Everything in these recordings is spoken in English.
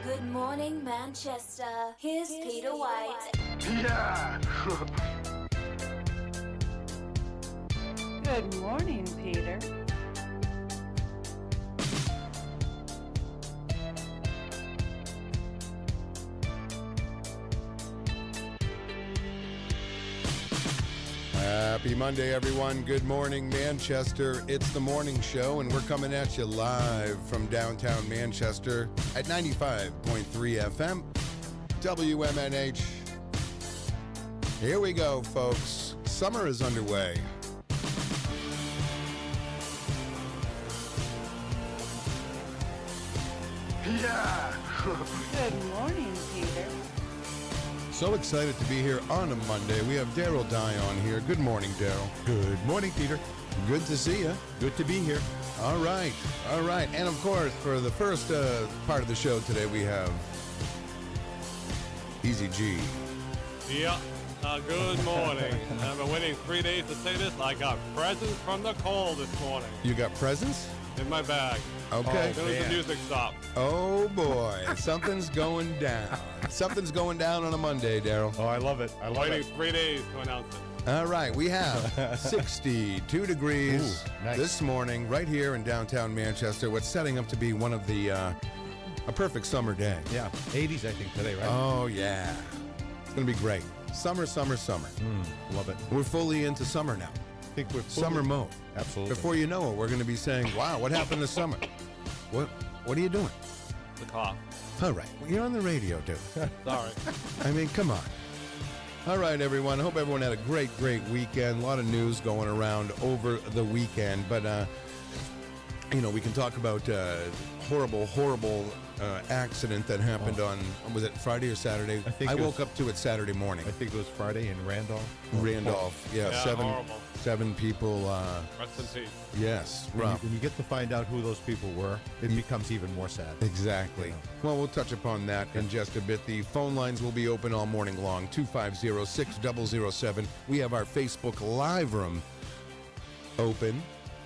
Good morning, Manchester. Here's Peter White. Yeah. Good morning, Peter. Happy Monday, everyone. Good morning, Manchester. It's the morning show, and we're coming at you live from downtown Manchester at 95.3 FM, WMNH. Here we go, folks. Summer is underway. Yeah. Good morning, Peter. So excited to be here on a Monday. We have Darryl Dion here. Good morning, Darryl. Good morning, Peter. Good to see you. Good to be here. All right. And of course, for the first part of the show today, we have Eazy-G. Yeah, good morning. I've been waiting 3 days to say this. I got presents from the call this morning You got presents? in my bag. Okay. As soon as the music stopped. Oh, boy. Something's going down. Something's going down on a Monday, Darryl. Oh, I love it. I love Waiting it. 3 days to announce it. All right. We have 62 degrees Ooh, nice. this morning right here in downtown Manchester. What's setting up to be one of the, a perfect summer day. Yeah, 80s, I think, today, right? Oh, yeah. It's going to be great. Summer. Love it. We're fully into summer now. I think we're Summer mode. Absolutely. Before you know it, we're going to be saying, wow, what happened to summer? What are you doing? The cough. All right. Well, you're on the radio, dude. Sorry. I mean, come on. All right, everyone. I hope everyone had a great weekend. A lot of news going around over the weekend. But, we can talk about horrible accident that happened on, was it Friday or Saturday? I woke up to it Saturday morning. I think it was Friday in Randolph. Yeah, horrible. seven people. Rest in peace. Yes, When rough. you get to find out who those people were, it becomes even more sad. Exactly. Yeah. Well, we'll touch upon that in just a bit. The phone lines will be open all morning long, 250-6007. We have our Facebook Live room open.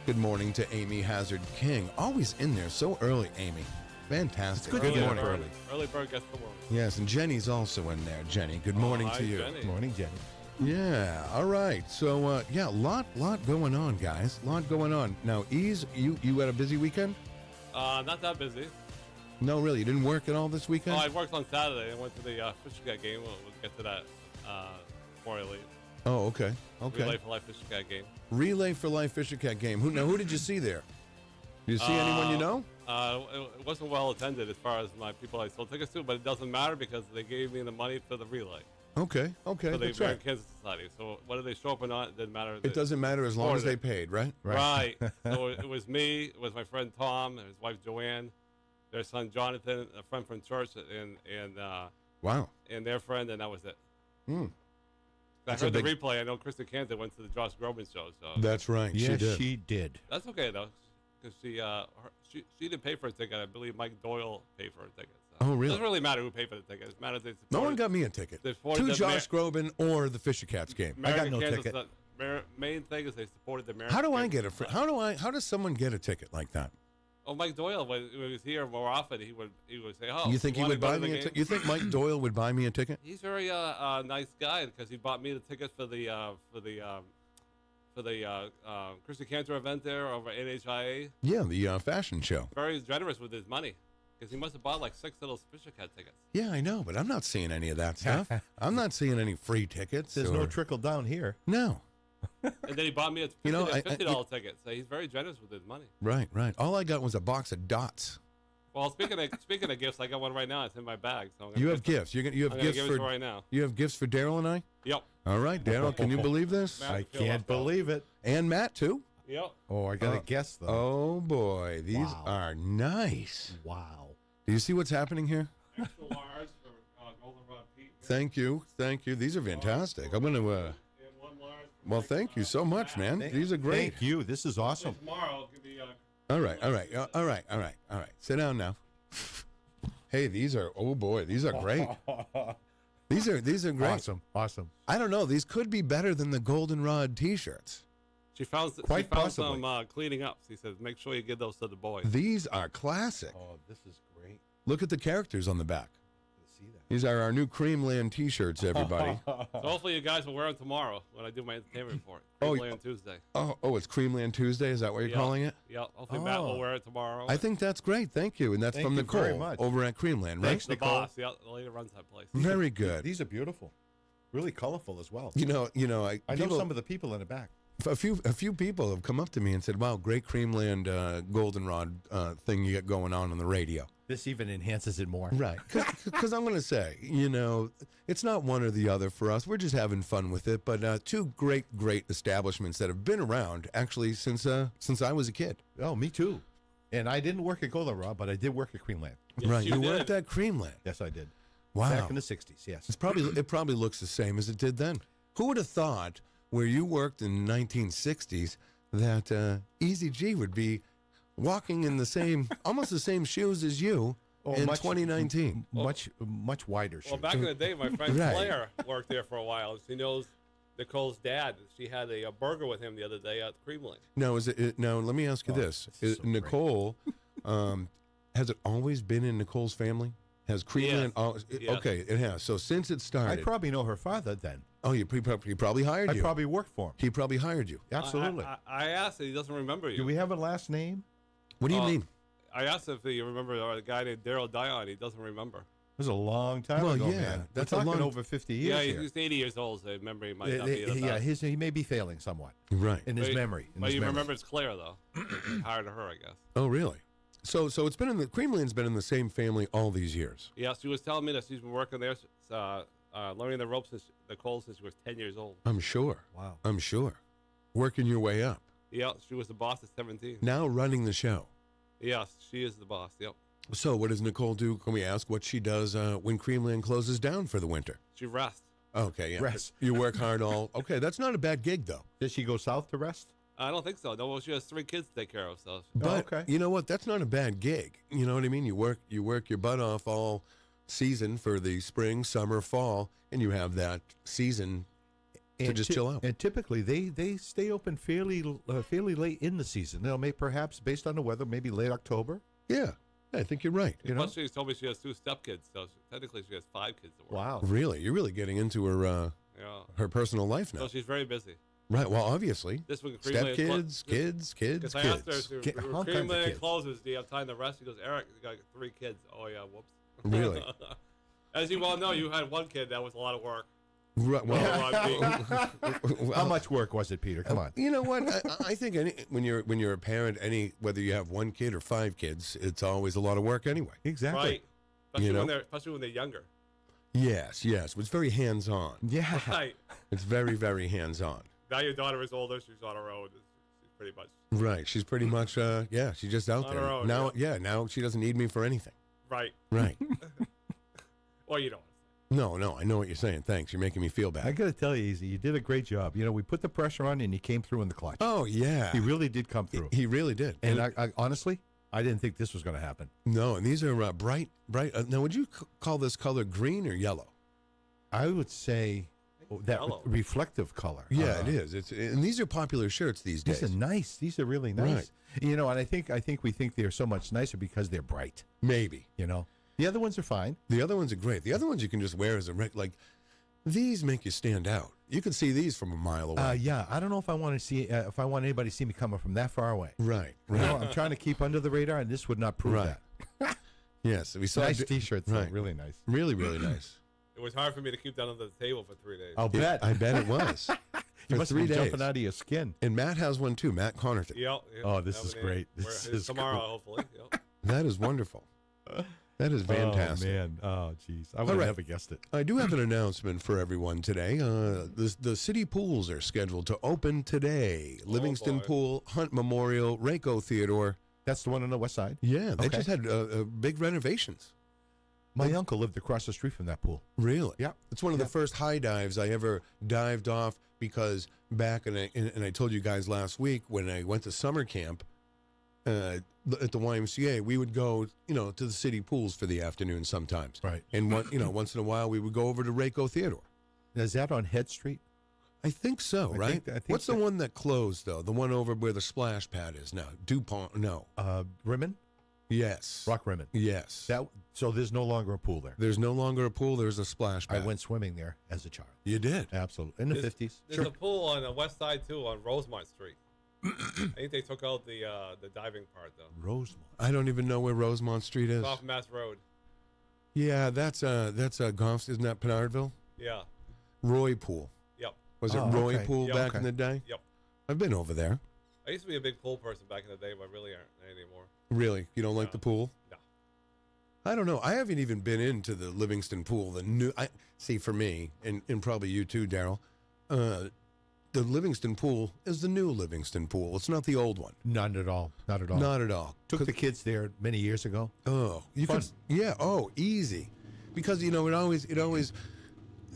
Good morning to Amy Hazard King. Always in there so early, Amy. Fantastic. It's good to get up bird. early. Early bird gets the worm. Yes, and Jenny's also in there. Jenny, good morning Hi, to you. Jenny. Good morning, Jenny. Yeah, all right. So, a lot going on, guys. A lot going on. Now, Ease, you had a busy weekend? Not that busy. No, really? You didn't work at all this Oh, weekend? I worked on Saturday. I went to the Fisher Cat game. We'll get to that more later. Oh, okay. Relay for Life Fisher Cat game. Relay for Life Fisher Cat game. Who did you see there? Did you see anyone you know? It wasn't well attended as far as my people I sold tickets to, but it doesn't matter because they gave me the money for the relay. Okay, For the that's American right. Cancer Society. So whether they show up or not, it didn't matter. It doesn't matter as long as they Supported paid, right? Right. So it was me, it was my friend Tom, and his wife Joanne, their son Jonathan, a friend from church, and Wow. their friend, and that was it. Hmm. I That's a heard the big- replay. I know Kristen Cantor went to the Josh Groban show, so That's right. Yes, she did. that's okay though, because she didn't pay for a ticket. I believe Mike Doyle paid for a ticket. So Oh, It really? doesn't really matter who paid for the ticket. It matters they supported. No one got me a ticket. They supported To the Josh Groban or the Fisher Cats game. I got American no Cancer ticket. Main thing is they supported the American. How do I Cancer get Society. how does someone get a ticket like that? Oh, Mike Doyle, when he was here more often, he would say, "Oh, You think he wanna would go buy to the me a game?" ticket? You think Mike Doyle would buy me a ticket? He's very nice guy because he bought me the ticket for the Christy Cantor event there over at NHIA. Yeah, the fashion show. Very generous with his money because he must have bought like 6 little Fisher Cat tickets. Yeah, I know, but I'm not seeing any of that stuff. I'm not seeing any free tickets. There's or- no trickle down here. No. And then he bought me a $50 ticket. So he's very generous with his money. Right. All I got was a box of dots. Well, speaking of gifts, I got one right now. It's in my bag. So I'm gonna You have gifts. You have I'm gonna gifts give it for to right now. You have gifts for Darryl and I. Yep. All right, Darryl. Can you believe this? Matt, I feel can't left out. believe it. And Matt too. Yep. Oh, I got to guess, though. Oh boy, these Wow. are nice. Wow. Do you see what's happening here? Extra large for Goldenrod Pete. Thank you. These are fantastic. I'm gonna. And one large. For Well, Mike, thank you so much, man. These are great. Thank you. This is awesome. Tomorrow could be. All right. Sit down now. Hey, these are. Oh boy, these are great. These are great. Awesome. I don't know. These could be better than the Goldenrod T-shirts. She found Quite possibly. some cleaning up. She said, "Make sure you give those to the boys." These are classic. Oh, this is great. Look at the characters on the back. See that? These are our new Creamland T-shirts, everybody. So hopefully you guys will wear them tomorrow when I do my entertainment report. Oh, Creamland on Tuesday. Oh, it's Creamland Tuesday. Is that what you're calling it? Yeah. Hopefully Matt will wear it tomorrow. I think that's great. Thank you. And that's Thank from you Nicole very much. over at Creamland, right? Thanks, the Nicole. boss. Yeah, the lady that runs that place. Very good. These are beautiful. Really colorful as well. You know, I know some of the people in the back. a few people have come up to me and said, "Wow, great Creamland goldenrod thing you got going on the radio." This even enhances it more. Right. Because I'm going to say, it's not one or the other for us. We're just having fun with it. But two great establishments that have been around actually since I was a kid. Oh, me too. And I didn't work at Goldenrod, but I did work at Creamland. Yes, Right. You did. worked at Creamland. Yes, I did. Wow. Back in the 60s, yes. It probably looks the same as it did then. Who would have thought where you worked in the 1960s that Eazy-G would be walking in the same, almost the same shoes as you in 2019? Much wider shoes. Well, back in the day, my friend Right. Claire worked there for a while. She knows Nicole's dad. She had a burger with him the other day at Creamland. Now, now, let me ask you this. this is so Nicole, has it always been in Nicole's family? Has Creamland always? Yes. Okay, it has. So since it I started. probably know her father then. Oh, he probably hired I you. probably worked for him. He probably hired you. Absolutely. I asked him. He doesn't remember you. Do we have a last name? What do you mean? I asked him if he remember a guy named Darryl Dion. He doesn't remember. It was a long time Well, ago, yeah, man. that's We're a talking long- over 50 years Yeah, here. he's 80 years old, so his memory might not be the Yeah, best. he may be failing somewhat Right. in his But- memory. But you remember it's Claire, though. He hired her, I guess. Oh, really? So it's been Creamland's been in the same family all these years. Yeah, she was telling me that she's been working there, learning the ropes since Nicole since she was 10 years old. I'm sure. Wow. I'm sure. Working your way up. Yeah, she was the boss at 17. Now running the show. Yes, she is the boss. Yep. So what does Nicole do? Can we ask what she does when Creamland closes down for the winter? She rests. Okay, yeah. Rest. You work hard all. Okay, that's not a bad gig though. Did she go south to rest? I don't think so. No, well, she has 3 kids to take care of. So But okay. you know what? That's not a bad gig. You know what I mean? You work your butt off all season for the spring, summer, fall, and you have that season to just chill out. And typically they stay open fairly late in the season. Perhaps based on the weather, maybe late October. Yeah, I think you're right. You know? plus, she told me she has 2 stepkids. So technically, she has 5 kids to work. Wow. Really, you're really getting into her Yeah. personal life now. So she's very busy. Right. Well, obviously, This week, stepkids, kids. Because I asked her, Kid- all kinds of Creamland kids. closes. Do you have time to rest? She goes, Eric, you got 3 kids. Oh yeah, whoops. Really? As you well know, you had 1 kid. That was a lot of work. Right. So, Well, How much work was it, Peter? Come on. you know what? I think when you're a parent, whether you have 1 kid or 5 kids, it's always a lot of work anyway. Exactly. right. Especially, You know? especially when they're younger. Yes. It's very hands on. Yeah. Right. It's very, very hands on. Now your daughter is older. She's on her own. She's pretty much Right. She's pretty much, she's just out On there her own, now. Yeah. Now she doesn't need me for anything. right. Right. Well, you know. No. I know what you're saying. Thanks. You're making me feel I bad. got to tell you, Easy, you did a great job. We put the pressure on, and he came through in the clutch. Oh yeah. He really did come through. He really did. And I honestly, I didn't think this was going to happen. No, and these are bright. Now, would you call this color green or yellow? I would say that Yellow. reflective color. Yeah, it is. And these are popular shirts these days. These are nice. These are really nice. And I think we think they're so much nicer because they're bright. Maybe. The other ones are fine. The other ones are great. The other ones you can just wear as these make you stand out. You can see these from a mile away. Yeah, I don't know if I want to see if I want anybody to see me coming from that far away. Right. I'm trying to keep under the radar, and this would not prove Right. that. Yes, we saw Nice T-shirts, though. Right. Really nice. Really, really nice. It was hard for me to keep that under the table for 3 days. I'll bet. I bet it was. You For must 3 be days. jumping out of your skin. And Matt has one too. Matt Connerton. Yep. Oh, this is great. This is tomorrow, cool. hopefully. Yep. That is wonderful. That is fantastic. Oh, man. Oh, jeez. I would have right. never guessed it. I do have an announcement for everyone today. The city pools are scheduled to open today. Livingston boy. Pool, Hunt Memorial, Rayco Theodore. That's the one on the west side. Yeah, they Okay. just had big renovations. My uncle lived across the street from that pool. Really? Yeah. It's one of the first high dives I ever dived off because back, and I told you guys last week, when I went to summer camp at the YMCA, we would go, to the city pools for the afternoon sometimes. Right. And once in a while, we would go over to Rayco Theodore. Is that on Head Street? I think so, I right? think What's the that- one that closed, though? The one over where the splash pad is now? DuPont? No. Rimmon? Yes. Rock Rimmon. Yes. So there's no longer a pool there. There's no longer a pool. There's a splash I pad. went swimming there as a child. You did? Absolutely. In the 50s. There's a pool on the west side too, on Rosemont Street. I think they took out the diving part though. Rosemont. I don't even know where Rosemont Street is. It's off Mass Road. Yeah, that's Goffs. Isn't that Pinardville? Yeah. Roy Pool. Yep. Was it Oh, Roy okay. Pool Yeah, back okay. in the day? Yep. I've been over there. I used to be a big pool person back in the day, but really aren't anymore. Really? You don't like No. the pool? No. I don't know. I haven't even been into the Livingston Pool. See, for me, and probably you too, Darryl, the Livingston Pool is the new Livingston Pool. It's not the old one. Not at all. Not at all. Not at all. Took the kids there many years ago. Oh, you Fun. could, yeah. Oh, easy, because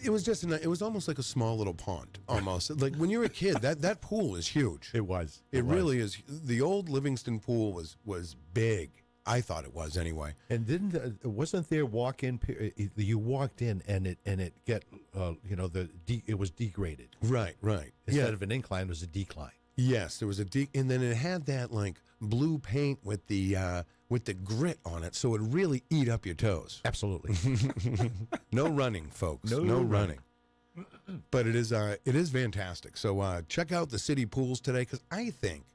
it was just it was almost like a small little pond, almost like when you're a kid. That pool is huge. It was. It was. really is. The old Livingston Pool was big. I thought it was anyway. And wasn't there walk-in? You walked in and it get it was degraded. Right. Instead of an incline, it was a decline. Yes, there was and then it had that like blue paint with the grit on it, so it would really eat up your toes. Absolutely. No running, folks. No No running. running. But it is fantastic. So check out the city pools today, because I think,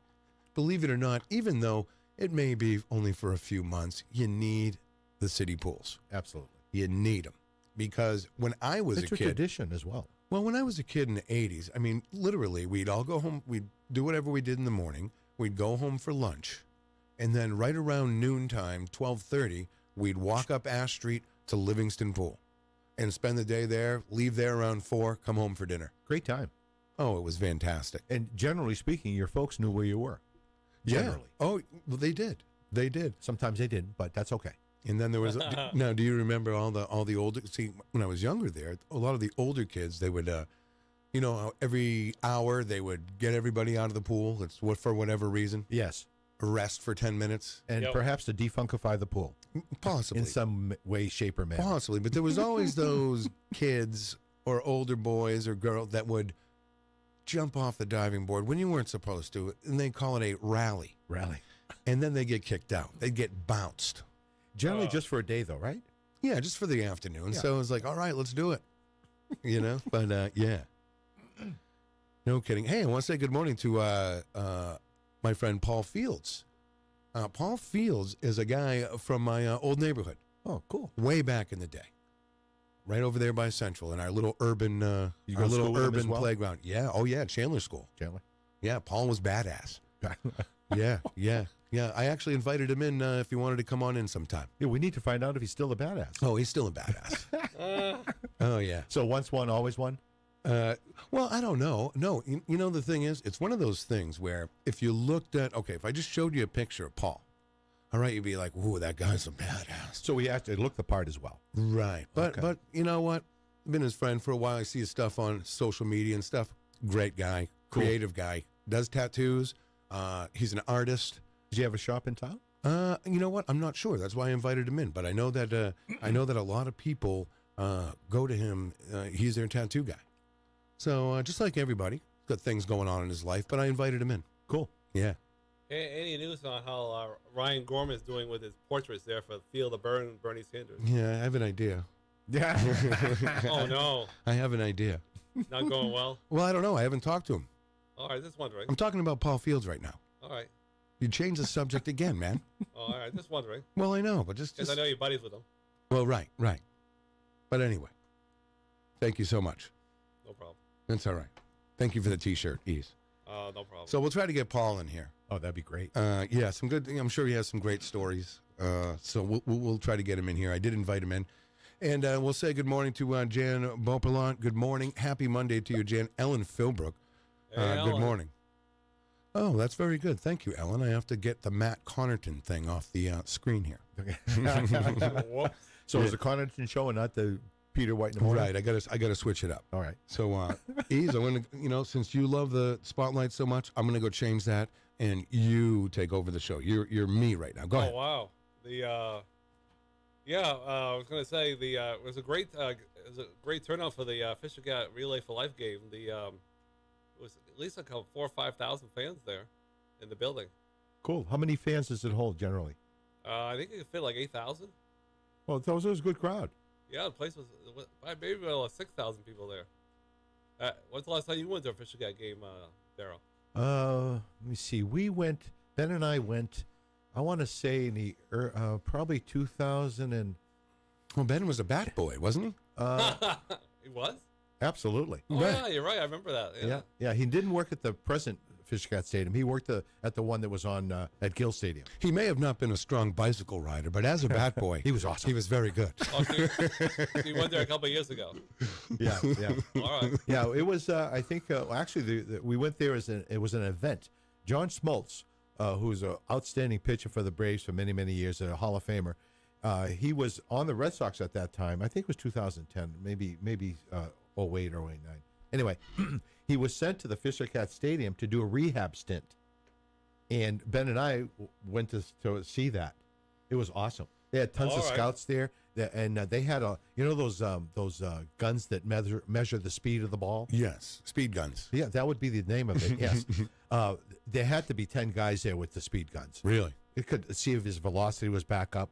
believe it or not, even though it may be only for a few months, you need the city pools. Absolutely. You need them, because when I was It's a a kid, tradition as well. well, when I was a kid in the 80s, I mean, literally, we'd all go home, we'd do whatever we did in the morning, we'd go home for lunch, and then right around noontime, 12:30, we'd walk up Ash Street to Livingston Pool and spend the day there, leave there around 4, come home for dinner. Great time. Oh, it was fantastic. And generally speaking, your folks knew where you were. Generally. Yeah. Oh, well, they did. They did. Sometimes they didn't, but that's okay. And then there was now. Do you remember all the older? See, when I was younger, there a lot of the older kids, they would, every hour they would get everybody out of the pool. It's for whatever reason. Yes. Rest for 10 minutes, And Yep. perhaps to defunkify the pool possibly. in some way, shape, or manner. Possibly, but there was always those kids or older boys or girls that would jump off the diving board when you weren't supposed to, and they call it a rally, Rally. and then they get kicked out. They get bounced. Generally just for a day, though, right? Yeah, just for the afternoon. Yeah. So it's like, all right, let's do it. But yeah, no kidding. Hey, I want to say good morning to my friend Paul Fields. Paul Fields is a guy from my old neighborhood, Oh, cool. way back in the day, right over there by Central in our little urban, You our go to little school with him as urban well? playground. Yeah. Oh yeah, Chandler School. Generally. Yeah, Paul was badass. Yeah. I actually invited him in if he wanted to come on in sometime. Yeah, we need to find out if he's still a badass. Oh, he's still a badass. Oh yeah. So once one, always one? Well, I don't know. No, you know, the thing is, it's one of those things where if you looked at, okay, if I just showed you a picture of Paul, all right, you'd be like, ooh, that guy's a badass. So we have to look the part as well. Right. Okay. But you know what? I've been his friend for a while. I see his stuff on social media and stuff. Great guy, Cool. creative guy, does tattoos. He's an artist. Does he have a shop in town? You know what? I'm not sure. That's why I invited him in. But I know that a lot of people go to him. He's their tattoo guy. So just like everybody, got things going on in his life. But I invited him in. Cool. Yeah. Any news on how Ryan Gorman is doing with his portraits there for Feel the Burn, Bernie Sanders? Yeah, I have an idea. Yeah. Oh no, I have an idea. not going well. Well, I don't know. I haven't talked to him. All right, just wondering. I'm talking about Paul Fields right now. All right, You changed the subject again, man. all right, just wondering. Well, I know, but just Because I know you're buddies with him. well, right. But anyway, thank you so much. No problem. That's all right. Thank you for the T-shirt, Ease. No problem. So we'll try to get Paul in here. Oh, that'd be great. Yeah, some good. I'm sure he has some great stories. So we'll try to get him in here. I did invite him in, and we'll say good morning to Jan Beaupelant. Good morning, happy Monday to you, Jan. Ellen Philbrook. Hey, Good Ellen. morning. Oh, that's very good. Thank you, Ellen. I have to get the Matt Connerton thing off the screen here. Whoops. So it's the Connaughton show and not the Peter White in the morning? Right. I gotta switch it up. All right. So, Ease, I'm gonna, since you love the spotlight so much, I'm gonna go change that, and you take over the show. You're me right now. Go ahead. Oh wow. I was gonna say it was a great turnout for the Fisher Cat Relay for Life game. It was at least like 4,000 or 5,000 fans there in the building. Cool. How many fans does it hold generally? I think it could fit like 8,000. Well, that was a good crowd. Yeah, the place was maybe about 6,000 people there. When's the last time you went to a Fisher Cat game, Darryl? Let me see. Ben and I went, I want to say in the probably 2000 and Well, Ben was a bat boy, wasn't he? He was? absolutely. Oh, Right. yeah, you're right. I remember that. Yeah. Yeah. He didn't work at the present Fish Cat Stadium. He worked at the one that was on at Gill Stadium. He may have not been a strong bicycle rider, but as a bat boy, He was awesome. He was very good. Oh, so you went there a couple of years ago. Yeah. All right. Yeah, it was. I think actually, we went there it was an event. John Smoltz, who's an outstanding pitcher for the Braves for many, many years, a Hall of Famer. He was on the Red Sox at that time. I think it was 2010, maybe 08 or 09. Anyway, he was sent to the Fisher Cat Stadium to do a rehab stint, and Ben and I went to see that. It was awesome. They had tons All of right. scouts there, and they had those guns that measure the speed of the ball. Yes, speed guns. Yeah, that would be the name of it. Yes, there had to be 10 guys there with the speed guns. Really? It could see if his velocity was back up.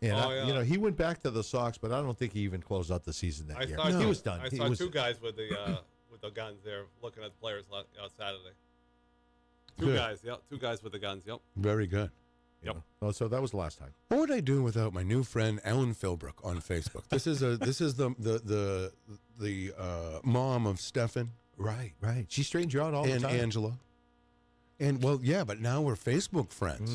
And Oh, yeah. he went back to the Sox, but I don't think he even closed out the season that year. He was done. I He saw was- two guys with the guns there looking at players Saturday. Two Good. guys, yep. Two guys with the guns, yep. Very good. Yep. Oh, so that was the last time. What would I do without my new friend Ellen Philbrook on Facebook? This is the mom of Stefan Right. She straightened you out all the and time. Angela, and well, yeah, but now we're Facebook friends.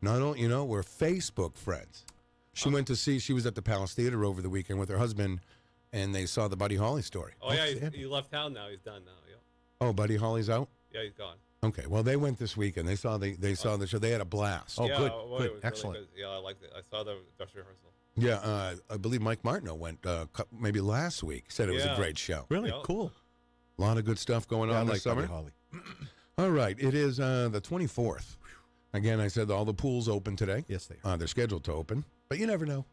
Not only we're Facebook friends. She went to see. She was at the Palace Theater over the weekend with her husband, and they saw the Buddy Holly story. Oh, yeah, Outstanding. he left town now. He's done now, yep. Oh, Buddy Holly's out. Yeah, he's gone. Okay, well, they went this weekend. They saw the show. They had a blast. Oh, yeah, good, well, good, it was really excellent. good. Yeah, I liked it. I saw the dress rehearsal. Yeah, I believe Mike Martineau went maybe last week. Said it was a Yeah. great show. Really Yep. cool. A lot of good stuff going Yeah, I on like this summer. Buddy Holly. All right, it is the 24th. Again, I said all the pools open today. Yes, they are. They're scheduled to open, but you never know.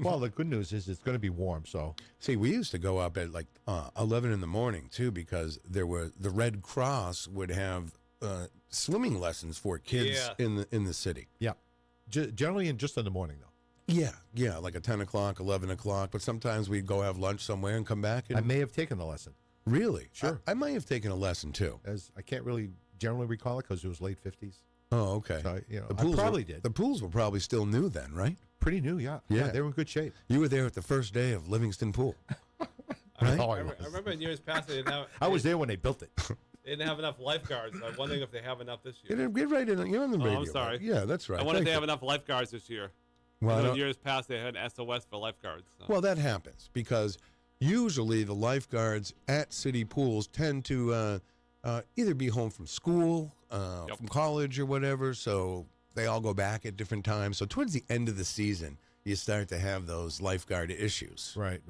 Well, the good news is it's going to be warm, so See, we used to go up at like 11 in the morning too, because the Red Cross would have swimming lessons for kids Yeah. in the city. yeah. Generally, just in the morning though. Yeah, like at 10 o'clock, 11 o'clock. But sometimes we'd go have lunch somewhere and come back. And I may have taken the lesson, really, Sure. I might have taken a lesson too. as I can't really generally recall it because it was late 50s. Oh, okay. So I pools probably were, did. The pools were probably still new then, right? Pretty new, yeah. Yeah. They were in good shape. You were there at the first day of Livingston Pool. Right? Oh, I remember in years past they didn't have. I was there when they built it. They didn't have enough lifeguards. I'm wondering if they have enough this year. Get right in. You're on the Oh, radio. I'm sorry. Yeah, that's right. I wonder if Thank they have you. enough lifeguards this year. Well, I You know, don't- in years past they had SOS for lifeguards. So. Well, that happens because usually the lifeguards at city pools tend to either be home from school, Yep. from college, or whatever. So they all go back at different times. So towards the end of the season, you start to have those lifeguard issues. Right.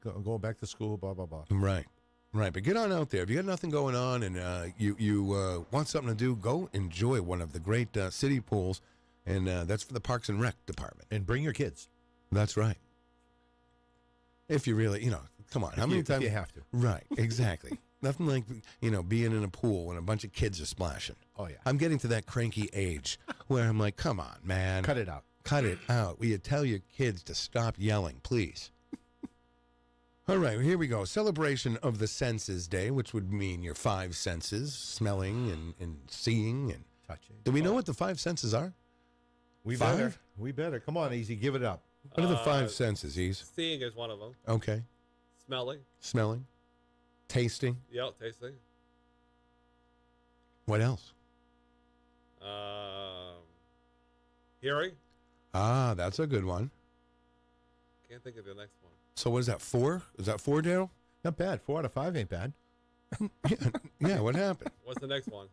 Going back to school, blah, blah, blah. Right. But get on out there. If you got nothing going on and you want something to do, go enjoy one of the great city pools. And that's for the Parks and Rec department. And bring your kids. That's right. If you really, come on. How many times? If you have to. Right, exactly. Nothing like, being in a pool when a bunch of kids are splashing. Oh, yeah. I'm getting to that cranky age where I'm like, come on, man. Cut it out. Cut it out. Will you tell your kids to stop yelling, please? All right, here we go. Celebration of the Senses Day, which would mean your five senses, smelling and seeing. And Touching. do we know what the five senses are? We Five? better. We better. Come on, Easy. Give it up. What are the five senses, Ease? Seeing is one of them. Okay. Smelling. Smelling. Tasting. Yep, tasting. What else? Hearing. Ah, that's a good one. Can't think of the next one. So what is that, 4? Is that 4, Darryl? Not bad. 4 out of 5 ain't bad. Yeah, what happened? What's the next one?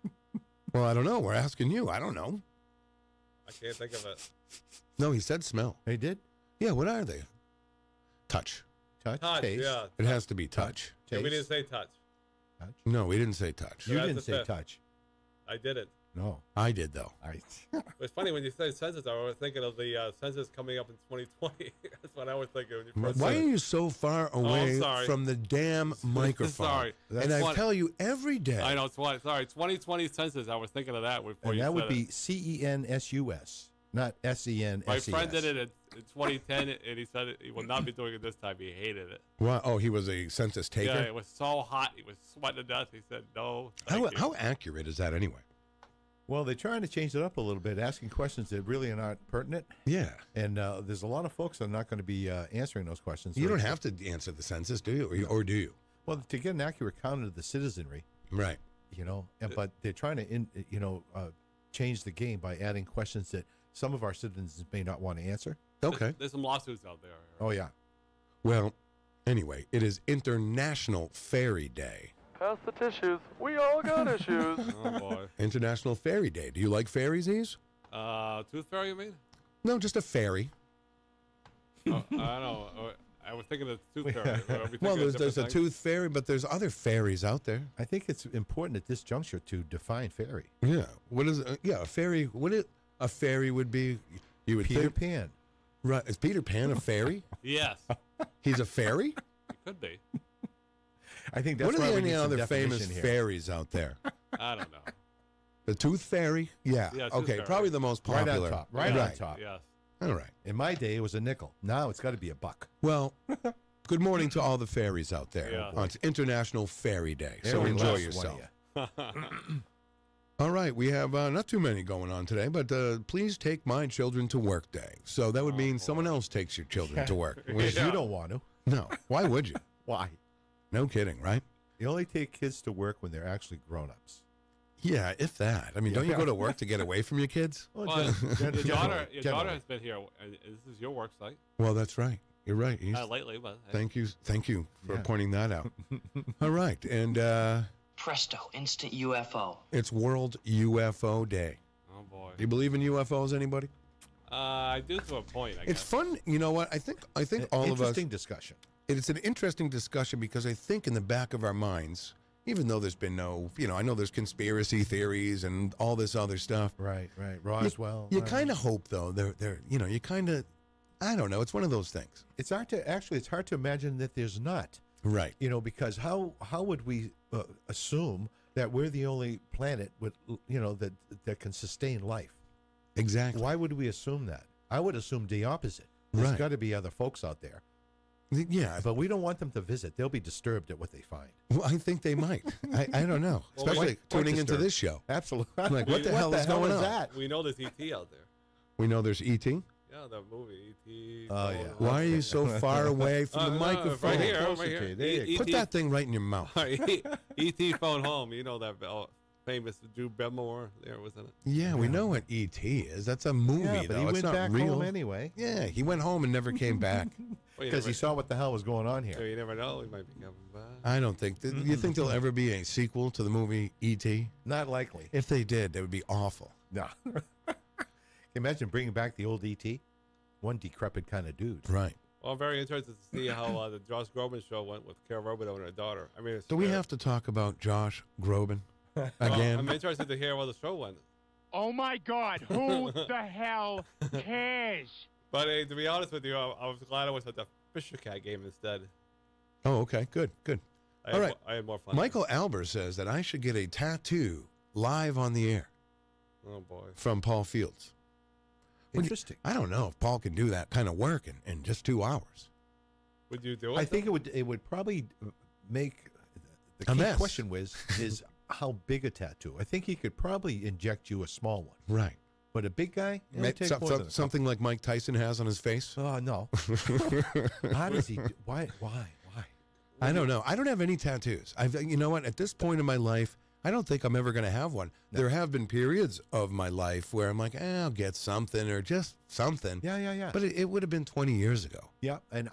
Well, I don't know. We're asking you. I don't know. I can't think of it. No, he said smell. They did. Yeah, what are they? Touch. Touch, Touch, taste. yeah. It has to be touch. Yeah, we Taste. didn't say touch. Touch. No, we didn't say touch. You That's didn't the say fifth. touch. I didn't. No. I did, though. It's funny when you say census, I was thinking of the census coming up in 2020. That's what I was thinking when you first Why said are it. you so far away sorry. from the damn microphone? Sorry. And That's I one- tell you every day. I know, sorry, 2020 census. I was thinking of that before And you that said would it. be CENSUS. not SEN. My friend did it in 2010, and he said he will not be doing it this time. He hated it. Wow. Oh, he was a census taker? Yeah, it was so hot. He was sweating to death. He said, no, thank you. How accurate is that anyway? Well, they're trying to change it up a little bit, asking questions that really are not pertinent. Yeah. And there's a lot of folks that are not going to be answering those questions. You don't have to answer the census, do you? Or do you? Well, to get an accurate count of the citizenry, Right. but they're trying to, change the game by adding questions that some of our citizens may not want to answer. Okay. There's some lawsuits out there. Oh, yeah. Well, anyway, it is International Fairy Day. Pass the tissues. We all got issues. Oh, boy. International Fairy Day. Do you like fairies, Ease? Tooth fairy, you mean? No, just a fairy. I don't know. I was thinking of tooth fairy. Well, there's a tooth fairy, but there's other fairies out there. I think it's important at this juncture to define fairy. Yeah. What is a fairy? A fairy would be? You would Peter think, Pan. Right? Is Peter Pan a fairy? Yes. He's a fairy. It could be. I think that's What why are we any need some other famous definition here. fairies out there? I don't know. The tooth fairy? Yeah. Yeah, tooth Okay. fairy. Probably the most Right popular. on top. Right on top. Yes. All right. In my day, it was a nickel. Now it's got to be a buck. Well, good morning to all the fairies out there. Yeah. On International Fairy Day. So Every enjoy last one of yourself. you. All right, we have not too many going on today, but please take my children to work day. So that would mean someone else takes your children to work. Which you don't want to. No, why would you? Why? No kidding, right? You only take kids to work when they're actually grown-ups. Yeah, if that. I mean, don't you go to work to get away from your kids? Well, Well, your daughter has been here, and this is your work site. Well, that's right. You're right. He's- Not lately, but Thank you for Yeah. pointing that out. All right, and Presto, instant UFO. it's World UFO Day. Oh boy. Do you believe in UFOs, anybody? I do to a point. I It's guess. fun. You know what? I think all of us. Interesting discussion. It's an interesting discussion because I think in the back of our minds, even though there's been no, I know there's conspiracy theories and all this other stuff. Right. Roswell. You kind of hope though. You kind of, I don't know. It's one of those things. It's hard to imagine that there's not. Right. Because how would we assume that we're the only planet with that can sustain life? Exactly. Why would we assume that? I would assume the opposite. There's Right. got to be other folks out there, Yeah. but we don't want them to visit. They'll be disturbed at what they find. Well, I think they might. I don't know. Well, Especially quite tuning into disturbed. this show. Absolutely. Like, what the hell is going on? that? We know there's ET out there. We know there's E.T. Yeah, that movie ET. Oh, yeah. Why are you so far away from the microphone? Right here, Closer right to here. you. There you Put that thing right in your mouth. ET phone home. You know that famous Drew Barrymore there was in it. Yeah, we know what E.T. is. That's a movie, Yeah, but though. he It's went not back real. home anyway Yeah, he went home and never came back. Well, you because he never- saw what the hell was going on here. You never know. He might be coming back. I don't think. You think there'll ever be a sequel to the movie E.T.? Not likely. If they did, that would be awful. No. Imagine bringing back the old ET. One decrepit kind of dude. Right. Well, I'm very interested to see how the Josh Groban show went with Carol Robidoux and her daughter. I mean, Do we have to talk about Josh Groban again? I'm interested to hear how the show went. Oh my God, who the hell cares? But to be honest with you, I was glad I was at the Fisher Cat game instead. Oh, okay. Good. All right. I had more fun. Michael Albers says that I should get a tattoo live on the air Oh boy. from Paul Fields. Interesting. I don't know if Paul can do that kind of work in just 2 hours. Would you do it? I think it would probably make the A key mess. question is how big a tattoo. I think he could probably inject you a small one, Right. but a big guy it would take more than a Something like Mike Tyson has on his face. couple. Oh no! How does he? Why? I don't know. I don't have any tattoos. You know what? At this point in my life, I don't think I'm ever going to have one. No. There have been periods of my life where I'm like, I'll get something or just something. Yeah. But it would have been 20 years ago. Yeah, and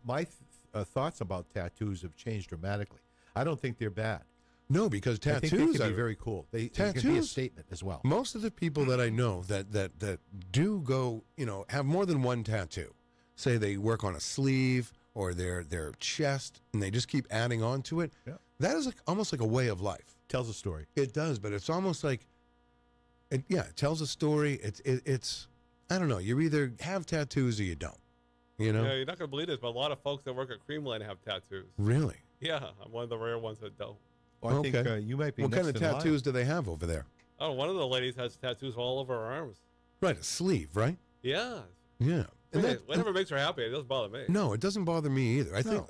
my thoughts about tattoos have changed dramatically. I don't think they're bad. No, because I think they tattoos can are be very cool. They can be a Tattoos? statement as well. Most of the people that I know that do go, have more than one tattoo. Say they work on a sleeve or their chest, and they just keep adding on to it. Yeah. That is almost like a way of life. Tells a story. It does, but it's almost like, it tells a story. It's I don't know. You either have tattoos or you don't. Yeah, you're not gonna believe this, but a lot of folks that work at Creamline have tattoos. Really? Yeah, I'm one of the rare ones that don't. Well, I think Okay. you might be. What kind of next in line. tattoos do they have over there? Oh, one of the ladies has tattoos all over her arms. Right, a sleeve, right? Yeah. Yeah. And Whatever makes her happy, it doesn't bother me. no, it doesn't bother me either. I think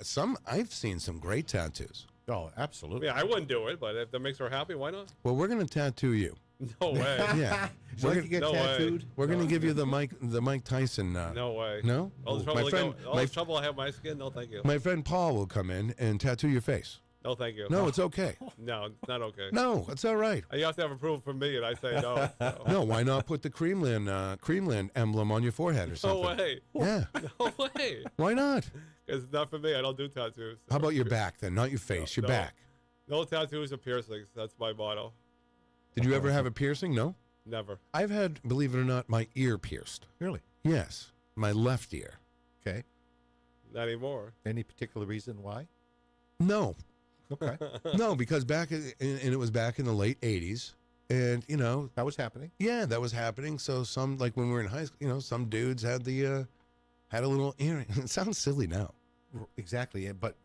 I've seen some great tattoos. Oh, absolutely. Yeah, I wouldn't do it, but if that makes her happy, why not? Well, we're going to tattoo you. No way. Yeah. Would you like to get no way. tattooed? We're going to give you the Mike Tyson. No way. No? All the trouble I have with my skin, no thank you. My friend Paul will come in and tattoo your face. No thank you. No, it's okay. No, it's not okay. No, it's all right. You have to have approval from me, and I say no. No, why not put the Creamland emblem on your forehead or No something? way. Yeah. No way. Why not? It's not for me. I don't do tattoos. How about your back then? Not your face, your back. No tattoos or piercings. That's my motto. Did you ever have a piercing? No? Never. I've had, believe it or not, my ear pierced. Really? Yes, my left ear. Okay. Not anymore. Any particular reason why? No. Okay. No, because it was back in the late 80s. And, That was happening. yeah, that was happening. So like when we were in high school, some dudes had had a little earring. It sounds silly now. Exactly. But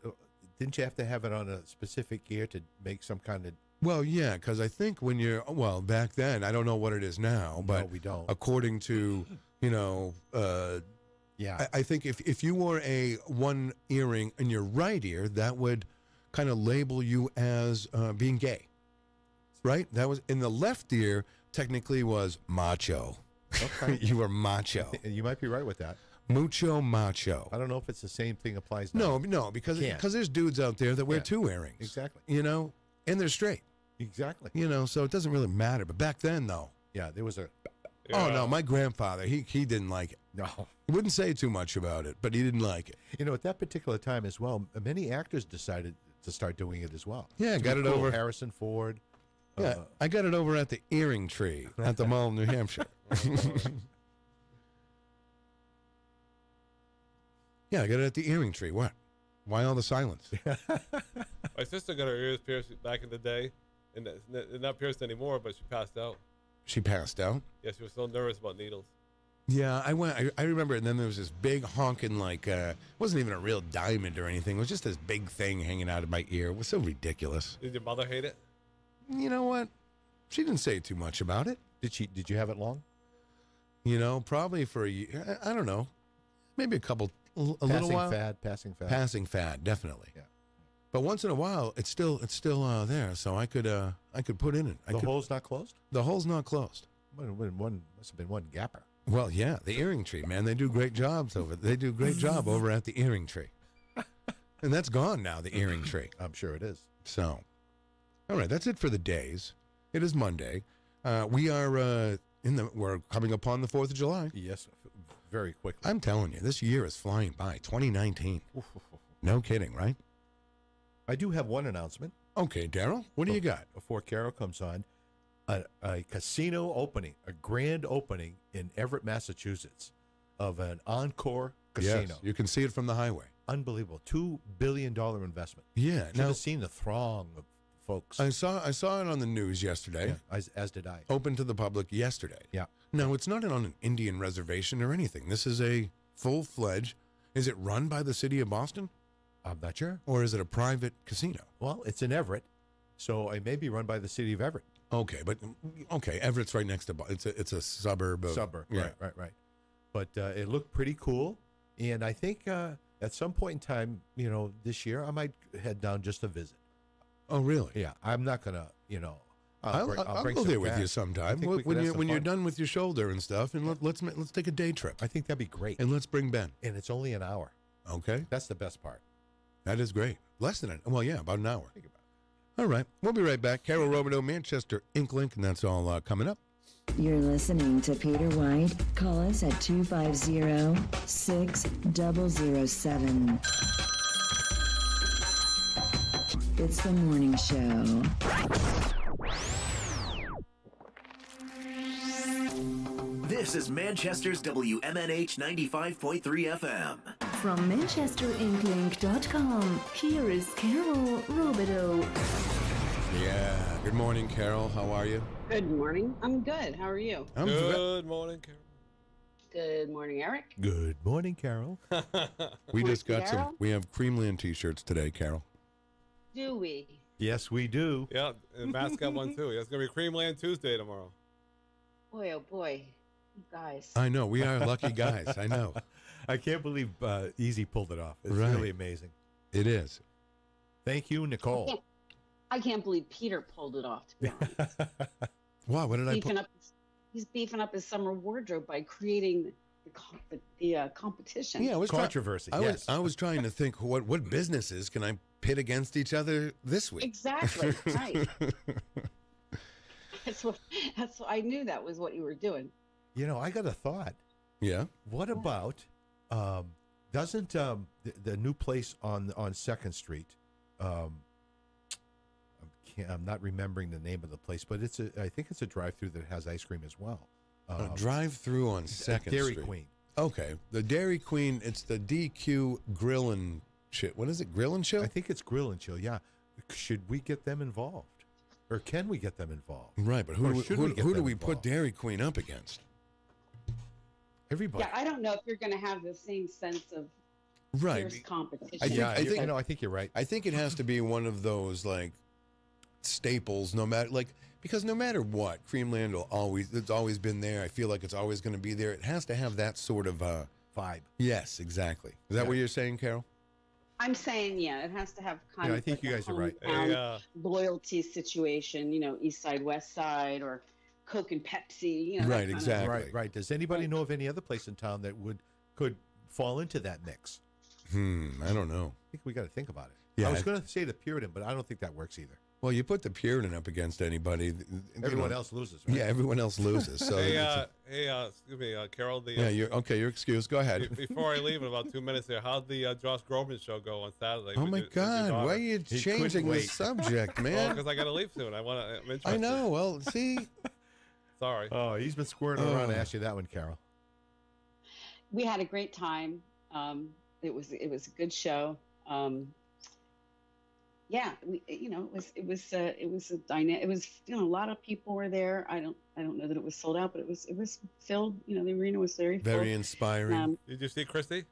didn't you have to have it on a specific ear to make some kind of... Well, yeah, because I think back then, I don't know what it is now, but No, we don't. according to, Yeah. I think if you wore a one earring in your right ear, that would kind of label you as being gay, right? That was in the left ear. Technically, was macho. Okay. You were macho. You might be right with that. Mucho macho. I don't know if it's the same thing applies now. No, because Can't. there's dudes out there that wear Yeah. two earrings. Exactly. And they're straight. Exactly. So it doesn't really matter. But back then, though. Yeah, there was a... Oh, no, my grandfather, he didn't like it. No. He wouldn't say too much about it, but he didn't like it. At that particular time as well, many actors decided to start doing it as well. Yeah, To got be it cool. over. Harrison Ford. Yeah, I got it over at the Earring Tree at the Mall of New Hampshire. Yeah, I got it at the Earring Tree. What? Why all the silence? My sister got her ears pierced back in the day, and they're not pierced anymore, but she passed out. She passed out? Yeah, she was so nervous about needles. Yeah, I remember, and then there was this big honking, it wasn't even a real diamond or anything. It was just this big thing hanging out of my ear. It was so ridiculous. Did your mother hate it? You know what? She didn't say too much about it. Did you have it long? Probably for a year. I don't know. Maybe a little while. Passing fad. Passing fad, definitely. Yeah. But once in a while, it's still there, so I could put in it. The hole's not closed? The hole's not closed. Must have been one gapper. Well, yeah, the Earring Tree, man. They do great jobs over. They do a great job over at the Earring Tree, and that's gone now. The Earring Tree. I'm sure it is. So, all right, that's it for the days. It is Monday. We are we're coming upon the 4th of July. Yes, very quickly. I'm telling you, this year is flying by. 2019. No kidding, right? I do have one announcement. Okay, Darryl, what do you got? Before Carol comes on, a casino opening, a grand opening in Everett, Massachusetts, of an Encore casino. Yes, you can see it from the highway. Unbelievable. $2 billion investment. Yeah. Should have seen the throng of folks. I saw it on the news yesterday. Yeah, as did I. Open to the public yesterday. Yeah. No, it's not on an Indian reservation or anything. This is a full-fledged. Is it run by the city of Boston? I'm not sure. Or is it a private casino? Well, it's in Everett, so it may be run by the city of Everett. Okay, Everett's right next to it's a suburb. Yeah. Right. But it looked pretty cool, and I think at some point in time, this year, I might head down just to visit. Oh, really? Yeah, I'm not gonna, I'll bring go some there with cash. you sometime I think we could have some when you're fun. done with your shoulder and stuff, and let's take a day trip. I think that'd be great. And let's bring Ben. And it's only an hour. Okay, That's the best part. that is great. Less than about an hour. Think about it. All right, we'll be right back. Carol Robideau, Manchester Ink Link, and that's all coming up. You're listening to Peter White. Call us at 250-6007. It's the morning show. This is Manchester's WMNH 95.3 FM. From ManchesterInkLink.com, here is Carol Robideau. Yeah. Good morning, Carol. How are you? Good morning. I'm good. How are you? Good morning, Carol. Good morning, Eric. Good morning, Carol. We just got Carol? we have Creamland t-shirts today, Carol. Do we? Yes, we do. Yeah, and Matt's got one too. It's gonna be Creamland Tuesday tomorrow. Boy, oh boy. You guys. I know. We are lucky guys. I know. I can't believe Easy pulled it off. It's Right. really amazing. It is. Thank you, Nicole. I can't believe Peter pulled it off, to be honest. Wow, what did I put? He's beefing up his summer wardrobe by creating the competition. Yeah, I was Controversy, yes. I was trying to think what businesses can I pit against each other this week? Exactly, right. That's what I knew that was what you were doing. You know, I got a thought. Yeah. What about doesn't the new place on 2nd Street? I'm not remembering the name of the place, but I think it's a drive-through that has ice cream as well. A drive-through on 2nd Dairy Street. Queen. Okay, the Dairy Queen. It's the DQ Grill and Chill. What is it? Grill and Chill? I think it's Grill and Chill. Yeah. Should we get them involved, or can we get them involved? Right, but who do we put Dairy Queen up against? Everybody. Yeah, I don't know if you're going to have the same sense of fierce competition. I think you're right. I think it has to be one of those like staples, no matter because no matter what, Creamland it's always been there. I feel like it's always going to be there. It has to have that sort of vibe. Yes, exactly. Is that what you're saying, Carol? I'm saying, it has to have kind of. I think you guys are right. Loyalty situation, East Side, West Side, or Coke and Pepsi. Right, exactly. Right. Does anybody know of any other place in town that could fall into that mix? I don't know. I think we got to think about it. Yeah, I was going to say the Puritan, but I don't think that works either. Well, you put the Puritan up against anybody. Everyone else loses, right? Yeah, everyone else loses. So excuse me, Carol. You're excused. Go ahead. Before I leave in about 2 minutes here, how'd the Josh Groban show go on Saturday? Oh, my God. Why are you changing the subject, man? Because I got to leave soon. I'm interested. I know. Well, see. Sorry. Oh, he's been squirting around to ask you that one, Carol. We had a great time. It was a good show. Yeah, it was a dynamic. It was a lot of people were there. I don't know that it was sold out, but it was filled. The arena was very full. Very inspiring. Did you see Christy?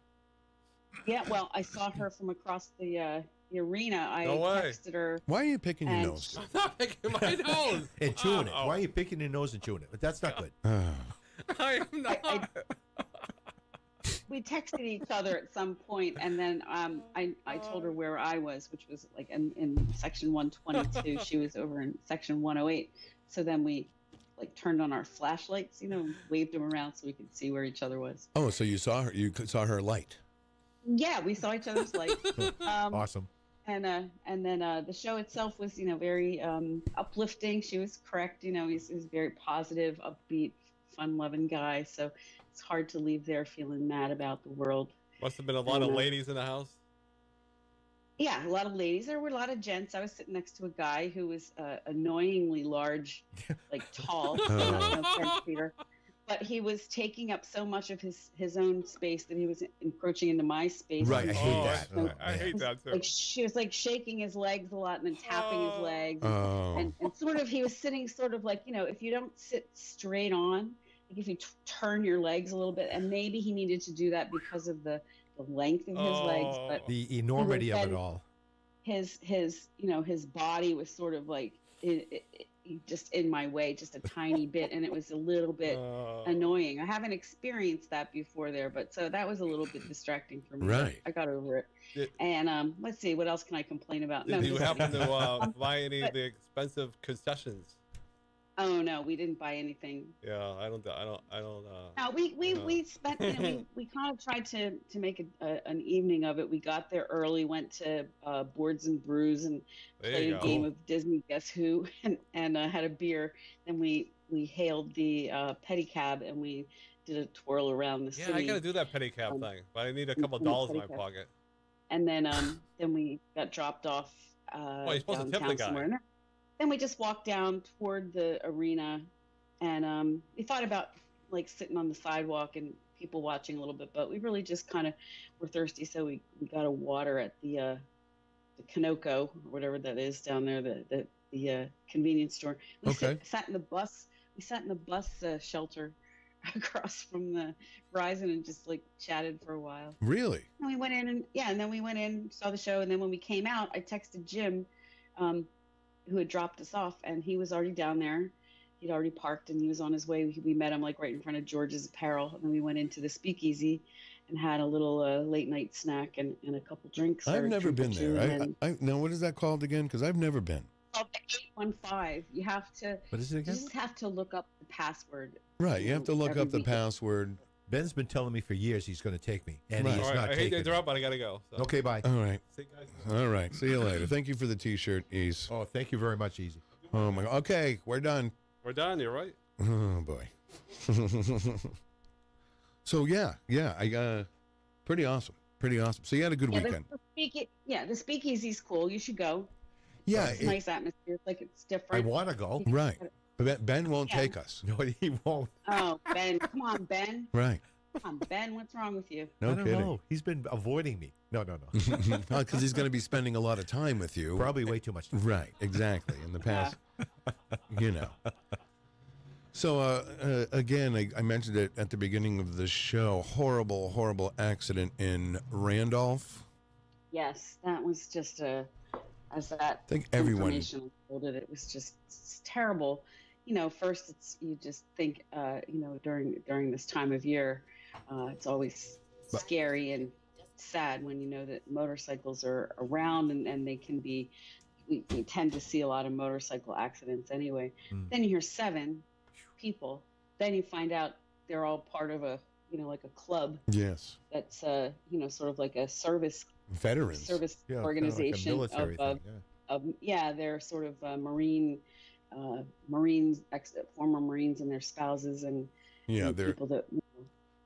Yeah, well, I saw her from across the arena. I texted her. Why are you picking your nose? I'm not picking my nose. And chewing it. Why are you picking your nose and chewing it? But that's not good. I am not. We texted each other at some point, and then I told her where I was, which was like in section 122. She was over in section 108. So then we turned on our flashlights, waved them around so we could see where each other was. Oh, so you saw her? You saw her light? Yeah, we saw each other's light. Awesome. And then the show itself was very uplifting. She was correct. He's very positive, upbeat, fun-loving guy. So it's hard to leave there feeling mad about the world. Must have been a lot of ladies in the house. Yeah, a lot of ladies. There were a lot of gents. I was sitting next to a guy who was annoyingly large, tall. No offense, Peter. But he was taking up so much of his own space that he was encroaching into my space. Right, I hate that. So I hate that too. She was shaking his legs a lot and then tapping his legs. And sort of, he was sitting sort of if you don't sit straight on, if you turn your legs a little bit, and maybe he needed to do that because of the length of his legs, but the enormity of it all. His body was sort of just in my way, just a tiny bit, and it was a little bit annoying. I haven't experienced that before there, but so that was a little bit distracting for me. Right. I got over it. And let's see, what else can I complain about? Did you happen to buy any of the expensive concessions? Oh no, we didn't buy anything. Yeah, I don't. No, we spent. We kind of tried to make an evening of it. We got there early, went to Boards and Brews, and played a game of Disney Guess Who, and had a beer. Then we hailed the pedicab and we did a twirl around the city. Yeah, I gotta do that pedicab thing, but I need a couple of dollars in my pocket. And then we got dropped off. Well, you're supposed to tip the guy. Somewhere. Then we just walked down toward the arena, and we thought about sitting on the sidewalk and people watching a little bit, but we really just kind of were thirsty, so we got a water at the Kanoko, or whatever that is down there, the convenience store. We sat in the bus. We sat in the bus shelter across from the Verizon and just chatted for a while. Really? And we went in and then we went in, saw the show, and then when we came out, I texted Jim, who had dropped us off, and he was already down there. He'd already parked and he was on his way. We met him like right in front of George's Apparel, and then we went into the Speakeasy and had a little late night snack and a couple drinks. I've never been there. I now, what is that called again? Because I've never been. Called the 815. You have to. What is it again? You just have to look up the password. Right, you have to look up the password. Ben's been telling me for years he's going to take me, and Right. he's All right, not I hate to taking me. interrupt, but I gotta go. So. Okay, bye. All right. See you guys. All right. See you later. Thank you for the T-shirt, Ease. Oh, thank you very much, Easy. Oh my God. Okay, we're done. We're done. You're right. Oh boy. So yeah, I pretty awesome. So you had a good weekend. The Speakeasy's cool. You should go. Yeah, It's a nice atmosphere. It's like it's different. I want to go. Right. But Ben won't take us. No, he won't. Oh, Ben, come on, Ben. Right. Come on, Ben. What's wrong with you? No I don't kidding. know. He's been avoiding me. No. Because he's going to be spending a lot of time with you. Probably way too much time. Right. Exactly. In the past, you know. So again, I mentioned it at the beginning of the show. Horrible accident in Randolph. Yes, that was just as that I think everyone. information unfolded, it was just it's terrible. First you just think, during this time of year, it's always scary and sad when you know that motorcycles are around and they can be. We tend to see a lot of motorcycle accidents anyway. Then you hear 7 people. Then you find out they're all part of a like a club. Yes. That's sort of like a service Veterans. Organization like a military thing, they're sort of former Marines and their spouses and they're people that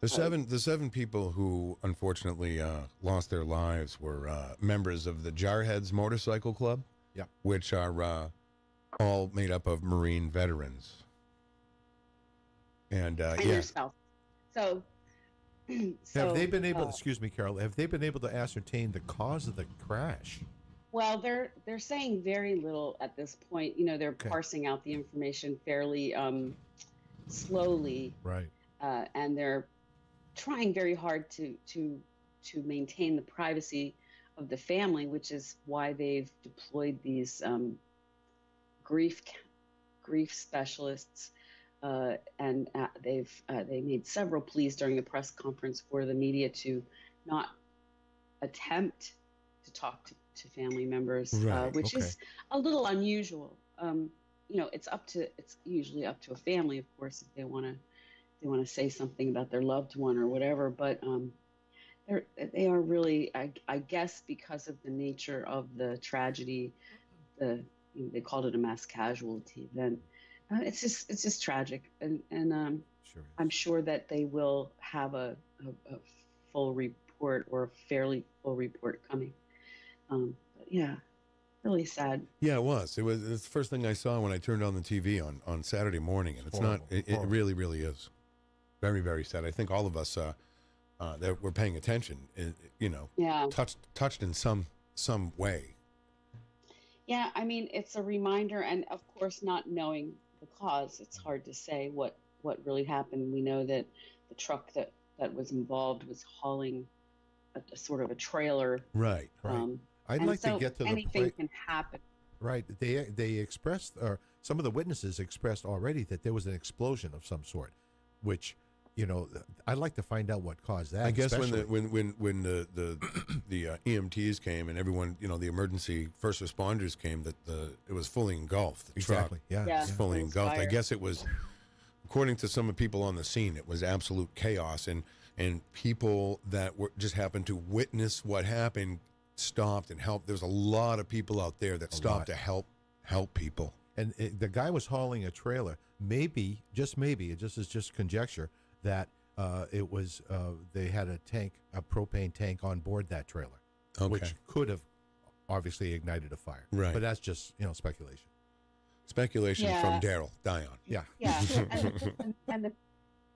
the seven people who unfortunately lost their lives were members of the Jarheads Motorcycle Club. Yeah, which are all made up of Marine veterans. And their spouse. So have they been able? Excuse me, Carol. Have they been able to ascertain the cause of the crash? Well, they're saying very little at this point. They're parsing out the information fairly slowly, right? And they're trying very hard to maintain the privacy of the family, which is why they've deployed these grief specialists. And they made several pleas during the press conference for the media to not attempt to talk to family members, which is a little unusual. It's usually up to a family, of course, if they want to say something about their loved one or whatever. But they are really, I guess, because of the nature of the tragedy, they called it a mass casualty event. It's just tragic, and sure I'm sure that they will have a full report or a fairly full report coming. But yeah, really sad. Yeah, it was. It's the first thing I saw when I turned on the TV on Saturday morning, and it's horrible. It really is very, very sad. I think all of us that were paying attention, touched in some way. Yeah, I mean, it's a reminder, and of course, not knowing the cause, it's hard to say what really happened. We know that the truck that was involved was hauling a sort of a trailer. Right. I'd like to get to anything can happen. Right. They expressed, or some of the witnesses expressed already, that there was an explosion of some sort, which, I'd like to find out what caused that. I guess especially. when the EMTs came and everyone, the emergency first responders came, that it was fully engulfed. The Exactly. truck Yeah. was fully engulfed. Fire. I guess it was, according to some of the people on the scene, it was absolute chaos, and people that just happened to witness what happened stopped and helped. There was a lot of people out there that stopped to help people. And the guy was hauling a trailer. Maybe, just maybe, it just is just conjecture, that it was they had a propane tank on board that trailer, which could have obviously ignited a fire. Right. But that's just speculation. Speculation from Darryl, Dion. Yeah. Yeah, and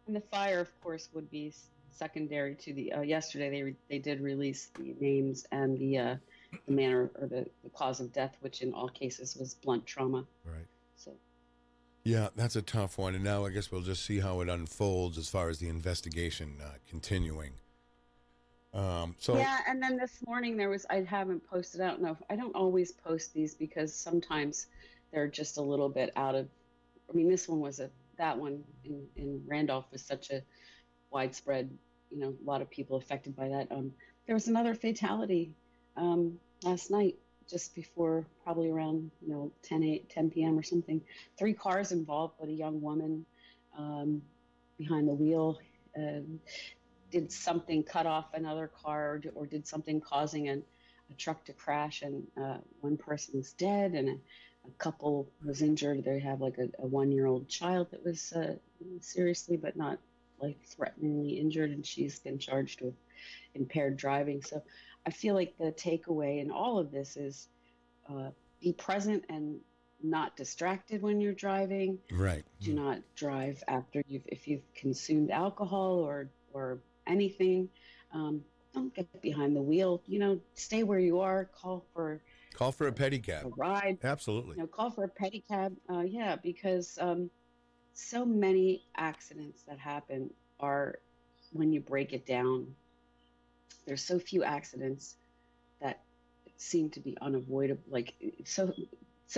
the fire, of course, would be secondary to the. Yesterday, they did release the names and the manner or the cause of death, which in all cases was blunt trauma. Right. So. Yeah, that's a tough one, and now I guess we'll just see how it unfolds as far as the investigation continuing. Yeah, and then this morning I haven't posted. I don't know. I don't always post these because sometimes they're just a little bit out of I mean, this one was that one in Randolph was such a widespread, a lot of people affected by that. There was another fatality last night, just before, probably around 10 p.m. or something. 3 cars involved, but a young woman behind the wheel did something, cut off another car, or did something causing a truck to crash, and one person's dead, and a couple was injured. They have like a 1-year-old child that was seriously but not life-threateningly injured, and she's been charged with impaired driving. So I feel like the takeaway in all of this is be present and not distracted when you're driving. Right. Do not drive after if you've consumed alcohol or anything. Don't get behind the wheel. Stay where you are. Call for a pedicab. A ride. Absolutely. Call for a pedicab. Because so many accidents that happen are, when you break it down, there's so few accidents that seem to be unavoidable. Like so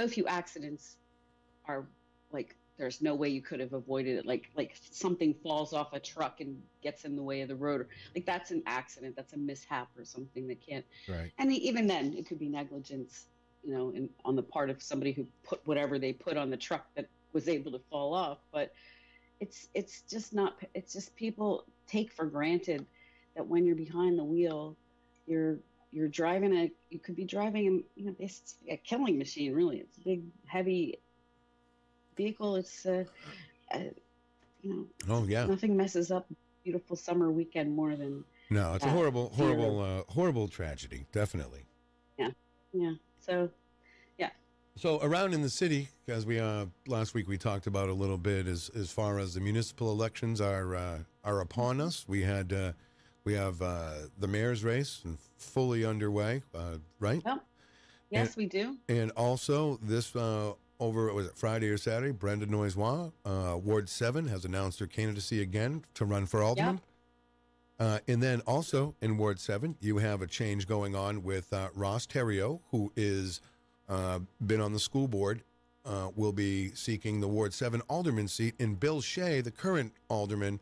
few accidents are like, there's no way you could have avoided it. Like something falls off a truck and gets in the way of the road. Like that's an accident. That's a mishap or something that can't. Right. And even then, it could be negligence, on the part of somebody who put whatever they put on the truck that was able to fall off. But it's just not. It's just people take for granted that when you're behind the wheel, you're driving you could be driving it's a killing machine. Really, it's a big, heavy vehicle. It's Oh yeah. Nothing messes up a beautiful summer weekend more than. No, it's a horrible tragedy. Definitely. Yeah. So, yeah. So around in the city, as we last week we talked about a little bit, as far as the municipal elections are upon us. We have the mayor's race fully underway, right? Yep. Yes, we do. And also this was it Friday or Saturday? Brenda Noisois, Ward 7, has announced her candidacy again to run for alderman. Yep. And then also in Ward 7, you have a change going on with Ross Theriault, who is been on the school board, will be seeking the Ward 7 alderman seat. And Bill Shea, the current alderman,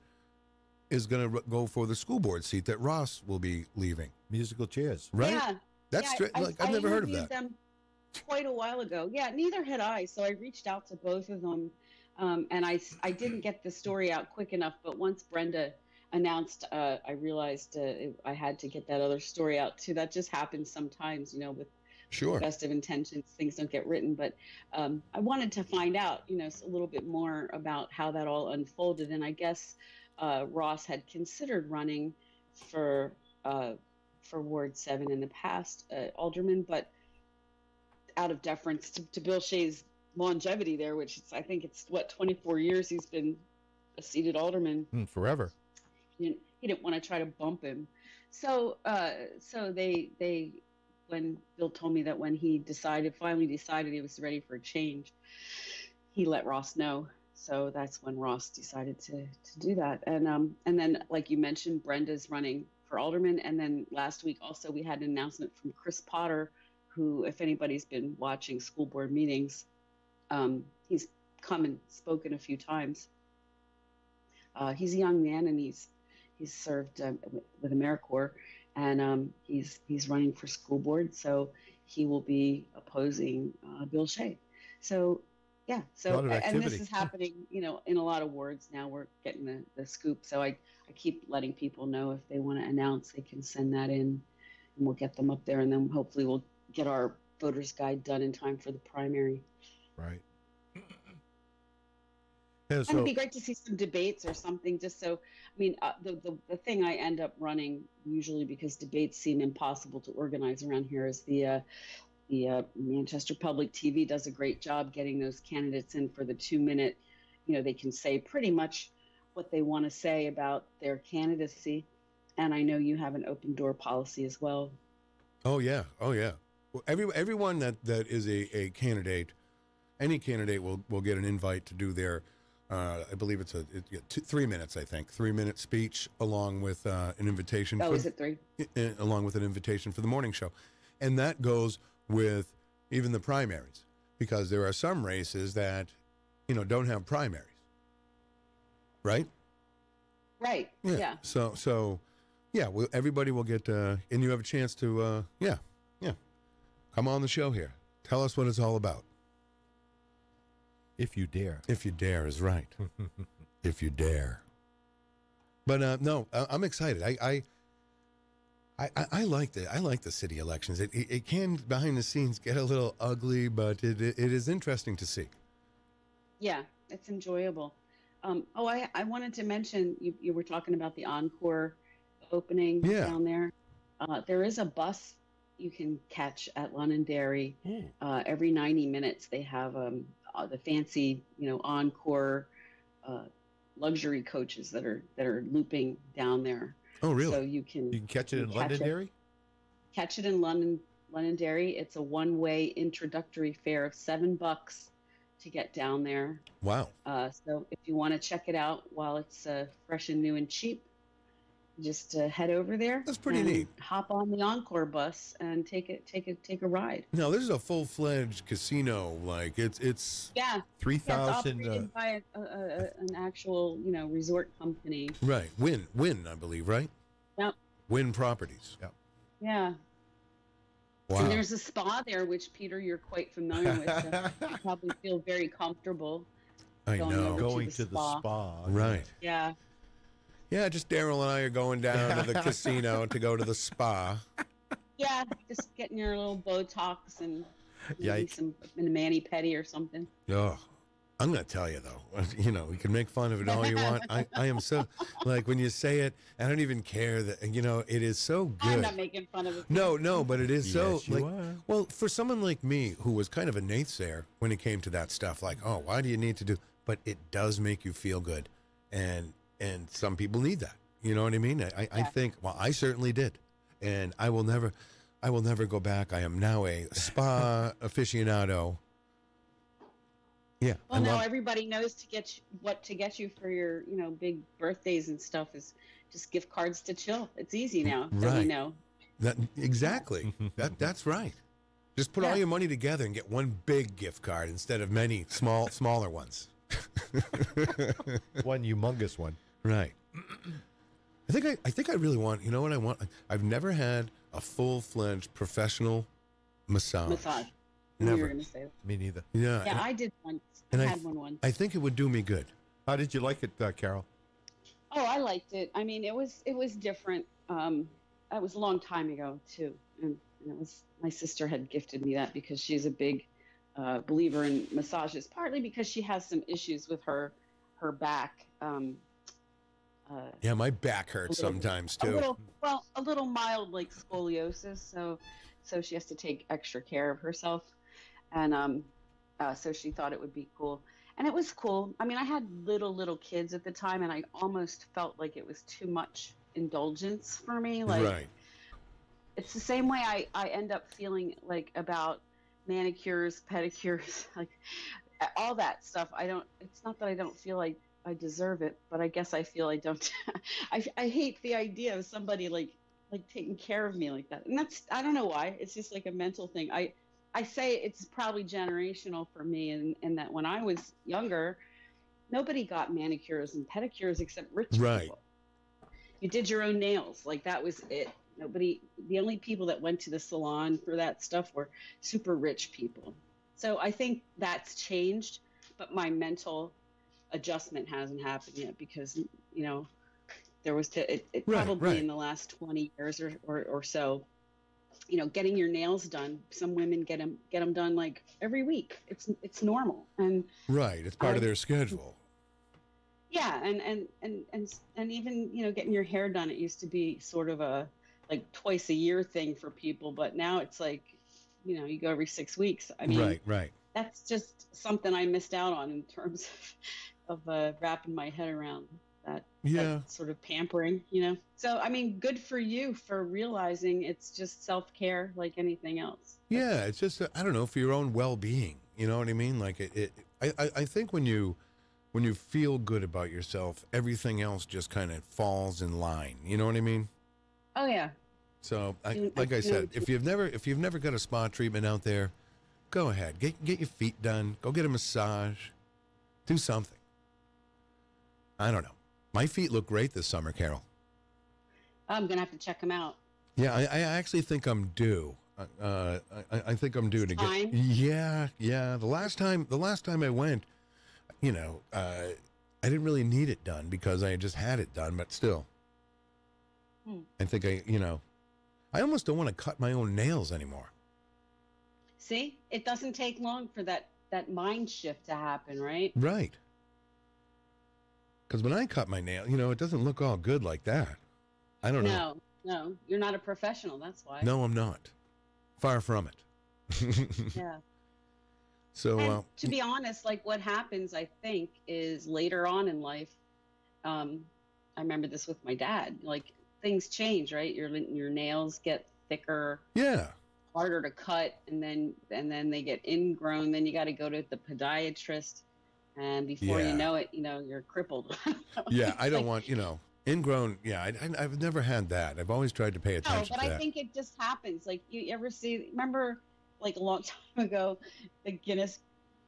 is going to go for the school board seat that Ross will be leaving. Musical chairs. Right? Yeah. That's I've never heard of that. Them quite a while ago. Yeah, neither had I. So I reached out to both of them. And I didn't get the story out quick enough, but once Brenda announced, I realized I had to get that other story out too. That just happens sometimes, with best of intentions, things don't get written. But I wanted to find out, a little bit more about how that all unfolded. And I guess Ross had considered running for Ward 7 in the past, alderman, but out of deference to Bill Shea's longevity there, which I think it's 24 years he's been a seated alderman. Forever. He didn't want to try to bump him. So they when Bill told me that when he finally decided he was ready for a change, he let Ross know. So that's when Ross decided to do that. And then, like you mentioned, Brenda's running for alderman. And then last week also we had an announcement from Chris Potter, who, if anybody's been watching school board meetings, he's come and spoken a few times. He's a young man, and he's served with AmeriCorps, and he's running for school board, so he will be opposing Bill Shea. So yeah, and this is happening, in a lot of wards now. We're getting the scoop, so I keep letting people know if they want to announce, they can send that in, and we'll get them up there, and then hopefully we'll get our voters guide done in time for the primary. Right. And it'd be great to see some debates or something, just so, the thing I end up running usually, because debates seem impossible to organize around here, is the Manchester Public TV does a great job getting those candidates in for the 2-minute, they can say pretty much what they want to say about their candidacy. And I know you have an open door policy as well. Oh yeah. Well, everyone that is a candidate, any candidate will get an invite to do their, I believe it's 3 minutes, I think, 3-minute speech along with an invitation. Oh, is it 3? Along with an invitation for the morning show. And that goes with even the primaries, because there are some races that don't have primaries. Right? Right. Yeah. So, everybody will get, and you have a chance to, come on the show here. Tell us what it's all about. If you dare. If you dare is right. If you dare. But no, I'm excited. I like the city elections. It can behind the scenes get a little ugly, but it is interesting to see. Yeah, it's enjoyable. I wanted to mention you were talking about the Encore opening down there. There is a bus you can catch at Londonderry. Every 90 minutes they have the fancy Encore luxury coaches that are looping down there. Oh, really? So you can catch it in Londonderry? Catch it in Londonderry. It's a one-way introductory fare of $7 to get down there. Wow. So if you want to check it out while it's fresh and new and cheap, just head over there. That's pretty neat. Hop on the Encore bus and take a ride. No, this is a full-fledged casino. Like it's 3,000. Operated by an actual resort company. Right. Win, I believe. Right. Yep. Win Properties. Yep. Yeah. Wow. And there's a spa there, which Peter, you're quite familiar with. So you probably feel very comfortable. Going to the spa. Right. Yeah. Yeah, just Darryl and I are going down to the casino to go to the spa. Yeah, just getting your little Botox and maybe some mani-pedi or something. Oh, I'm going to tell you, though. We can make fun of it all you want. I am so, like, when you say it, I don't even care that, it is so good. I'm not making fun of it. No, but it is so, Yes, you are. Well, for someone like me who was kind of a naysayer when it came to that stuff, like, oh, why do you need to do, but it does make you feel good. And some people need that. You know what I mean? I think, well, I certainly did. And I will never go back. I am now a spa aficionado. Yeah. Well, now everybody knows what to get you for your, big birthdays and stuff is just gift cards to chill. It's easy now. Right. You know. Exactly. That's right. Just put all your money together and get one big gift card instead of many smaller ones. One humongous one. Right. I think I really want. You know what I want? I've never had a full-fledged professional massage. Never. You were going to say that. Me neither. Yeah. Yeah, I did once. I had one once. I think it would do me good. How did you like it, Carol? Oh, I liked it. I mean, it was different. That was a long time ago too, and it was my sister had gifted me that because she's a big believer in massages. Partly because she has some issues with her back. Yeah, my back hurts sometimes too. A little mild like scoliosis, so she has to take extra care of herself, and so she thought it would be cool, and it was cool. I mean, I had little kids at the time, and I almost felt like it was too much indulgence for me. Like, right. It's the same way I end up feeling like about manicures, pedicures, like all that stuff. It's not that I don't feel like I deserve it, but I guess I feel I don't. I hate the idea of somebody like taking care of me like that, and I don't know why. It's just like a mental thing. I say it's probably generational for me, and that when I was younger, nobody got manicures and pedicures except rich people. You did your own nails, like that was it. The only people that went to the salon for that stuff were super rich people. So I think that's changed, but my mental adjustment hasn't happened yet because, there was probably in the last 20 years or so, getting your nails done. Some women get them done like every week. It's normal. And right. It's part of their schedule. Yeah. And even, getting your hair done, it used to be sort of a like twice a year thing for people, but now it's like, you go every 6 weeks. I mean, right. That's just something I missed out on in terms of wrapping my head around that sort of pampering, So, I mean, good for you for realizing it's just self-care like anything else. Yeah, it's just, I don't know, for your own well-being. You know what I mean? Like, I think when you feel good about yourself, everything else just kind of falls in line. You know what I mean? Oh, yeah. So, like I said, if you've never got a spa treatment out there, go ahead, get your feet done, go get a massage, Do something. I don't know. My feet look great this summer, Carol. I'm gonna have to check them out. Yeah, I actually think I'm due. I think I'm due to Time? get. Yeah. The last time I went, I didn't really need it done because I just had it done. But still, I think I almost don't want to cut my own nails anymore. See, it doesn't take long for that mind shift to happen, right? Right. Because when I cut my nail, it doesn't look all good like that. I don't know. No, you're not a professional. That's why. No, I'm not. Far from it. Yeah. So, to be honest, like what happens, I think, is later on in life. I remember this with my dad. Like things change, right? Your nails get thicker. Yeah. Harder to cut, and then they get ingrown. Then you got to go to the podiatrist, and before you know it, you're crippled. Yeah, I don't want ingrown. Yeah, I've never had that. I've always tried to pay attention but to that. I think it just happens. Like you ever remember like a long time ago, the Guinness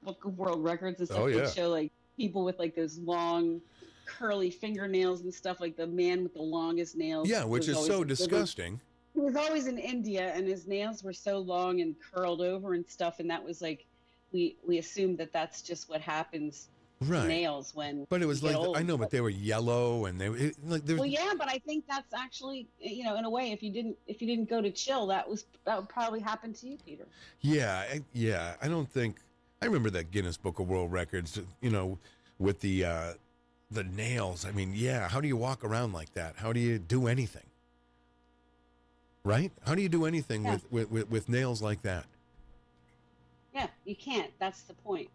Book of World Records and stuff would show like people with like those long curly fingernails and stuff, like the man with the longest nails. Yeah, which is so disgusting. He was always in India, and his nails were so long and curled over and stuff, and that was like, we assumed that that's just what happens to nails when. But it was like old. I know, but they were yellow, and Well, yeah, but I think that's actually in a way, if you didn't go to chill, that would probably happen to you, Peter. Yeah. I don't think I remember that Guinness Book of World Records. With the nails. I mean, yeah. How do you walk around like that? How do you do anything? Right? How do you do anything with nails like that? Yeah, you can't. That's the point,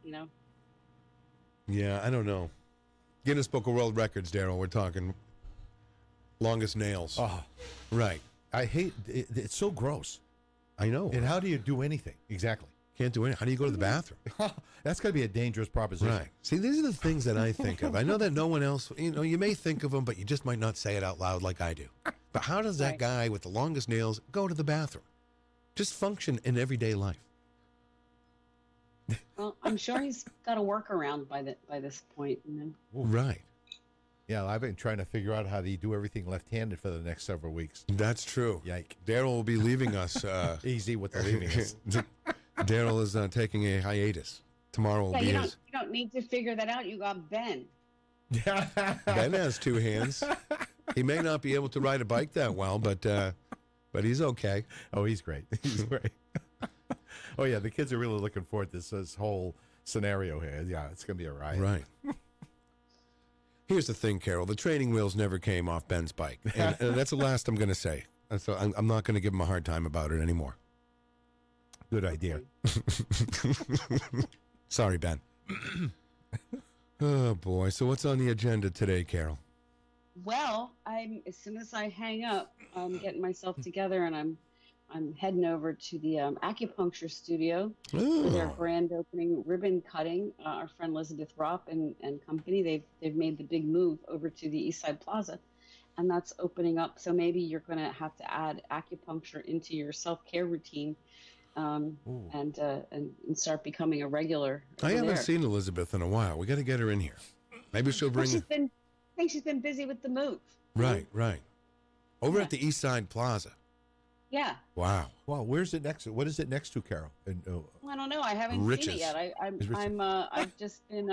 Yeah, I don't know. Guinness Book of World Records, Darryl. We're talking longest nails. Oh, right. I hate it. It's so gross. I know. And how do you do anything? Exactly. Can't do anything. How do you go to the bathroom? That's got to be a dangerous proposition. Right. See, these are the things that I think of. I know that no one else, you may think of them, but you just might not say it out loud like I do. But how does that guy with the longest nails go to the bathroom? Just function in everyday life. Well, I'm sure he's got a workaround by this point. Right. Yeah, I've been trying to figure out how to do everything left-handed for the next several weeks. That's true. Yike. Darryl will be leaving us. Easy with the leaving us. Darryl is taking a hiatus. Tomorrow will be his. You don't need to figure that out. You got Ben. Ben has two hands. He may not be able to ride a bike that well, but he's okay. Oh, he's great. He's great. Oh, yeah, the kids are really looking forward to this whole scenario here. Yeah, it's going to be a ride. Right. Here's the thing, Carol. The training wheels never came off Ben's bike. And that's the last I'm going to say. So I'm not going to give him a hard time about it anymore. Good idea. Sorry, Ben. Oh, boy. So what's on the agenda today, Carol? Well, as soon as I hang up, I'm getting myself together, and I'm heading over to the acupuncture studio for their grand opening ribbon cutting. Our friend Elizabeth Ropp and company, they've made the big move over to the East Side Plaza, and that's opening up. So maybe you're going to have to add acupuncture into your self-care routine, and start becoming a regular. I haven't seen Elizabeth in a while. We got to get her in here. Maybe she'll bring. I think she's been busy with the move. Right. Over at the East Side Plaza. Yeah. Wow. Well, where's it next to? What is it next to, Carol? Well, I don't know. I haven't seen it yet. I've just been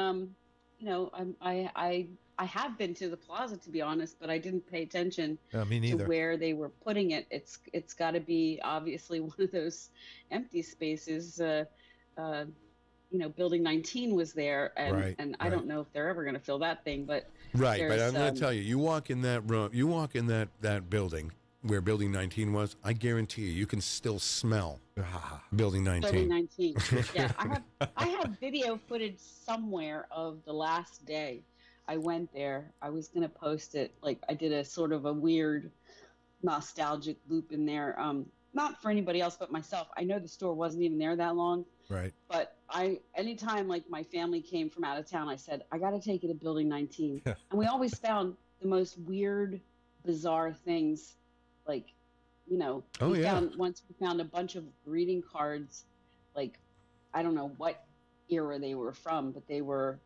I have been to the plaza, to be honest, but I didn't pay attention me neither. to where they were putting it. It's got to be obviously one of those empty spaces. Building 19 was there, and I don't know if they're ever going to fill that thing, but right. But I'm going to tell you, you walk in that room, you walk in that building where Building 19 was. I guarantee you can still smell Building 19. Building 19. Yeah, I have video footage somewhere of the last day I went there. I was going to post it. Like I did a sort of a weird nostalgic loop in there. Not for anybody else but myself. I know the store wasn't even there that long. Right. But anytime like my family came from out of town, I said, I got to take you to Building 19. And we always found the most weird, bizarre things. Like, we found a bunch of greeting cards. Like, I don't know what era they were from, but they were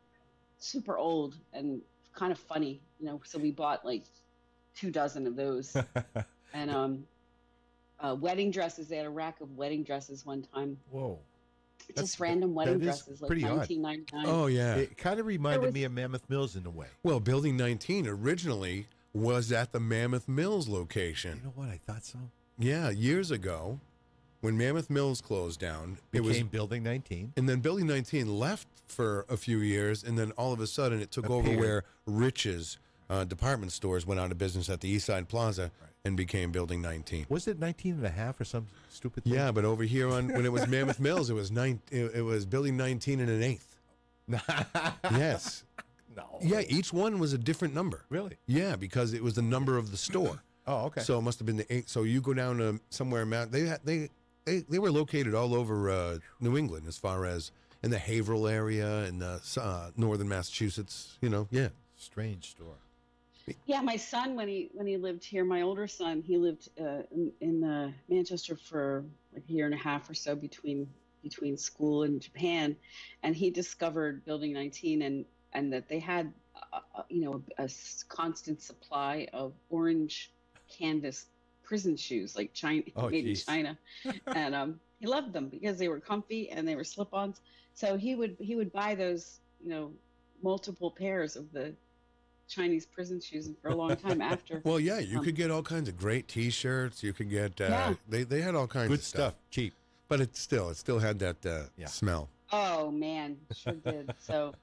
super old and kind of funny, so we bought like 24 of those. And wedding dresses. They had a rack of wedding dresses one time. Whoa. Just random wedding dresses, like $19.99. Oh, yeah. It kind of reminded me of Mammoth Mills in a way. Well, Building 19 originally was at the Mammoth Mills location. You know what? I thought so. Yeah, years ago, when Mammoth Mills closed down, it was Building 19. And then Building 19 left for a few years, and then all of a sudden it took over where Rich's department stores went out of business at the East Side Plaza and became Building 19. Was it 19 and a half or some stupid thing? Yeah, but over here when it was Mammoth Mills, it was Building 19 and an eighth. Yes. No. Yeah, each one was a different number. Really? Yeah, because it was the number of the store. Oh, okay. So it must have been the 8th. So you go down to somewhere, they were located all over New England, as far as in the Haverhill area and northern Massachusetts. Yeah. Strange store. Yeah, my son, when he lived here, my older son, he lived in Manchester for like a year and a half or so between school and Japan, and he discovered Building 19 and that they had a constant supply of orange canvas prison shoes, like made in China, and he loved them because they were comfy and they were slip-ons. So he would buy those multiple pairs of the Chinese prison shoes for a long time after. Well, yeah, you could get all kinds of great T-shirts. You could get they had all kinds good of stuff, cheap, but it still had that smell. Oh man, sure did. So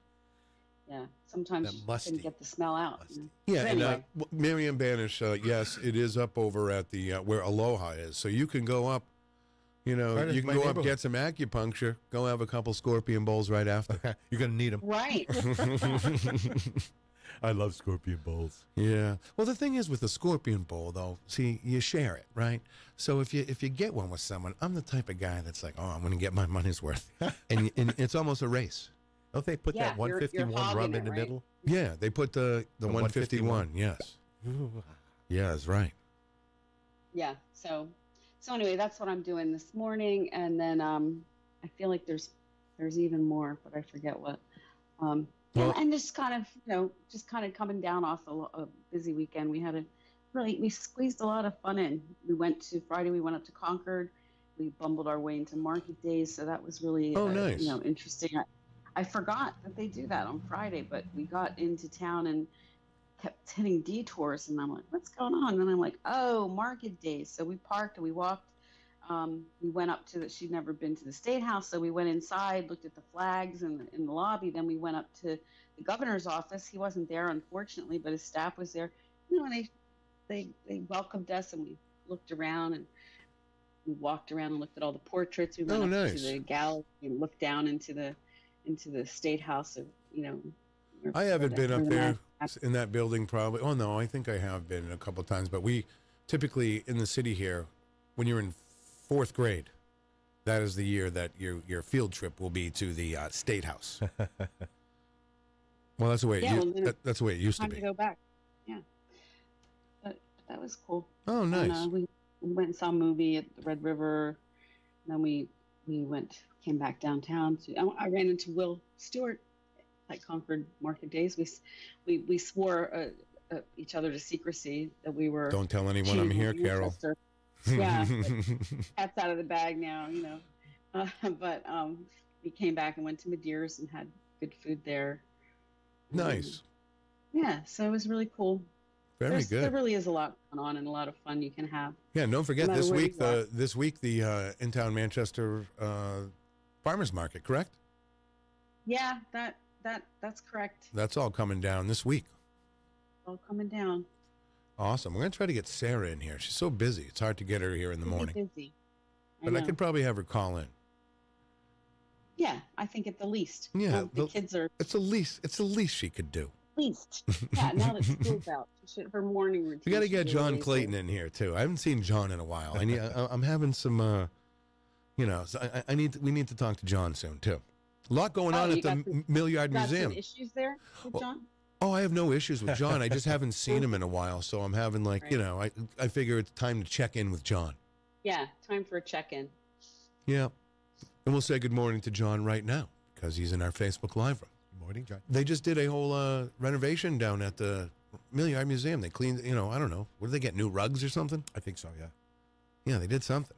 yeah, sometimes you couldn't get the smell out. Yeah, so anyway. And Marianne Banish, yes, it is up over at the where Aloha is, so you can go up. You can go up, get some acupuncture, go have a couple scorpion bowls right after. You're gonna need them, right? I love scorpion bowls. Yeah. Well, the thing is with the scorpion bowl, though, see, you share it, right? So if you get one with someone, I'm the type of guy that's like, oh, I'm going to get my money's worth, and it's almost a race. Don't they put that 151 rub in the middle? Yeah, they put the 151. Yes. Ooh. Yeah, that's right. Yeah. So anyway, that's what I'm doing this morning, and then I feel like there's even more, but I forget what. And just kind of coming down off a busy weekend. We squeezed a lot of fun in. Friday, we went up to Concord. We bumbled our way into Market Days, so that was really nice. Interesting. I forgot that they do that on Friday, but we got into town and kept hitting detours, and I'm like, what's going on? And then I'm like, oh, Market Days. So we parked and we walked. We went up she'd never been to the State House, so we went inside, looked at the flags in the lobby. Then we went up to the governor's office. He wasn't there, unfortunately, but his staff was there. And they welcomed us, and we looked around, and we walked around and looked at all the portraits. We went up to the gallery and looked down into the State House. I haven't been up there in that building probably. Oh, no, I think I have been a couple of times. But we typically in the city here, when you're in 4th grade, that is the year that your field trip will be to the State House. Well, that's the way that's the way it used to be. Time to go back. Yeah, but that was cool. Oh, nice. And, we went and saw a movie at the Red River. And then we came back downtown. I ran into Will Stewart at Concord Market Days. We swore each other to secrecy that we were. Don't tell anyone I'm here, Carol. Yeah, cat's out of the bag now, but we came back and went to Madeiras and had good food there. Nice. Yeah, so it was really cool. Very good. There really is a lot going on and a lot of fun you can have. Yeah, don't forget this week the in-town Manchester farmers market, correct? Yeah, that's correct. That's all coming down this week. All coming down. Awesome. We're going to try to get Sarah in here. She's so busy. It's hard to get her here in the morning. Busy. But I could probably have her call in. Yeah, I think at the least. Yeah, the kids are. It's the least she could do. Least. Yeah, now that school's out, her morning routine. We got to get John Clayton in here too. I haven't seen John in a while. I'm having some, so we need to talk to John soon too. A lot going on at the Millyard Museum. Some issues there with John? Oh, I have no issues with John. I just haven't seen him in a while, so I'm having I figure it's time to check in with John. Yeah, time for a check-in. Yeah. And we'll say good morning to John right now because he's in our Facebook Live room. morning, John. They just did a whole renovation down at the Milliard Museum. They cleaned, I don't know. What did they get, new rugs or something? I think so, yeah. Yeah, they did something.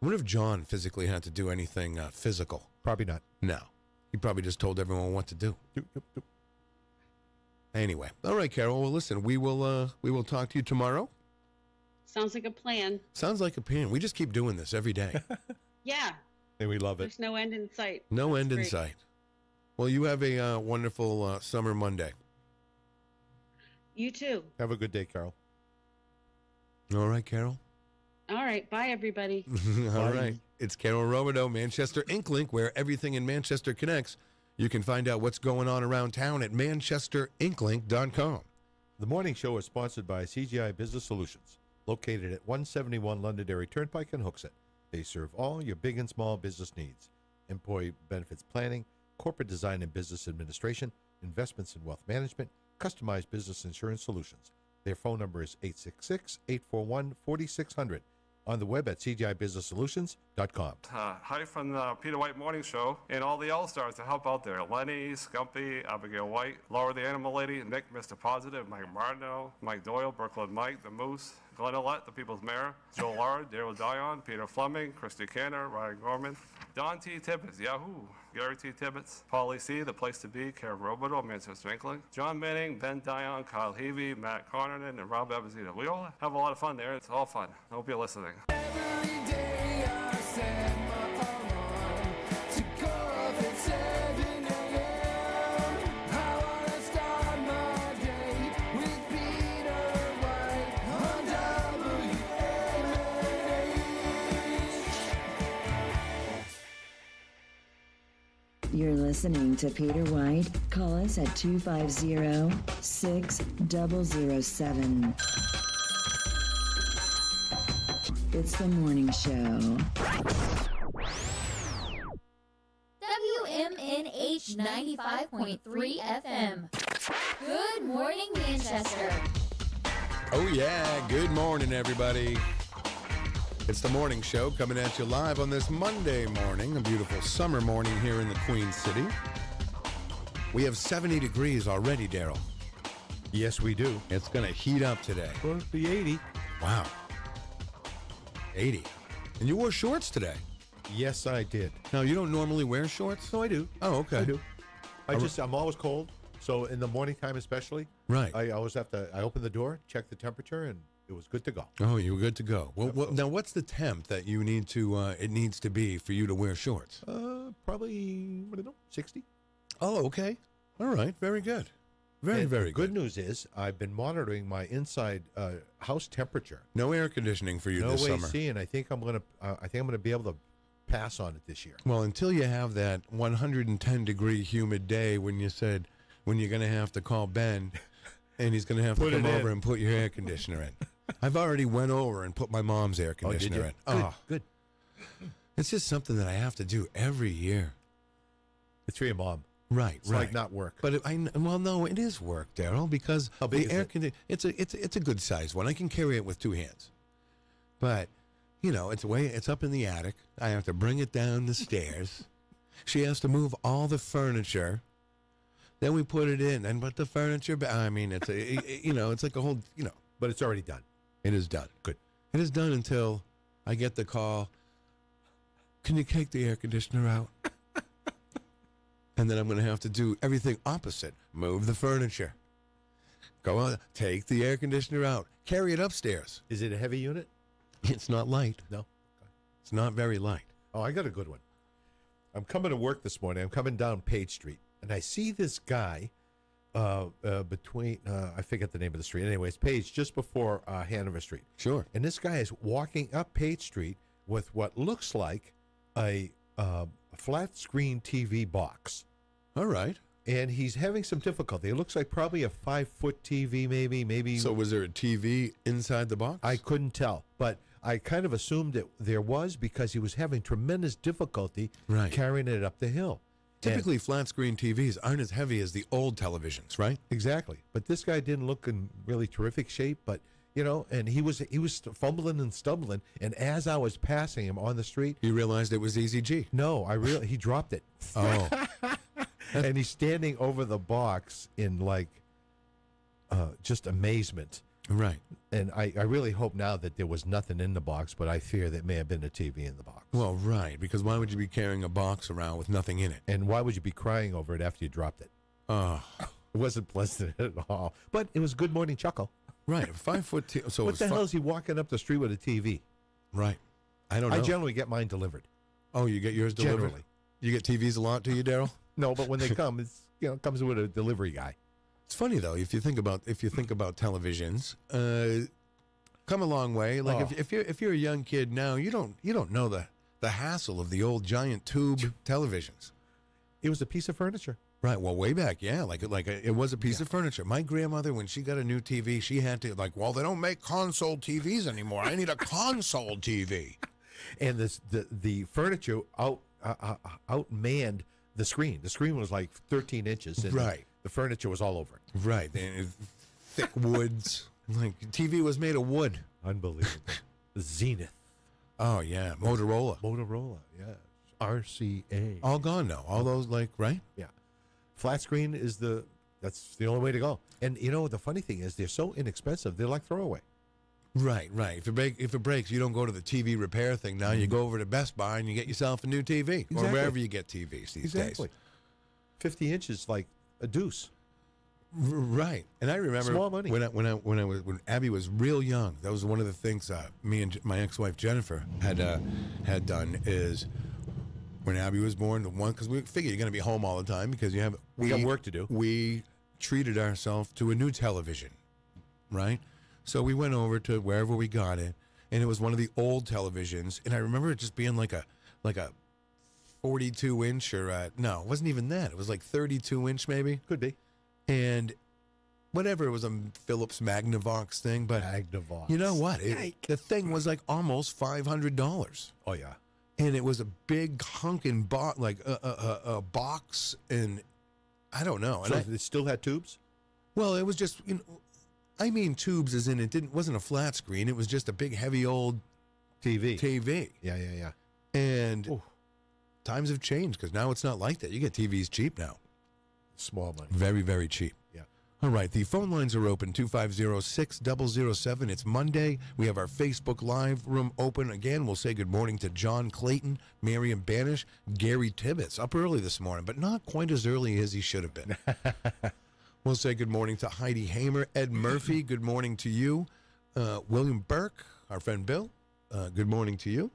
I wonder if John physically had to do anything physical. Probably not. No. He probably just told everyone what to do. Anyway. All right, Carol. Well, listen, we will talk to you tomorrow. Sounds like a plan. Sounds like a plan. We just keep doing this every day. Yeah. And we love it. There's no end in sight. No That's end in great. sight. Well, you have a wonderful summer Monday. You too. Have a good day, Carol. All right, Carol. All right. Bye, everybody. All right. It's Carol Robideau, Manchester Inklink, where everything in Manchester connects. You can find out what's going on around town at manchesterinklink.com. The morning show is sponsored by CGI Business Solutions, located at 171 Londonderry Turnpike in Hooksett. They serve all your big and small business needs: employee benefits planning, corporate design and business administration, investments in wealth management, customized business insurance solutions. Their phone number is 866-841-4600. On the web at cgibusinesssolutions.com. Hi from the Peter White Morning Show and all the All-Stars to help out there. Lenny, Scumpy, Abigail White, Laura the Animal Lady, Nick, Mr. Positive, Mike Martineau, Mike Doyle, Brooklyn Mike, The Moose, Glenn Ollett, the People's Mayor, Joe Lara, Darryl Dion, Peter Fleming, Christy Canner, Ryan Gorman, Don T. Tibbetts, Yahoo, Gary T. Tibbetts, Paulie C., The Place to Be, Karen Robideau, Manchester Inkling, John Manning, Ben Dion, Kyle Heavey, Matt Connerton, and Rob Abizito. We all have a lot of fun there. It's all fun. I hope you're listening. You're listening to Peter White. Call us at 250-6007. It's the morning show. WMNH 95.3 FM. Good morning, Manchester. Oh, yeah. Good morning, everybody. It's the morning show coming at you live on this Monday morning, a beautiful summer morning here in the Queen City. We have 70 degrees already, Darryl. Yes, we do. It's going to heat up today. Well, it'll be 80. Wow. 80. And you wore shorts today. Yes, I did. Now, you don't normally wear shorts? No, I do. Oh, okay. I do. I'm always cold. So in the morning time especially, right. I always have to, I open the door, check the temperature, and it was good to go. Oh, you were good to go. Well, now, what's the temp that you need to, it needs to be for you to wear shorts? Probably, 60. Oh, okay. All right. Very good. Very good. Good news is I've been monitoring my inside house temperature. No air conditioning for you this summer. No AC, and I think I'm gonna be able to pass on it this year. Well, until you have that 110-degree humid day when you said when you're going to have to call Ben and he's going to have to come over and put your air conditioner in. I've already went over and put my mom's air conditioner in. Good. It's just something that I have to do every year. It's for your mom. Right, it's like not work. But well, no, it is work, Darryl, because how big the air conditioner, it's a good size one. I can carry it with two hands. But, it's up in the attic. I have to bring it down the stairs. She has to move all the furniture. Then we put it in and put the furniture back. I mean, it's it's like a whole, But it's already done. It is done. Good. It is done until I get the call. Can you take the air conditioner out? And then I'm going to have to do everything opposite. Move the furniture. Go on. Take the air conditioner out. Carry it upstairs. Is it a heavy unit? It's not light. No. Okay. It's not very light. Oh, I got a good one. I'm coming to work this morning. I'm coming down Page Street. And I see this guy between, I forget the name of the street. Anyways, Page, just before Hanover Street. Sure. And this guy is walking up Page Street with what looks like a flat screen TV box. All right. And he's having some difficulty. It looks like probably a 5-foot TV, maybe. So was there a TV inside the box? I couldn't tell, but I kind of assumed that there was because he was having tremendous difficulty carrying it up the hill. Typically, flat screen TVs aren't as heavy as the old televisions, right? Exactly. But this guy didn't look in really terrific shape, but and he was fumbling and stumbling. And as I was passing him on the street, you realized it was Eazy-G. No, he dropped it. Oh. And he's standing over the box in like just amazement. Right. And I really hope now that there was nothing in the box, but I fear that may have been a TV in the box. Well, right, because why would you be carrying a box around with nothing in it? And why would you be crying over it after you dropped it? Oh. It wasn't pleasant at all. But it was Good Morning Chuckle. Right, 5 foot. So what the hell is he walking up the street with a TV? Right. I don't know. I generally get mine delivered. Oh, you get yours delivered? Generally. You get TVs a lot, do you, Darryl? No, but when they come, it comes with a delivery guy. It's funny though, if you think about televisions, come a long way. Like if you're a young kid now, you don't know the hassle of the old giant tube televisions. It was a piece of furniture. Right. Well, way back, yeah, it was a piece of furniture. My grandmother, when she got a new TV, she had to they don't make console TVs anymore. I need a console TV. And the furniture outmanned the screen. The screen was like 13 inches. And right. The furniture was all over it. Right. Thick woods. Like TV was made of wood. Unbelievable. Zenith. Oh yeah. Motorola, yeah. RCA. All gone now. All those right? Yeah. Flat screen that's the only way to go. And the funny thing is they're so inexpensive, they're like throwaway. Right. If it breaks, you don't go to the TV repair thing now. You go over to Best Buy and you get yourself a new TV. Exactly. Or wherever you get TVs these days. 50 inches like a deuce. Right. And I remember small money. when Abby was real young, that was one of the things me and my ex-wife Jennifer had done is when Abby was born, because we figured you're going to be home all the time because we got work to do. We treated ourselves to a new television, right? So we went over to wherever we got it, and it was one of the old televisions, and I remember it just being like a 42-inch or no, it wasn't even that. It was like 32-inch maybe. Could be. And whatever, it was a Philips Magnavox thing, but Magnavox. You know what? The thing was like almost $500. Oh yeah. And it was a big hunking box, like a box, and I don't know. So it still had tubes? Well, it was just, I mean tubes as in wasn't a flat screen. It was just a big, heavy old TV. Yeah. And times have changed because now it's not like that. You get TVs cheap now. Small money. Very, very cheap. Yeah. All right. The phone lines are open, 250-6007. It's Monday. We have our Facebook Live room open. Again, we'll say good morning to John Clayton, Marion Banish, Gary Tibbetts. Up early this morning, but not quite as early as he should have been. We'll say good morning to Heidi Hamer, Ed Murphy. Good morning to you. William Burke, our friend Bill. Good morning to you.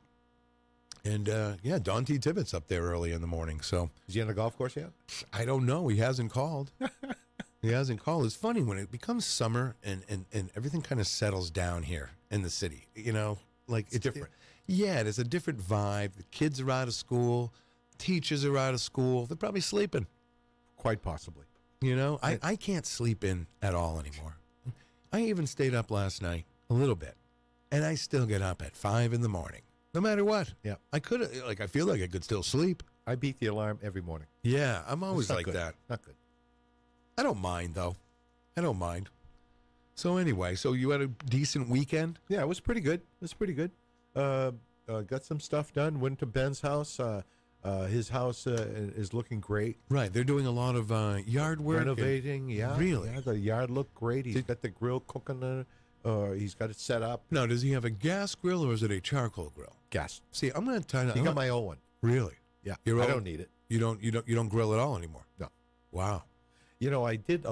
And, Don T. Tibbetts up there early in the morning. So is he on the golf course yet? I don't know. He hasn't called. It's funny when it becomes summer and everything kind of settles down here in the city. It's different. It is a different vibe. The kids are out of school. Teachers are out of school. They're probably sleeping. Quite possibly. I can't sleep in at all anymore. I even stayed up last night a little bit, and I still get up at 5 in the morning. No matter what. Yeah. I feel like I could still sleep. I beat the alarm every morning. Yeah, I'm always like that. Not good. I don't mind, though. I don't mind. So anyway, you had a decent weekend? Yeah, it was pretty good. Got some stuff done. Went to Ben's house. His house is looking great. Right. They're doing a lot of yard work. Renovating, yeah. Really? Yeah, the yard looked great. He's got the grill cooking. He's got it set up. Now, does he have a gas grill or is it a charcoal grill? Gas. See, I'm going to tell you. You got my old one. Really? Yeah. I don't need it. You don't grill at all anymore? No. Wow. I did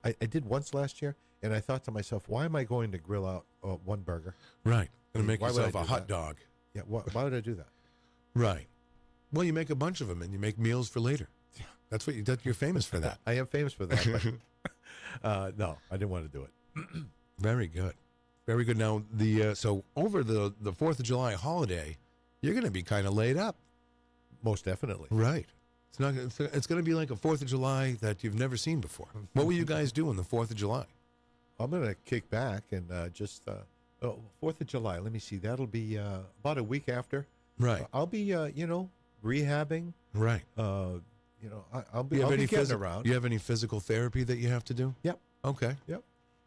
I did once last year, and I thought to myself, why am I going to grill out one burger? Right. Going to make Why would yourself I a do hot that? dog. Yeah. Why would I do that? Right. Well, you make a bunch of them, and you make meals for later. That's you're famous for that. I am famous for that. But, no, I didn't want to do it. Very good. Very good. Now, so over the 4th of July holiday, you're going to be kind of laid up. Most definitely. Right. It's going to be like a 4th of July that you've never seen before. What will you guys do on the 4th of July? I'm going to kick back and 4th of July. Let me see. That'll be about a week after. Right. I'll be, rehabbing. Right. I'll be getting around. You have any physical therapy that you have to do? Yep. Okay. Yep.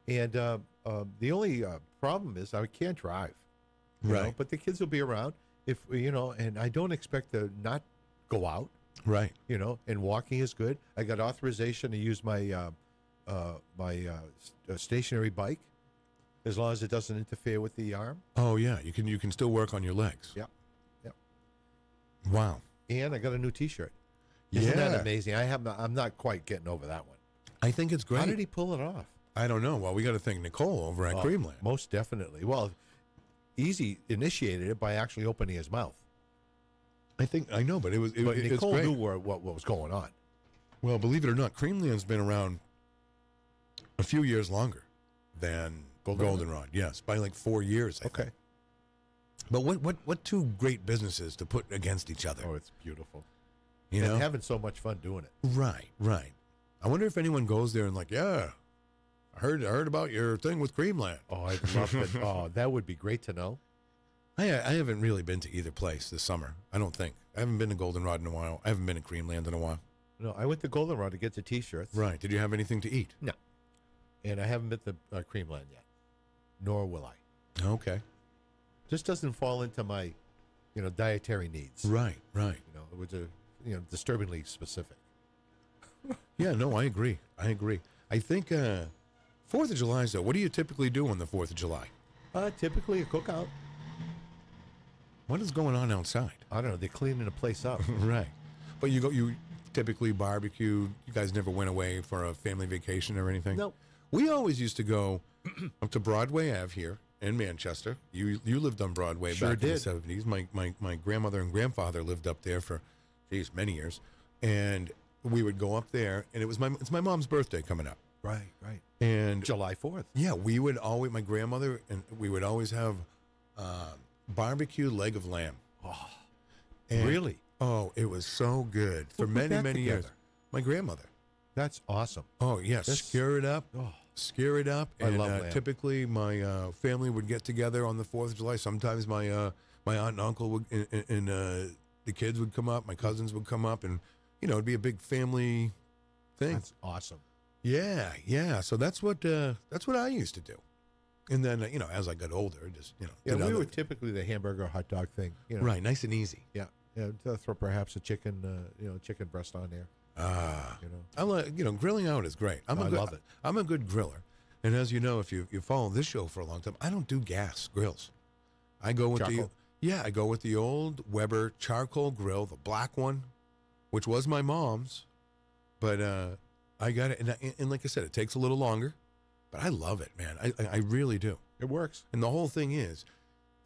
And the only problem is I can't drive. Right. But the kids will be around and I don't expect to not go out. Right. You know, and walking is good. I got authorization to use my stationary bike as long as it doesn't interfere with the arm. Oh yeah, you can still work on your legs. Yep. Yep. Wow. And I got a new T-shirt. Isn't that amazing? I'm not quite getting over that one. I think it's great. How did he pull it off? I don't know. Well, we got to thank Nicole over at Creamland. Most definitely. Well, Easy initiated it by actually opening his mouth. I know, but but Nicole knew what was going on. Well, believe it or not, Creamland's been around a few years longer than Goldenrod. Yes, by like 4 years. I think. But what two great businesses to put against each other? Oh, it's beautiful. You know, having so much fun doing it. Right. I wonder if anyone goes there and like, yeah, I heard about your thing with Creamland. Oh, I'd love it. Oh, that would be great to know. I haven't really been to either place this summer. I don't think. I haven't been to Goldenrod in a while. I haven't been to Creamland in a while. No, I went to Goldenrod to get the T-shirts. Right. Did you have anything to eat? No. And I haven't been to Creamland yet. Nor will I. Okay. Just doesn't fall into my, dietary needs. Right. It was disturbingly specific. Yeah, no, I agree. I think 4th of July, though, what do you typically do on the 4th of July? Typically a cookout. What is going on outside? I don't know. They're cleaning the place up. Right. But you typically barbecue. You guys never went away for a family vacation or anything? No. We always used to go up to Broadway Ave here in Manchester. You lived on Broadway back in the 70s. My grandmother and grandfather lived up there for, many years. And we would go up there, and it's my mom's birthday coming up. Right. And July 4th. Yeah, my grandmother, and we would always have barbecue leg of lamb. Oh, and, really? Oh, it was so good for many years. My grandmother. That's awesome. Oh, yeah. Skewer it up. Oh. Skewer it up. I And love lamb. typically my family would get together on the 4th of July. Sometimes my aunt and uncle would, and the kids would come up. My cousins would come up, and, it'd be a big family thing. That's awesome. Yeah. So that's what I used to do. And then, as I got older, just, Yeah, we were typically the hamburger hot dog thing. Right, nice and easy. Yeah. Throw perhaps a chicken, chicken breast on there. I like, grilling out is great. I love it. I'm a good griller. And as you know, if you follow this show for a long time, I don't do gas grills. I go with I go with the old Weber charcoal grill, the black one, which was my mom's. But I got it. And like I said, it takes a little longer. But I love it, man. I really do. It works. And the whole thing is,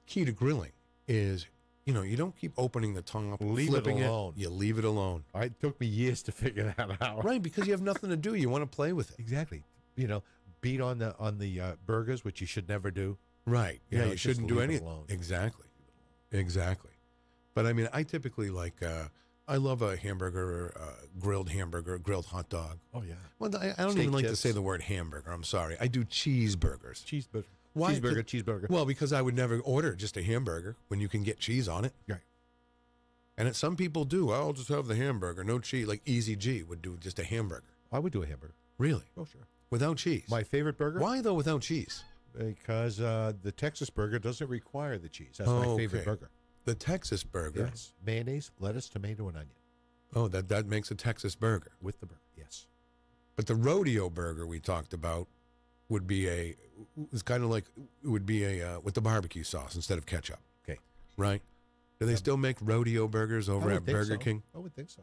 key to grilling is, you don't keep opening the top, flipping it alone. You leave it alone. It took me years to figure that out. Right, because you have nothing to do. You want to play with it. Exactly. Beat on the burgers, which you should never do. Right. You shouldn't do anything. Alone. Exactly. But I mean, I typically like. I love a hamburger, grilled hot dog. Oh, yeah. Well, I don't even like to say the word hamburger. I'm sorry. I do cheeseburgers. Why? Cheeseburger. Well, because I would never order just a hamburger when you can get cheese on it. Right. And some people do. I'll just have the hamburger, no cheese. Like Eazy-G would do just a hamburger. I would do a hamburger. Really? Oh, sure. Without cheese? My favorite burger? Why, though, without cheese? Because the Texas burger doesn't require the cheese. That's my favorite burger. The Texas burger? Yes. Mayonnaise, lettuce, tomato, and onion. Oh, that makes a Texas burger. With the burger, yes. But the rodeo burger we talked about would be with the barbecue sauce instead of ketchup. Okay. Right? Do they still make rodeo burgers over at Burger King? I would think so.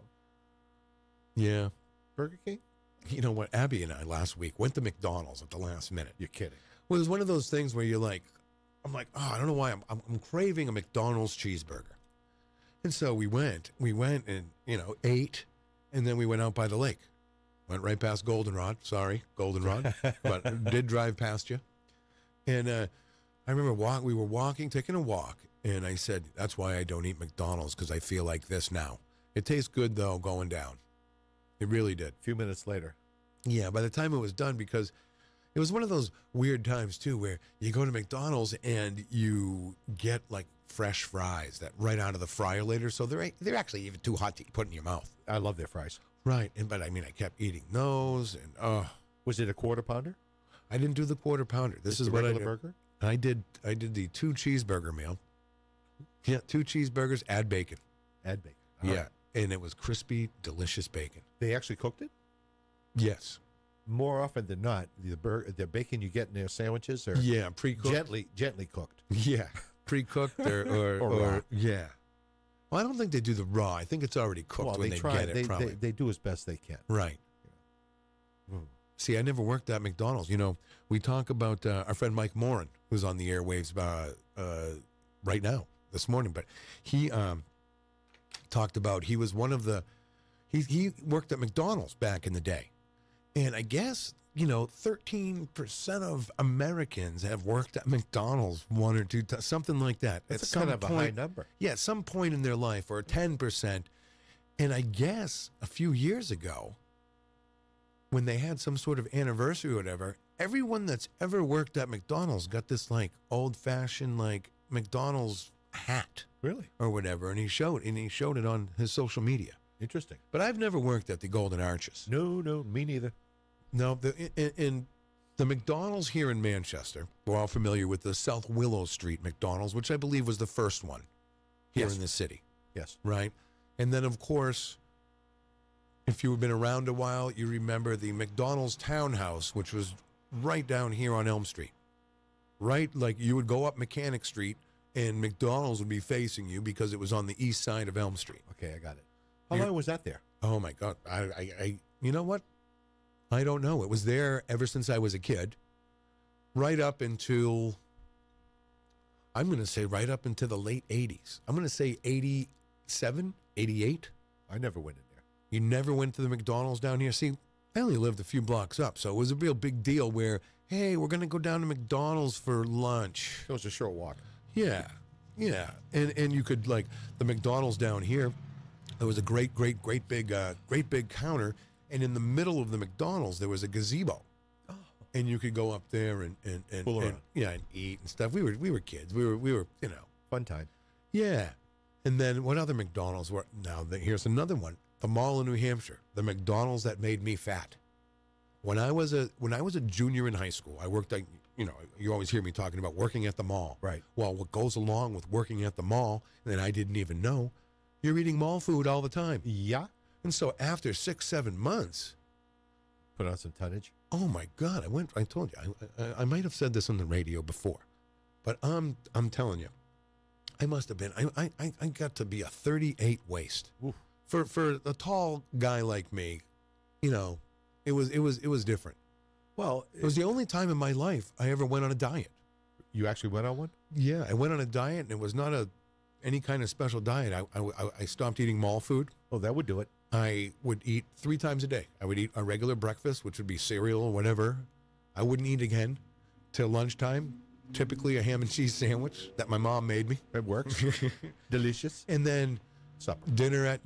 Yeah. Burger King? You know what? Abby and I last week went to McDonald's at the last minute. You're kidding. Well, it was one of those things where I'm like, I don't know why I'm craving a McDonald's cheeseburger. And so we went and, ate, and then we went out by the lake. Went right past Goldenrod. Sorry, Goldenrod. But did drive past you. And I remember we were walking, taking a walk, and I said, that's why I don't eat McDonald's, because I feel like this now. It tastes good, though, going down. It really did. A few minutes later. Yeah, by the time it was done, because it was one of those weird times, too, where you go to McDonald's and you get, like, fresh fries that right out of the fryer later, so they're actually even too hot to put in your mouth. I love their fries. Right, but I kept eating those, and was it a quarter pounder? I didn't do the quarter pounder. This is what I did. Burger? I did the 2 cheeseburger meal. Yeah, 2 cheeseburgers, add bacon. Add bacon. Yeah, and it was crispy, delicious bacon. They actually cooked it? Yes. More often than not, the bacon you get in their sandwiches are pre-cooked. Gently cooked. Yeah, pre-cooked or raw. Yeah. Well, I don't think they do the raw. I think it's already cooked when they get it. Probably. They do as best they can. Right. See, I never worked at McDonald's. You know, we talk about our friend Mike Morin, who's on the airwaves right now, this morning. But he talked about he was one of the he worked at McDonald's back in the day, and I guess 13% of Americans have worked at McDonald's one or two times, something like that. That's kind of a high number. Yeah, at some point in their life, or 10%. And I guess a few years ago, when they had some sort of anniversary or whatever, everyone that's ever worked at McDonald's got this like old-fashioned like McDonald's hat, really, or whatever, and he showed it on his social media. Interesting. But I've never worked at the Golden Arches. No, me neither. No, in the McDonald's here in Manchester, we're all familiar with the South Willow Street McDonald's, which I believe was the first one here in the city. Yes. Right? And then, of course, if you've been around a while, you remember the McDonald's Townhouse, which was right down here on Elm Street. Right? Like you would go up Mechanic Street, and McDonald's would be facing you because it was on the east side of Elm Street. Okay, I got it. How long was that there? Oh, my God. I you know what? I don't know. It was there ever since I was a kid, right up until, I'm going to say right up into the late 80s. I'm going to say 87, 88. I never went in there. You never went to the McDonald's down here? See, I only lived a few blocks up, so it was a real big deal where, hey, we're going to go down to McDonald's for lunch. It was a short walk. Yeah. And you could, like, the McDonald's down here, there was a great big counter. And in the middle of the McDonald's, there was a gazebo, and you could go up there and eat and stuff. We were kids. We were fun time. Yeah, and then what other McDonald's were? Now here's another one. The mall in New Hampshire, the McDonald's that made me fat. When I was a junior in high school, I worked. You always hear me talking about working at the mall. Right. Well, what goes along with working at the mall, and I didn't even know, you're eating mall food all the time. Yeah. And so after 6-7 months, put on some tonnage. Oh my God! I told you, I might have said this on the radio before, but I'm telling you, I must have been. I got to be a 38 waist. Oof. For a tall guy like me, it was different. Well, it was the only time in my life I ever went on a diet. You actually went on one? Yeah, I went on a diet, and it was not any kind of special diet. I stopped eating mall food. Oh, that would do it. I would eat 3 times a day. I would eat a regular breakfast, which would be cereal or whatever. I wouldn't eat again till lunchtime, typically a ham and cheese sandwich that my mom made me. It works. Delicious. And then supper. Dinner.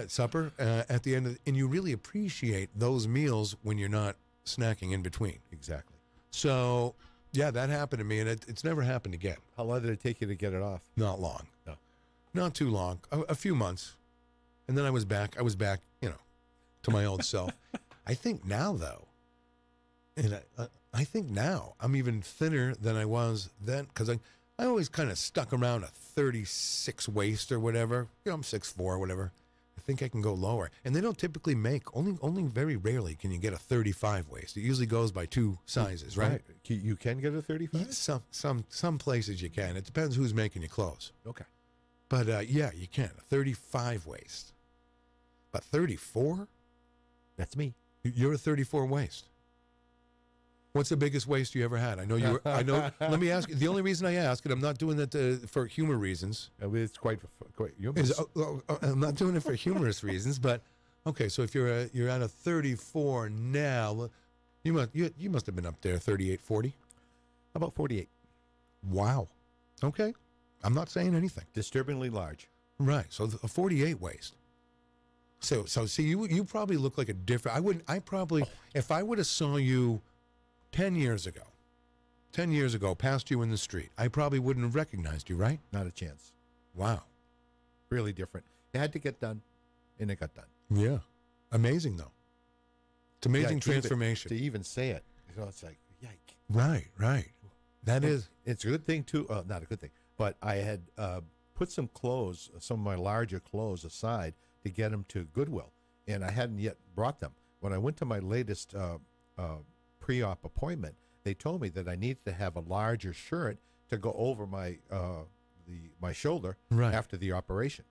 Supper at the end. And you really appreciate those meals when you're not snacking in between. Exactly. So, yeah, that happened to me, and it's never happened again. How long did it take you to get it off? Not long. No. Not too long. A few months. And then I was back, to my old self. I think now, though, and I think now I'm even thinner than I was then, because I always kind of stuck around a 36 waist or whatever. I'm 6'4", or whatever. I think I can go lower. And they don't typically make, only very rarely can you get a 35 waist. It usually goes by 2 sizes, right? You can get a 35? Some places you can. It depends who's making your clothes. Okay. But, yeah, you can. A 35 waist. But 34? That's me. You're a 34 waist. What's the biggest waist you ever had? I know. Let me ask you. The only reason I ask, and I'm not doing that for humor reasons. It's quite humorous. I'm not doing it for humorous reasons, but okay. So if you're at a 34 now, you must have been up there 38, 40. About 48. Wow. Okay. I'm not saying anything. Disturbingly large. Right. So a 48 waist. So see, you probably look like a different. If I would have saw you 10 years ago, passed you in the street, I probably wouldn't have recognized you, right? Not a chance. Wow. Really different. It had to get done, and it got done. Yeah. Amazing, though. It's amazing transformation. To even say it, it's like, yike. Right. It's a good thing, too. Not a good thing, but I had put some of my larger clothes aside to get them to Goodwill, and I hadn't yet brought them. When I went to my latest pre-op appointment, they told me that I needed to have a larger shirt to go over my my shoulder after the operation,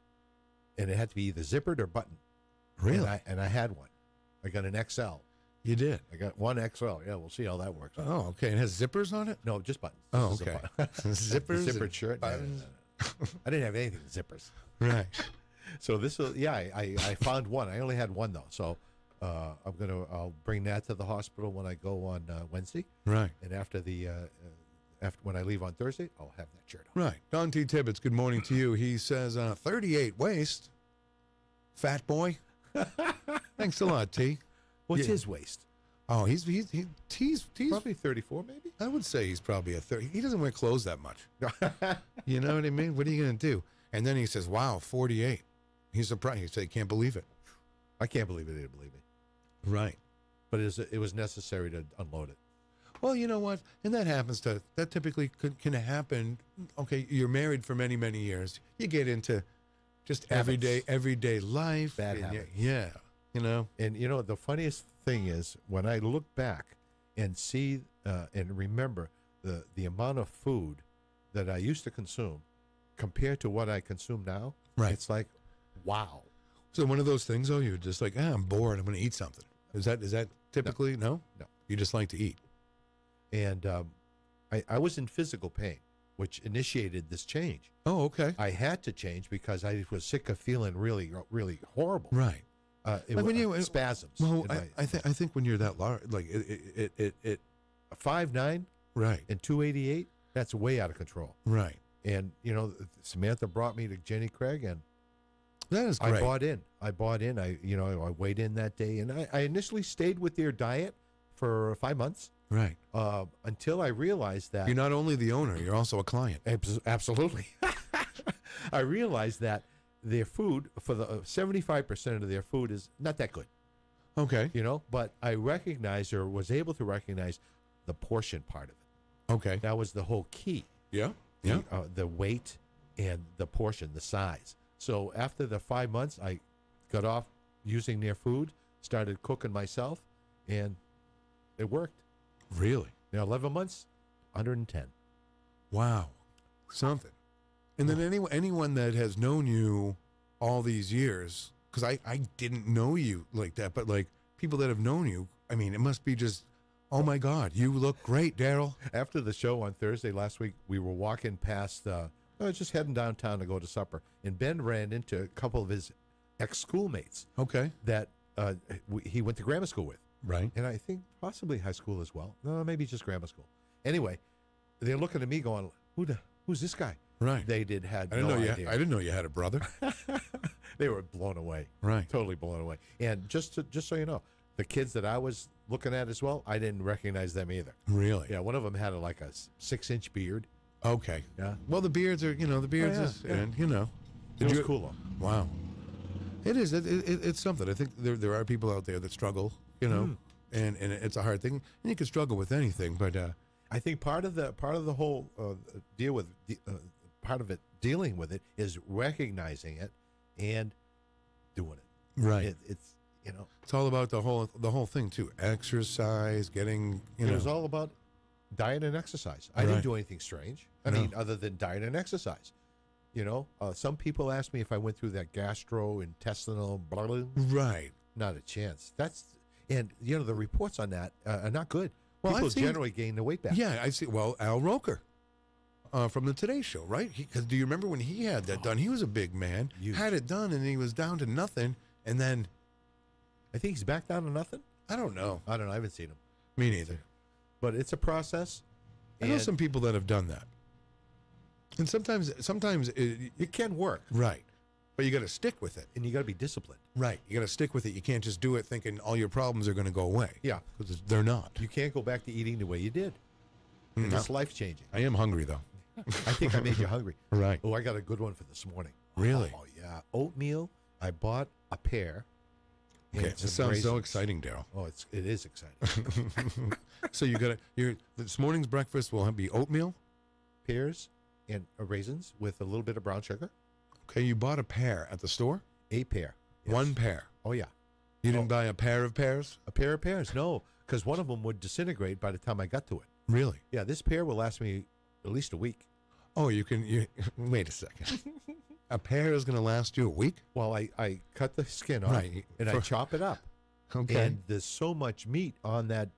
and it had to be either zippered or buttoned. Really? And I had one. I got an XL. You did? I got one XL. Yeah, we'll see how that works. Oh, okay. It has zippers on it? No, just buttons. Oh, okay. Zippers? Zippered shirt. Buttons. I didn't have anything zippers. Right. So this was, I found one. I only had one though. So I'll bring that to the hospital when I go on Wednesday. Right. And after when I leave on Thursday, I'll have that shirt on. Right. Don T. Tibbetts, good morning to you. He says 38 waist. Fat boy. Thanks a lot, T. What's his waist? Oh, he's probably 34, maybe. I would say he's probably a 30. He doesn't wear clothes that much. You know what I mean? What are you going to do? And then he says, "Wow, 48." He's surprised. He said, "He can't believe it." I can't believe it. He didn't believe me. Right. But it was necessary to unload it. Well, you know what? And that typically can happen. Okay, you're married for many, many years. You get into just everyday life. Bad habits. Yeah. You know? And, the funniest thing is when I look back and see and remember the amount of food that I used to consume compared to what I consume now, it's like, wow. So one of those things, you're just like, I'm bored. I'm going to eat something. Is that typically, no? No. You just like to eat. And I was in physical pain, which initiated this change. Oh, okay. I had to change because I was sick of feeling really, really horrible. Right. It was spasms. Well, I think when you're that large, like it 5'9", right, and 288, that's way out of control. Right. And Samantha brought me to Jenny Craig, and that is great. I bought in. I weighed in that day, and I initially stayed with their diet for 5 months. Right. Until I realized that you're not only the owner, you're also a client. Absolutely. I realized that their food, for the 75% of their food, is not that good. Okay. But I recognized, or was able to recognize, the portion part of it. Okay. That was the whole key. Yeah. Yeah. The weight and the portion, the size. So after the 5 months, I got off using their food, started cooking myself, and it worked. Really? 11 months, 110. Wow. Something. And then anyone that has known you all these years, because I didn't know you like that, but like people that have known you, I mean, it must be just, oh my God, you look great, Darryl. After the show on Thursday last week, we were walking past, just heading downtown to go to supper, and Ben ran into a couple of his ex-schoolmates. Okay. That he went to grammar school with. Right. And I think possibly high school as well. No, maybe just grammar school. Anyway, they're looking at me going, who's this guy? Right. I didn't know you had a brother. They were blown away. Right. Totally blown away. And just so you know, the kids that I was looking at as well, I didn't recognize them either. Really? Yeah, one of them had a 6-inch beard. Okay. Yeah. Well, the beards are, and It was cool. Wow. It is. It's something. I think there are people out there that struggle, and it's a hard thing. And you can struggle with anything, but I think part of the whole part of it, dealing with it, is recognizing it and doing it. Right. It's all about the whole thing too. Exercise, getting It was all about diet and exercise. I didn't do anything strange. I mean, other than diet and exercise. Some people ask me if I went through that gastrointestinal blah, blah. Right. Not a chance. The reports on that are not good. Well, people generally gain the weight back. Yeah, I see. Well, Al Roker from the Today Show, right? Because do you remember when he had that done? He was a big man, had it done, and he was down to nothing. And then I think he's back down to nothing. I don't know. I haven't seen him. Me neither. But it's a process. I know some people that have done that. And sometimes it can work. Right. But you got to stick with it. And you got to be disciplined. Right. You got to stick with it. You can't just do it thinking all your problems are going to go away. Yeah. Because they're not. You can't go back to eating the way you did. It's life-changing. I am hungry, though. I think I made you hungry. Right. Oh, I got a good one for this morning. Really? Oh, yeah. Oatmeal. I bought a pair. Okay. This sounds so exciting, Darryl. Oh, it is exciting. So this morning's breakfast will be oatmeal? Pears and raisins with a little bit of brown sugar. Okay, you bought a pair at the store? A pair. Yes. One pair. Oh, yeah. You didn't buy a pair of pairs? A pair of pairs, no, because one of them would disintegrate by the time I got to it. Really? Yeah, this pair will last me at least a week. Oh, you wait a second. A pair is going to last you a week? Well, I cut the skin off and I chop it up. Okay. And there's so much meat on that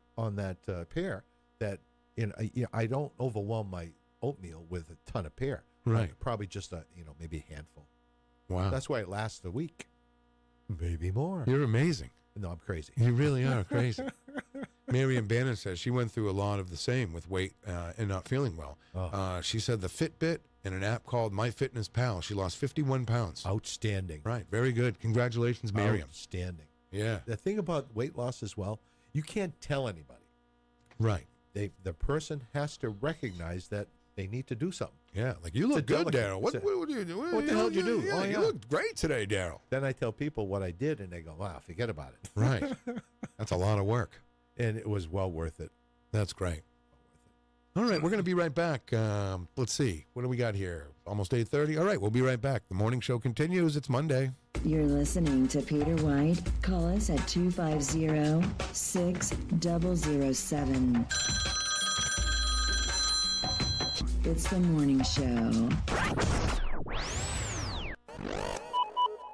pear that I don't overwhelm my oatmeal with a ton of pear. Right. Probably just maybe a handful. Wow. That's why it lasts a week. Maybe more. You're amazing. No, I'm crazy. You really are crazy. Marion Bannon says she went through a lot of the same with weight and not feeling well. Oh. She said the Fitbit and an app called MyFitnessPal. She lost 51 pounds. Outstanding. Right. Very good. Congratulations, Marion. Outstanding. Yeah. The thing about weight loss as well, you can't tell anybody. Right. The person has to recognize that they need to do something. Yeah. Like, you look good, Darryl. What do you do? What the hell did you do? Yeah, you look great today, Darryl. Then I tell people what I did, and they go, wow, forget about it. Right. That's a lot of work. And it was well worth it. That's great. All right, we're going to be right back. Let's see. What do we got here? Almost 8:30? All right, we'll be right back. The morning show continues. It's Monday. You're listening to Peter White. Call us at 250-6007. It's the morning show.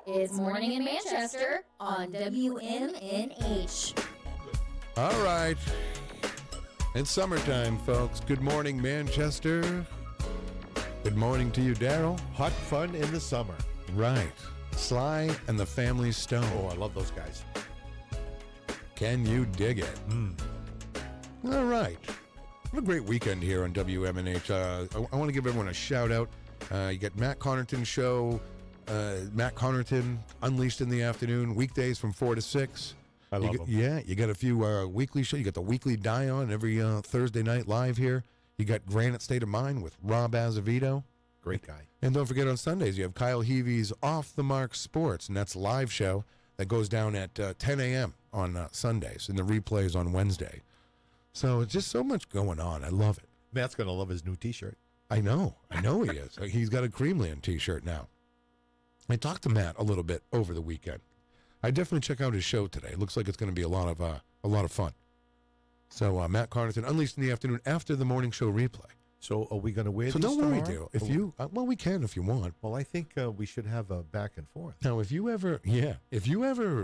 It's Morning in Manchester on WMNH. All right. It's summertime, folks. Good morning, Manchester. Good morning to you, Darryl. Hot fun in the summer. Right. Sly and the Family Stone. Oh, I love those guys. Can you dig it? All right. What a great weekend here on WMNH. I want to give everyone a shout out. You got Matt Connarton's show, Matt Connarton, Unleashed in the afternoon, weekdays from 4 to 6. I love them. Yeah, you got a few weekly shows. You got the weekly Dion every Thursday night live here. You got Granite State of Mind with Rob Azevedo. Great guy. And don't forget on Sundays, you have Kyle Heavey's Off the Mark Sports, and that's a live show that goes down at 10 a.m. on Sundays, and the replays on Wednesday. So it's just so much going on. I love it. Matt's going to love his new T-shirt. I know he is. He's got a Creamland T-shirt now. I talked to Matt a little bit over the weekend. I definitely check out his show today. It looks like it's going to be a lot of fun. So Matt Connarton, Unleashed in the afternoon after the morning show replay. So are we going to wear so these don't worry, tomorrow? Daryl. If you well, we can if you want. Well, I think we should have a back and forth. Now, if you ever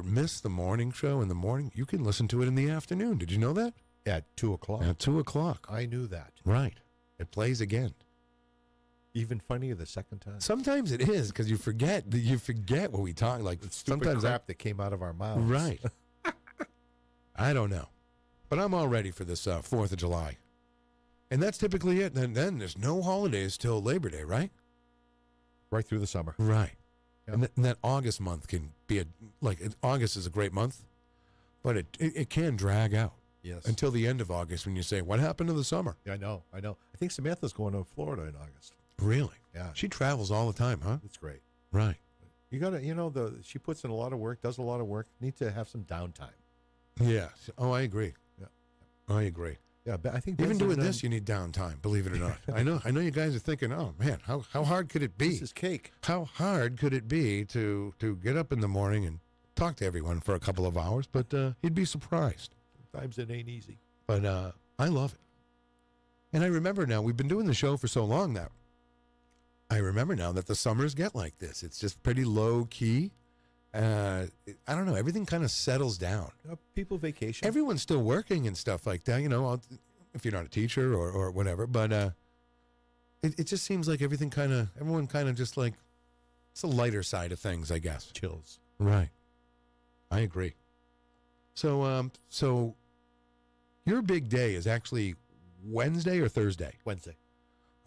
miss the morning show in the morning, you can listen to it in the afternoon. Did you know that? At 2 o'clock. At 2 o'clock. I knew that. Right. It plays again. Even funnier the second time. Sometimes it is because you forget what we talk like. The stupid sometimes crap that came out of our mouths. Right. I don't know, but I'm all ready for this 4th of July, and that's typically it. Then there's no holidays till Labor Day, right? Right through the summer. Right. Yep. And that August month can be August is a great month, but it can drag out. Yes. Until the end of August when you say, what happened to the summer? Yeah, I know. I think Samantha's going to Florida in August. Really? Yeah. She travels all the time, huh? It's great. Right. You got to, she puts in a lot of work, does a lot of work, need to have some downtime. Yeah. Oh, I agree. Yeah. I agree. Yeah, but I think even doing this, you need downtime, believe it or not. I know you guys are thinking, oh, man, how hard could it be? This is cake. How hard could it be to get up in the morning and talk to everyone for a couple of hours? But you'd be surprised. Sometimes it ain't easy. But I love it. And I remember now, we've been doing the show for so long now. I remember now that the summers get like this. It's just pretty low key. I don't know. Everything kind of settles down. People vacation. Everyone's still working and stuff like that, if you're not a teacher or whatever. But it just seems like everyone kind of just like, it's the lighter side of things, I guess. Chills. Right. I agree. So your big day is actually Wednesday or Thursday? Wednesday.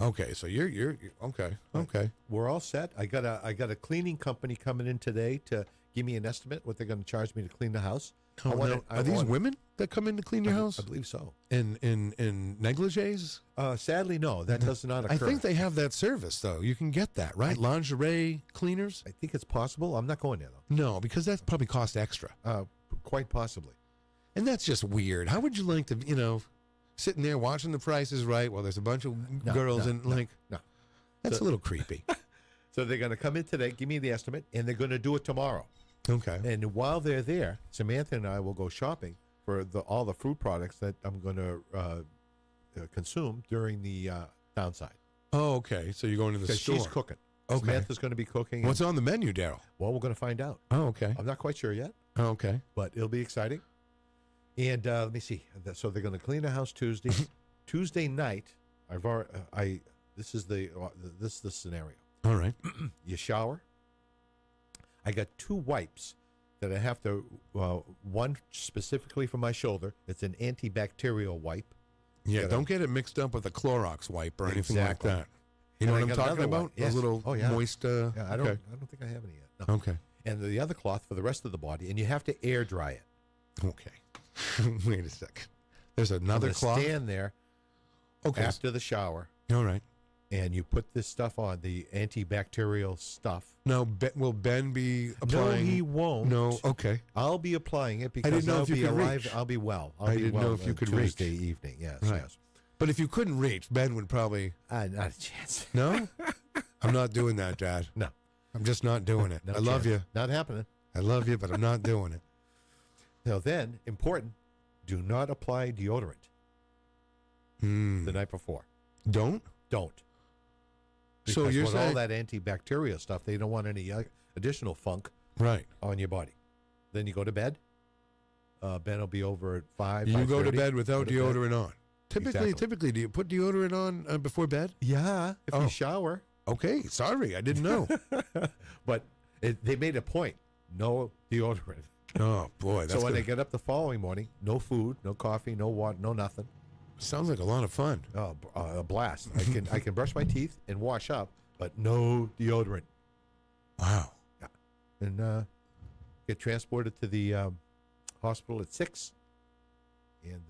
Okay, so you're okay. Okay. We're all set. I got a cleaning company coming in today to give me an estimate what they're going to charge me to clean the house. Are these women that come in to clean your house? I believe so. In negligees? Sadly, no. That does not occur. I think they have that service though. You can get that, right? Lingerie cleaners? I think it's possible. I'm not going there though. No, because that probably costs extra. Quite possibly. And that's just weird. How would you like to, sitting there watching The Price is Right while there's a bunch of girls that's a little creepy. So they're going to come in today, give me the estimate, and they're going to do it tomorrow. Okay. And while they're there, Samantha and I will go shopping for all the food products that I'm going to consume during the downside. Oh, okay. So you're going to the Because store. she's cooking. Okay. Samantha's going to be cooking. What's on the menu, Darryl? Well, we're going to find out. Oh, okay. I'm not quite sure yet. Oh, okay. But it'll be exciting. And let me see. So they're going to clean the house Tuesday. Tuesday night, this is the scenario. All right. You shower. I got 2 wipes that I have to. One specifically for my shoulder. It's an antibacterial wipe. Yeah, don't get it mixed up with a Clorox wipe or anything Exactly. like that. You know And what I I'm got talking another about? one. Yes. Those little moist. Yeah, I don't okay. think I have any yet. No. Okay. And the other cloth for the rest of the body, and you have to air dry it. Okay. Wait a second. There's another I'm gonna cloth. Stand there. Okay. After the shower. All right. And you put this stuff on, the antibacterial stuff. Now, will Ben be applying? No, he won't. No, okay. I'll be applying it because didn't know I'll if you be could alive. reach. I'll be well. I didn't know if you could reach. Tuesday evening. Yes, Right. yes. But if you couldn't reach, Ben would probably. Not a chance. No? I'm not doing that, Dad. No. I'm just not doing it. No I love chance. you. Not happening. I love you, but I'm not doing it. Now then, important, do not apply deodorant the night before. Don't? Don't. So Because you're with all saying that antibacterial stuff, they don't want any additional funk right on your body. Then you go to bed. Ben will be over at 5. You go to 5:30. bed without Go to bed. deodorant on. Typically, do you put deodorant on before bed? Yeah, if Oh. you shower. Okay, sorry, I didn't know. But they made a point. No deodorant. Oh boy, that's So when good. they get up the following morning, no food, no coffee, no water, no nothing. Sounds like a lot of fun. Oh, a blast! I can brush my teeth and wash up, but no deodorant. Wow. Yeah. And get transported to the hospital at 6. And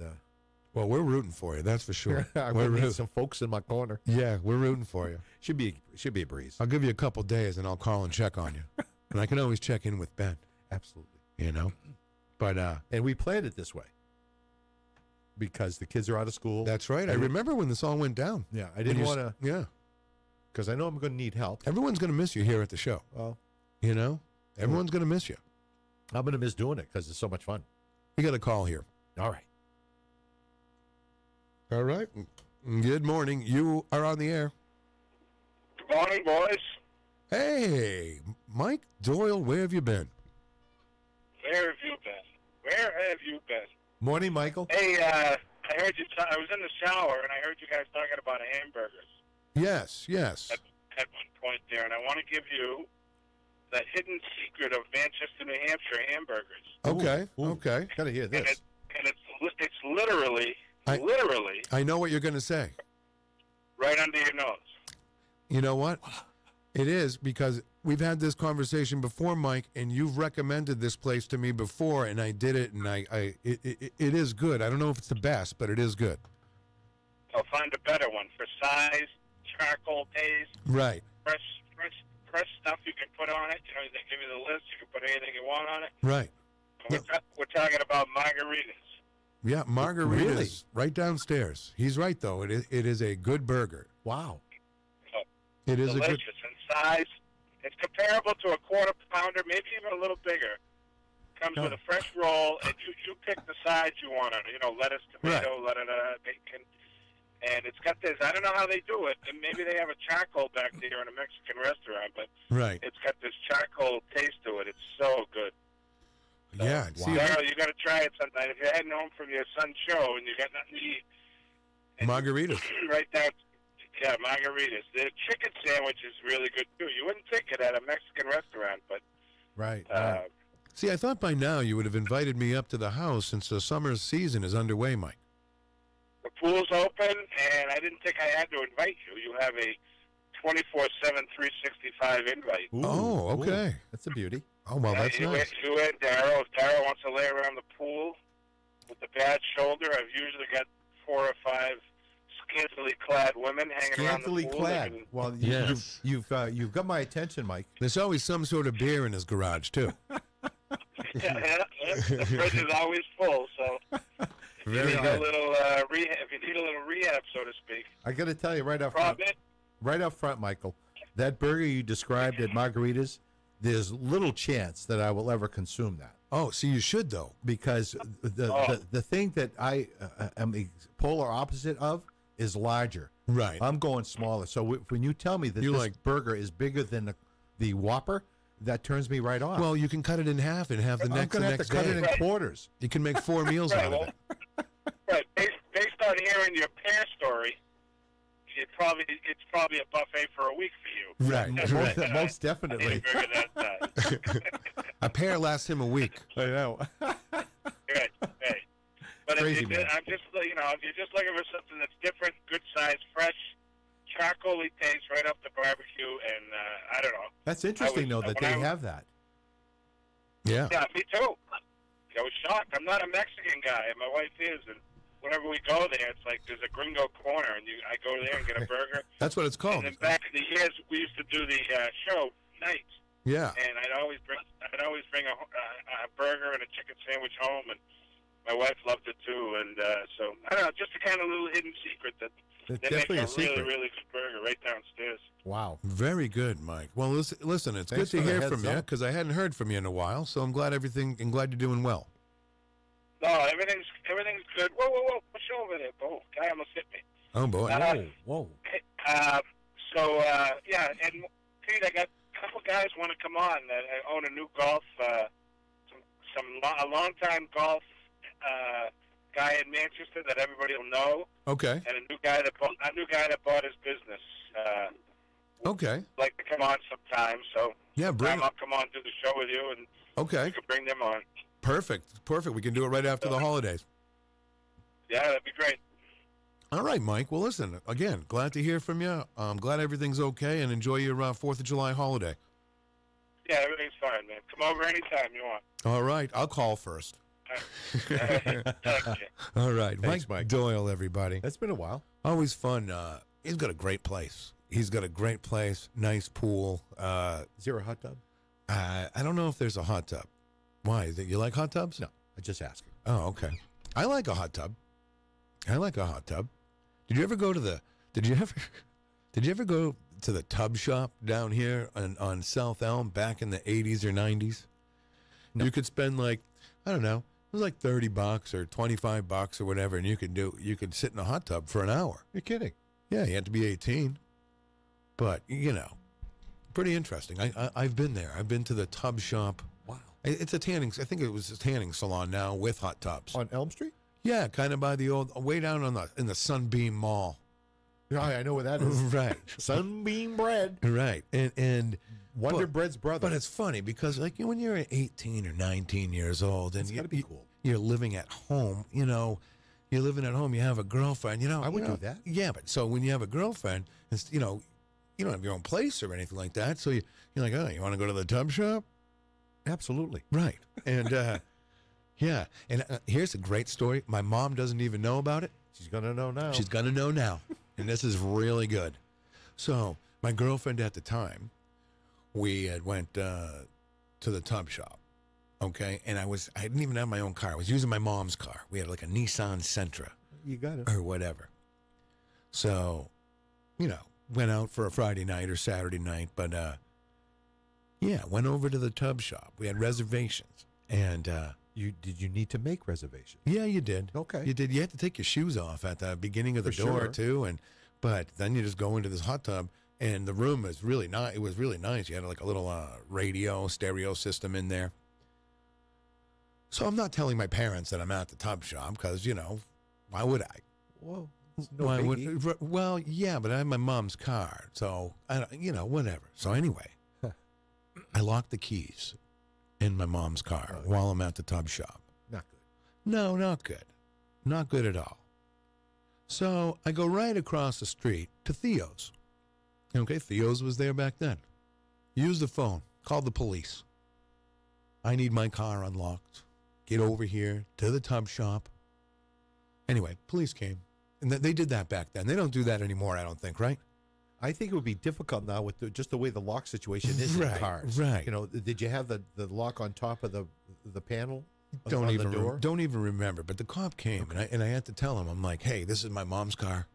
Well, we're rooting for you, that's for sure. I'm We're gonna need root- some folks in my corner. Yeah, we're rooting for you. Should be a breeze. I'll give you a couple days, and I'll call and check on you. And I can always check in with Ben. Absolutely. You know, but and we planned it this way because the kids are out of school. That's right. I remember when this all went down. Yeah, I didn't want to. Yeah, because I know I'm going to need help. Everyone's going to miss you here at the show. Well, you know, everyone's going to miss you. I'm going to miss doing it because it's so much fun. We got a call here. All right. All right. Good morning. You are on the air. Good morning, boys. Hey, Mike Doyle, where have you been? Where have you been? Where have you been? Morning, Michael. Hey, I heard you. I was in the shower and I heard you guys talking about hamburgers. Yes, yes. At one point there, and I want to give you the hidden secret of Manchester, New Hampshire hamburgers. Okay, okay. Gotta hear this. And it's literally, I know what you're going to say. right under your nose. You know what? It is, because we've had this conversation before, Mike, and you've recommended this place to me before, and I did it, and it is good. I don't know if it's the best, but it is good. I'll find a better one for size, charcoal taste, Right. fresh stuff you can put on it. You know, they give you the list. You can put anything you want on it. Right. We're talking about margaritas. Yeah, margaritas Really? right downstairs. He's right, though. It is a good burger. Wow. It is Delicious a good. in size. It's comparable to a quarter pounder, maybe even a little bigger. Comes with a fresh roll, and you pick the sides you want on it. You know, lettuce, tomato, bacon. And it's got this, I don't know how they do it, and maybe they have a charcoal back there in a Mexican restaurant, but Right. it's got this charcoal taste to it. It's so good. Yeah. So, See, Darryl, you got to try it sometime. If you're heading home from your son's show and you got nothing to eat, margaritas. right down, yeah, margaritas. The chicken sandwich is really good too. You wouldn't think it at a Mexican restaurant, but Right. See, I thought by now you would have invited me up to the house since the summer season is underway, Mike. the pool's open, and I didn't think I had to invite you. You have a 24/7, 365 invite. Ooh, Oh, okay. ooh, that's a beauty. Oh, well, that's you, nice. you and Darryl. If Darryl wants to lay around the pool with a bad shoulder, I've usually got 4 or 5 scantily clad women hanging around the pool. Scantily clad. Well, Yes. you've got my attention, Mike. There's always some sort of beer in his garage, too. Yeah, the fridge is always full, so if you Very need good. a little rehab, if you need a little rehab, so to speak. I got to tell you right up front, Michael, that burger you described at Margarita's, there's little chance that I will ever consume that. Oh, so you should though, because the thing that I am the polar opposite of is larger. Right. I'm going smaller. So when you tell me that this burger is bigger than the Whopper, that turns me right off. Well, you can cut it in half and have the I'm next. going to have to cut it in quarters. You can make 4 meals out of it. Right. Based on hearing your pear story, it's probably a buffet for a week for you. Right. Most definitely. A pear lasts him a week. I know. Good. Hey. But Crazy, I'm just, if you're just looking for something that's different, good size, fresh, charcoaly taste right up the barbecue, and I don't know. That's interesting, though, that they have that. Yeah. Yeah, me too. I was shocked. I'm not a Mexican guy, and my wife is, and whenever we go there, it's like there's a gringo corner, and I go there and get a burger. That's what it's called. And then back in the years, we used to do the show nights. Yeah. And I'd always bring a burger and a chicken sandwich home, and my wife loved it too. And so I don't know, just a kind of little hidden secret that they make a really, really good burger right downstairs. Wow. Very good, Mike. Well, listen, it's Thanks good to for the hear heads from you up. because I hadn't heard from you in a while. So I'm glad you're doing well. No, everything's good. Whoa! Push over there, Bo. Guy almost hit me. Oh boy. Whoa. Yeah, and Pete, I got a couple guys want to come on that own a new golf, a long-time golf guy in Manchester that everybody will know. Okay. And a new guy that bought his business. Okay. Like to come on sometime. So yeah, I'll come on do the show with you, and okay, you can bring them on. Perfect. We can do it right after the holidays. Yeah, that'd be great. All right, Mike. Well, listen, again, glad to hear from you. I'm glad everything's okay, and enjoy your 4th of July holiday. Yeah, everything's fine, man. Come over anytime you want. All right. I'll call first. All right. Thanks, Mike Doyle, everybody. It's been a while. Always fun. He's got a great place. Nice pool. Is there a hot tub? I don't know if there's a hot tub. Why? You like hot tubs? No, I just asking. Oh, okay. I like a hot tub. Did you ever go to the tub shop down here on South Elm back in the 80s or 90s? No. You could spend I don't know, it was like $30 or $25 or whatever, and you could sit in a hot tub for an hour. You're kidding. Yeah, you had to be 18. But, pretty interesting. I've been there. I've been to the tub shop. Wow. It's I think it was a tanning salon now with hot tubs. On Elm Street? Yeah, kind of by the way down in the Sunbeam Mall. Yeah, I know where that is. Right. Sunbeam Bread. Right. And Wonder Bread's brother. But it's funny because when you're 18 or 19 years old and cool. You're living at home, you're living at home, you have a girlfriend, I would do that. Yeah, but so when you have a girlfriend, it's, you don't have your own place or anything like that. So you're like, oh, you want to go to the tub shop? Absolutely. Right. And yeah. And here's a great story. My mom doesn't even know about it. She's going to know now. She's going to know now. And this is really good. So my girlfriend at the time, we had went to the tub shop. Okay. And I didn't even have my own car. I was using my mom's car. We had like a Nissan Sentra. You got it. Or whatever. So, went out for a Friday night or Saturday night. But, went over to the tub shop. We had reservations. And, did you need to make reservations? Yeah, you did. Okay. You did. You had to take your shoes off at the beginning of the door, sure. too. But then you just go into this hot tub, and the room is really nice. It was really nice. You had like a little stereo system in there. So I'm not telling my parents that I'm at the tub shop because, why would I? Well, well, yeah, but I have my mom's car, so whatever. So anyway, I locked the keys in my mom's car while I'm at the tub shop. Not good. No, not good. Not good at all. So I go right across the street to Theo's. Okay, Theo's was there back then. Use the phone. Called the police. I need my car unlocked. Get over here to the tub shop. Anyway, police came. And they did that back then. They don't do that anymore, I don't think, right? I think it would be difficult now with just the way the lock situation is in cars. Right. Did you have the lock on top of the panel? Don't even remember. But the cop came, and I had to tell him, I'm like, hey, this is my mom's car.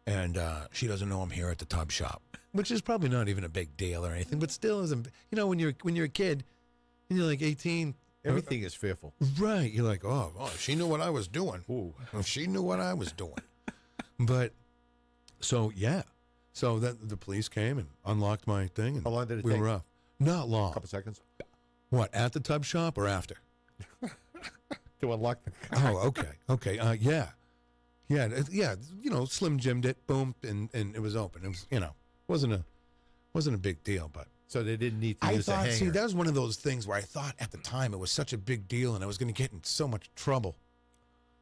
And she doesn't know I'm here at the tub shop, which is probably not even a big deal or anything, but still isn't. You know, when you're a kid and you're like 18, everything is fearful. Right. You're like, oh, she knew what I was doing. Ooh. She knew what I was doing. But so yeah, so that the police came and unlocked my thing, and how long did it we take? were off. Not long. A couple seconds. What, at the tub shop or after? To unlock the car. Oh, okay. Yeah. Yeah. You know, Slim Jimmed it, boom, and it was open. It was, you know, wasn't a big deal, but. So they didn't need to use a hanger. See, that was one of those things where I thought at the time it was such a big deal and I was going to get in so much trouble.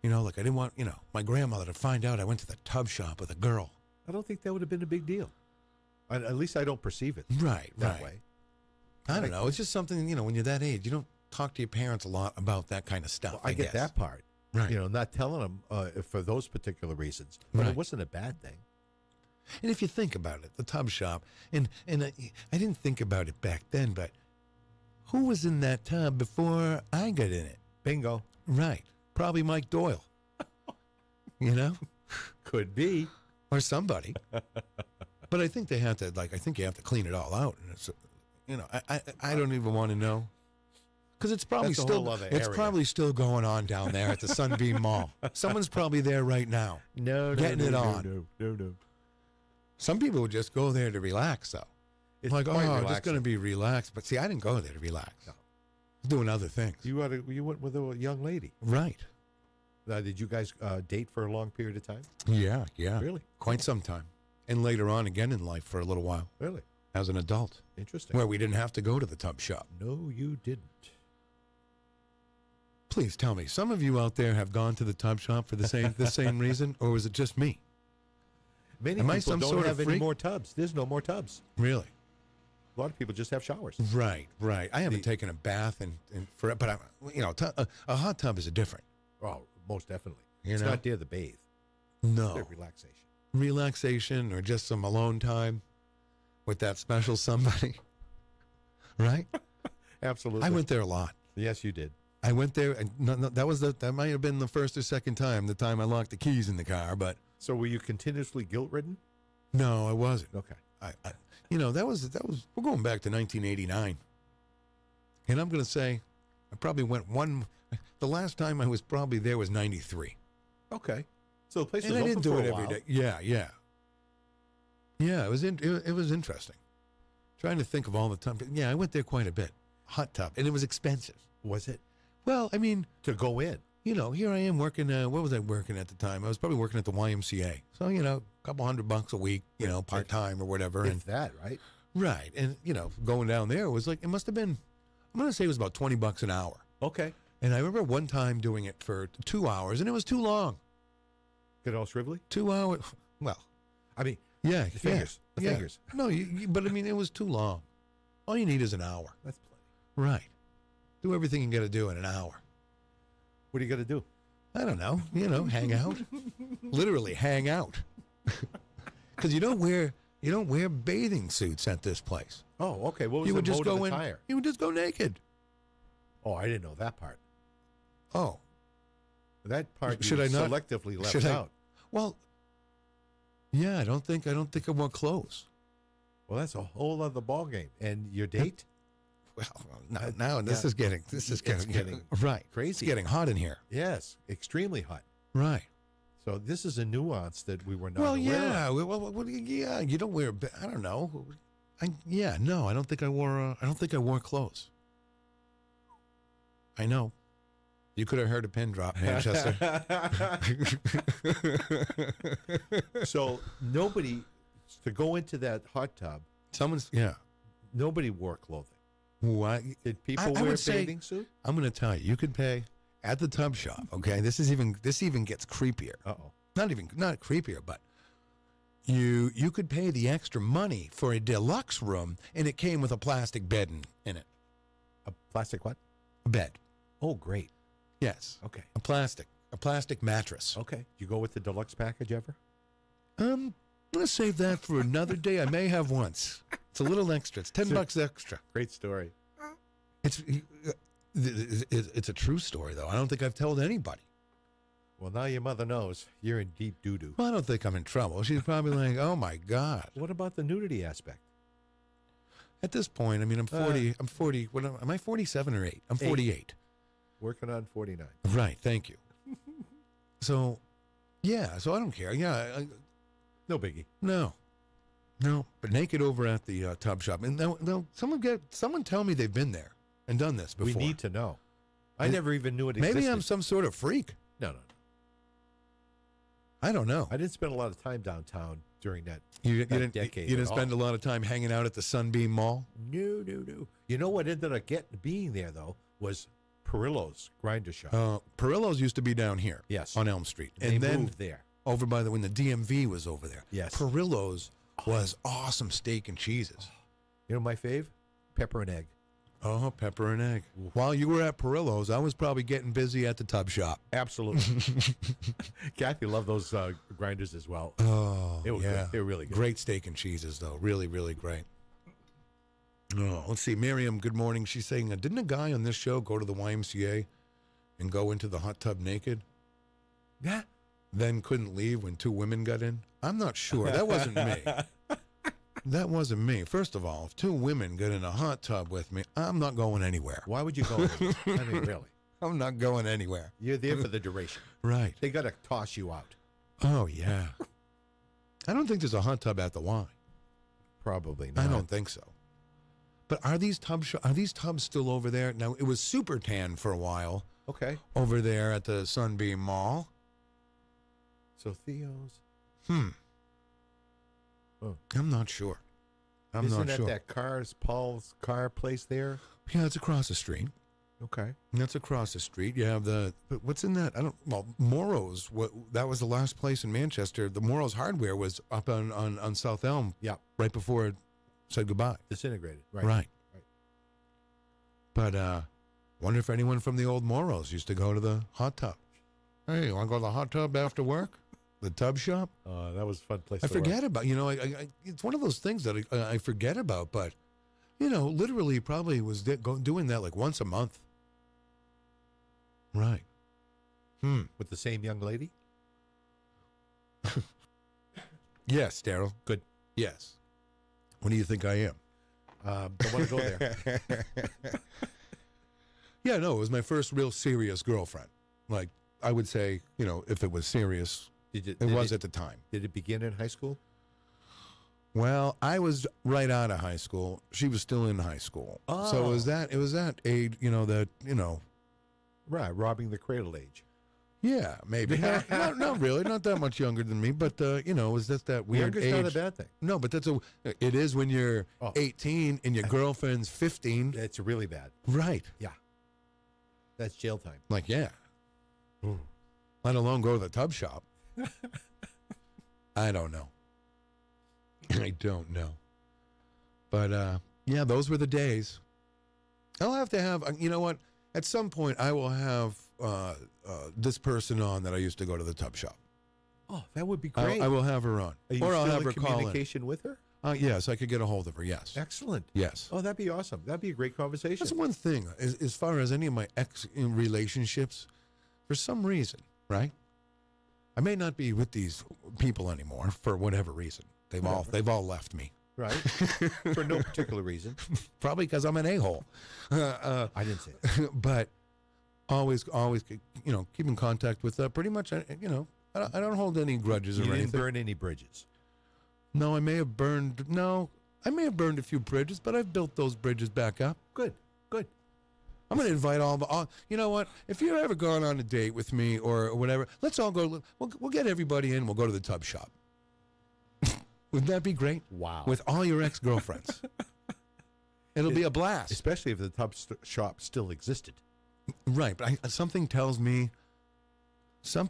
You know, like I didn't want, you know, my grandmother to find out I went to the tub shop with a girl. I don't think that would have been a big deal. At least I don't perceive it that way. I don't know. It's just something, you know, when you're that age, you don't talk to your parents a lot about that kind of stuff. Well, I get that part. Right. You know, not telling them for those particular reasons. But it wasn't a bad thing. And if you think about it, the tub shop, and I didn't think about it back then, but who was in that tub before I got in it? Bingo. Right. Probably Mike Doyle. You know? Could be. Or somebody. But I think they have to, I think you have to clean it all out. And it's, you know, I don't even want to know. Because it's probably probably still going on down there at the Sunbeam Mall. Someone's probably there right now. Getting it on. No. Some people would just go there to relax, though. It's like, I'm just going to be relaxed. But see, I didn't go there to relax. No. I was doing other things. You went with a young lady. Right. Did you guys date for a long period of time? Yeah. Really? Quite some time. And later on again in life for a little while. Really? As an adult. Interesting. Where we didn't have to go to the tub shop. No, you didn't. Please tell me, some of you out there have gone to the tub shop for the same reason, or was it just me? Many people don't have any more tubs. There's no more tubs. Really? A lot of people just have showers. Right. I haven't taken a bath but a hot tub is different. Oh, most definitely. You it's know? not there to bathe. No. It's relaxation. Relaxation or just some alone time with that special somebody. Right? Absolutely. I went there a lot. Yes, you did. I went there, and that might have been the first or second time. The time I locked the keys in the car, but. So were you continuously guilt-ridden? No, I wasn't. Okay. That was. We're going back to 1989, and I'm going to say, I probably went one. The last time I was probably there was 93. Okay. So the place was and I open didn't do for it a every while. day. Yeah. It was interesting. Trying to think of all the time. But yeah, I went there quite a bit. Hot tub, and it was expensive. Was it? Well, I mean, to go in. You know, here I am working. What was I working at the time? I was probably working at the YMCA. So, you know, a couple $100 a week, you know, part-time or whatever. If that, right? Right. And, you know, going down there was like, it must have been, I'm going to say it was about $20 an hour. Okay. And I remember one time doing it for 2 hours, and it was too long. Get all shrivelly? 2 hours. Well. I mean, yeah. The fingers. The fingers. No, but I mean, it was too long. All you need is an hour. That's plenty. Right. Do everything you got to do in an hour. What are you going to do? I don't know. You know, hang out. Literally hang out. Because you don't wear bathing suits at this place. Oh, okay. What was you the would just mode go of in. attire? You would just go naked. Oh, I didn't know that part. Oh, that part should you I not selectively left out? Well, yeah, I don't think I wore clothes. Well, that's a whole other ball game. And your date? Well, now this is getting right crazy. It's getting hot in here. Yes, extremely hot. Right. So this is a nuance that we were not Well, aware yeah. of. Well, yeah. You don't wear. I don't know. No. I don't think I wore. I don't think I wore clothes. I know. You could have heard a pin drop, Manchester. So nobody to go into that hot tub. Nobody wore clothing. What? Did people wear a bathing suit? I'm going to tell you. You could pay at the tub shop. Okay, this even gets creepier. Uh-oh. Not creepier, but you could pay the extra money for a deluxe room, and it came with a plastic bed in it. A plastic what? A bed. Oh, great. Yes. Okay. A plastic mattress. Okay. You go with the deluxe package ever? I'm going to save that for another day. I may have once. It's a little extra. It's $10 extra. Great story. It's a true story, though. I don't think I've told anybody. Well, now your mother knows you're in deep doo-doo. Well, I don't think I'm in trouble. She's probably like, oh, my God. What about the nudity aspect? At this point, I mean, I'm 40. I'm 40. What am I 47 or 8? I'm 48. Working on 49. Right. Thank you. So, yeah. So I don't care. Yeah. No biggie. No. But naked over at the tub shop. And they'll someone tell me they've been there and done this before. We need to know. I never even knew it existed. Maybe I'm some sort of freak. No. I don't know. I didn't spend a lot of time downtown during that decade. You didn't spend a lot of time hanging out at the Sunbeam Mall? No. You know what ended up being there, though, was Perillo's Grinder Shop. Perillo's used to be down here. Yes. On Elm Street. And then moved there. Over by when the DMV was over there. Yes. Perillo's was awesome steak and cheeses. You know my fave? Pepper and egg. Oh, pepper and egg. While you were at Perillo's, I was probably getting busy at the tub shop. Absolutely. Kathy loved those grinders as well. Oh, it was yeah. good. They were really good. Great steak and cheeses, though. Really, really great. Oh, let's see. Miriam, good morning. She's saying, didn't a guy on this show go to the YMCA and go into the hot tub naked? Yeah. Then couldn't leave when 2 women got in? I'm not sure. That wasn't me. That wasn't me. First of all, if 2 women get in a hot tub with me, I'm not going anywhere. Why would you go anywhere? I mean, really. I'm not going anywhere. You're there for the duration. Right. They got to toss you out. Oh, yeah. I don't think there's a hot tub at the Y. Probably not. I don't think so. But are these tubs still over there? Now, it was super tan for a while. Okay. Over there at the Sunbeam Mall. So Theo's. Oh. I'm not sure. Isn't that Paul's car place there? Yeah, it's across the street. Okay. That's across the street. You have what's in that? Morrow's. That was the last place in Manchester. The Morrow's Hardware was up on South Elm. Yeah. Right before it said goodbye. Disintegrated. Right. Right. But wonder if anyone from the old Morrow's used to go to the hot tub. Hey, you want to go to the hot tub after work? The tub shop? That was a fun place I to work. forget about, it's one of those things that I forget about, but, literally probably was doing that like once a month. Right. With the same young lady? Yes, Darryl. Good. Yes. What do you think I am? Don't want to go there. Yeah, no, it was my first real serious girlfriend. Like, I would say, if it was serious, it was at the time. Did it begin in high school? Well, I was right out of high school. She was still in high school. Oh. So it was that age, Right, robbing the cradle age. Yeah, maybe. Not really, not that much younger than me, but it was just that weird Younger's age. not a bad thing. No, but it is when you're 18 and your girlfriend's 15. It's really bad. Right. Yeah. That's jail time. Like, yeah. Let alone go to the tub shop. I don't know. I don't know. But, yeah, those were the days. I'll have to have, you know what? At some point, I will have this person on that I used to go to the tub shop. Oh, that would be great. I will have her on. Are you or I'll still have in her call in. communication with her? Yes, I could get a hold of her, yes. Excellent. Yes. Oh, that'd be awesome. That'd be a great conversation. That's one thing. As far as any of my relationships, for some reason, right? I may not be with these people anymore for whatever reason. They've all left me. Right. For no particular reason. Probably because I'm an a-hole. I didn't say that. But always, keep in contact with pretty much, I don't hold any grudges or anything. You didn't burn any bridges? No, I may have burned a few bridges, but I've built those bridges back up. Good. I'm going to invite all, you know what? If you're ever going on a date with me or whatever, let's all go, we'll get everybody in, we'll go to the tub shop. Wouldn't that be great? Wow. With all your ex-girlfriends. It'll be a blast. Especially if the tub shop still existed. Right, but something tells me the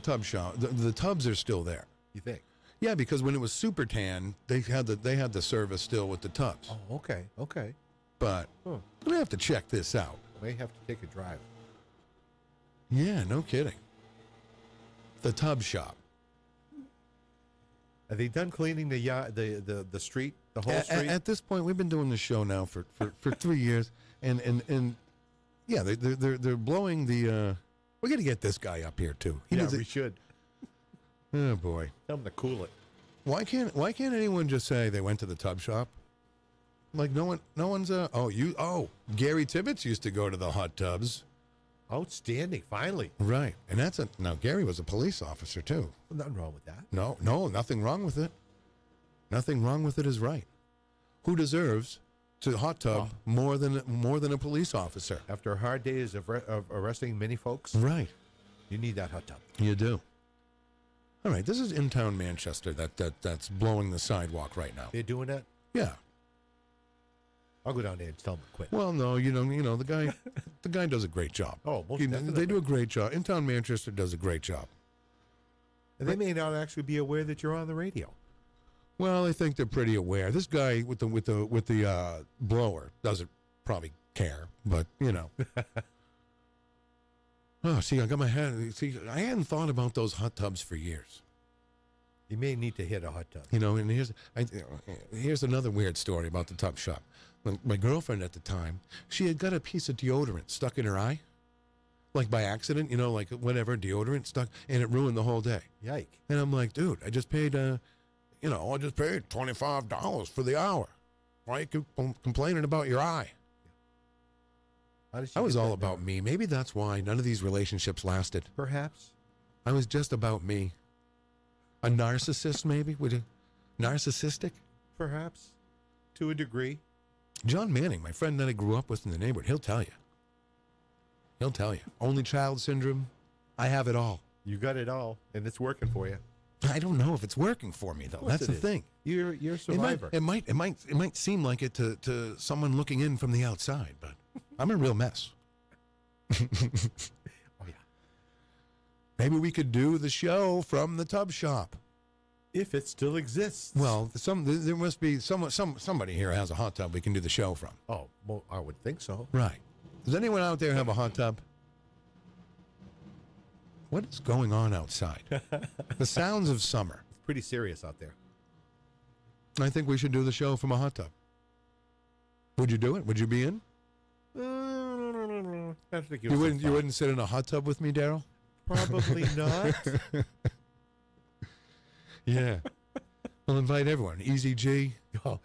tub shop, the tubs are still there. You think? Yeah, because when it was super tan, they had the service still with the tubs. Oh, okay. But I'm gonna have to check this out. May have to take a drive. Yeah, no kidding. The tub shop. Are they done cleaning the street, the whole street? At this point, we've been doing the show now for 3 years, and Yeah, they're blowing the. We got to get this guy up here too. We should. Oh boy, Tell him to cool it. why can't anyone just say they went to the tub shop? Like no one's Gary Tibbetts used to go to the hot tubs. Outstanding, finally. Right, and now Gary was a police officer too. Well, nothing wrong with that. No, nothing wrong with it. Nothing wrong with it is right. Who deserves to hot tub more than a police officer? After hard days of arresting many folks, Right, you need that hot tub. you do. All right, this is in town Manchester that's blowing the sidewalk right now. They're doing that? Yeah. I'll go down there and tell them to quit. Well, no, you know the guy does a great job. Oh, most They definitely. do a great job. In town Manchester does a great job. And they may not actually be aware that you're on the radio. Well, I think they're pretty aware. This guy with the blower doesn't probably care, but you know. Oh, see, I got my head. See, I hadn't thought about those hot tubs for years. You may need to hit a hot tub. You know, and here's another weird story about the tub shop. My girlfriend at the time, she had got a piece of deodorant stuck in her eye, like by accident. You know, like whatever deodorant stuck, and it ruined the whole day. Yike! And I'm like, dude, I just paid $25 for the hour. Why are you complaining about your eye? I was all about me. Maybe that's why none of these relationships lasted. Perhaps. I was just about me. A narcissist, maybe? Narcissistic? Perhaps. To a degree. John Manning, my friend that I grew up with in the neighborhood, he'll tell you. He'll tell you. Only child syndrome. I have it all. You got it all, and it's working for you. I don't know if it's working for me, though. That's the thing. You're a survivor. It might seem like it to someone looking in from the outside, but I'm a real mess. Oh, yeah. Maybe we could do the show from the tub shop. If it still exists. Well, there must be somebody here has a hot tub we can do the show from. Oh, well, I would think so. Right. Does anyone out there have a hot tub? What is going on outside? The sounds of summer. It's pretty serious out there. I think we should do the show from a hot tub. Would you do it? Would you be in? I think You wouldn't sit in a hot tub with me, Darryl? Probably not. Yeah. We'll invite everyone. Eazy-G,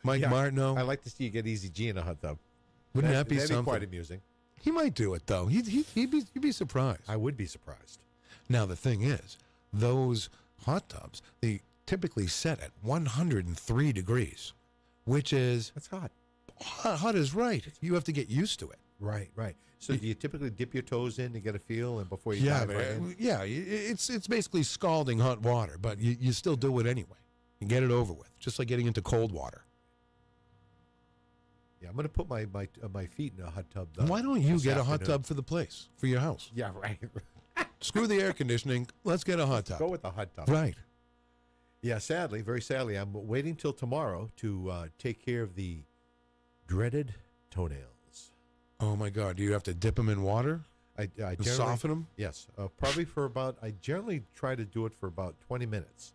Mike Martineau. I'd like to see you get Eazy-G in a hot tub. Wouldn't that be that'd something? Be quite amusing. He might do it, though. You'd be surprised. I would be surprised. Now, the thing is, those hot tubs, they typically set at 103 degrees, which is... That's hot. Hot is right. You have to get used to it. Right. So do you typically dip your toes in to get a feel and before you dive right in? Yeah, it's basically scalding hot water, but you still do it anyway. You get it over with, just like getting into cold water. Yeah, I'm going to put my feet in a hot tub. Why don't you get a hot tub for the place, for your house? Yeah, right. Screw the air conditioning. Let's get a hot tub. Go with the hot tub. Right. Yeah, sadly, very sadly, I'm waiting till tomorrow to take care of the dreaded toenails. Oh, my God. Do you have to dip them in water? I soften them? Yes. Probably I generally try to do it for about 20 minutes.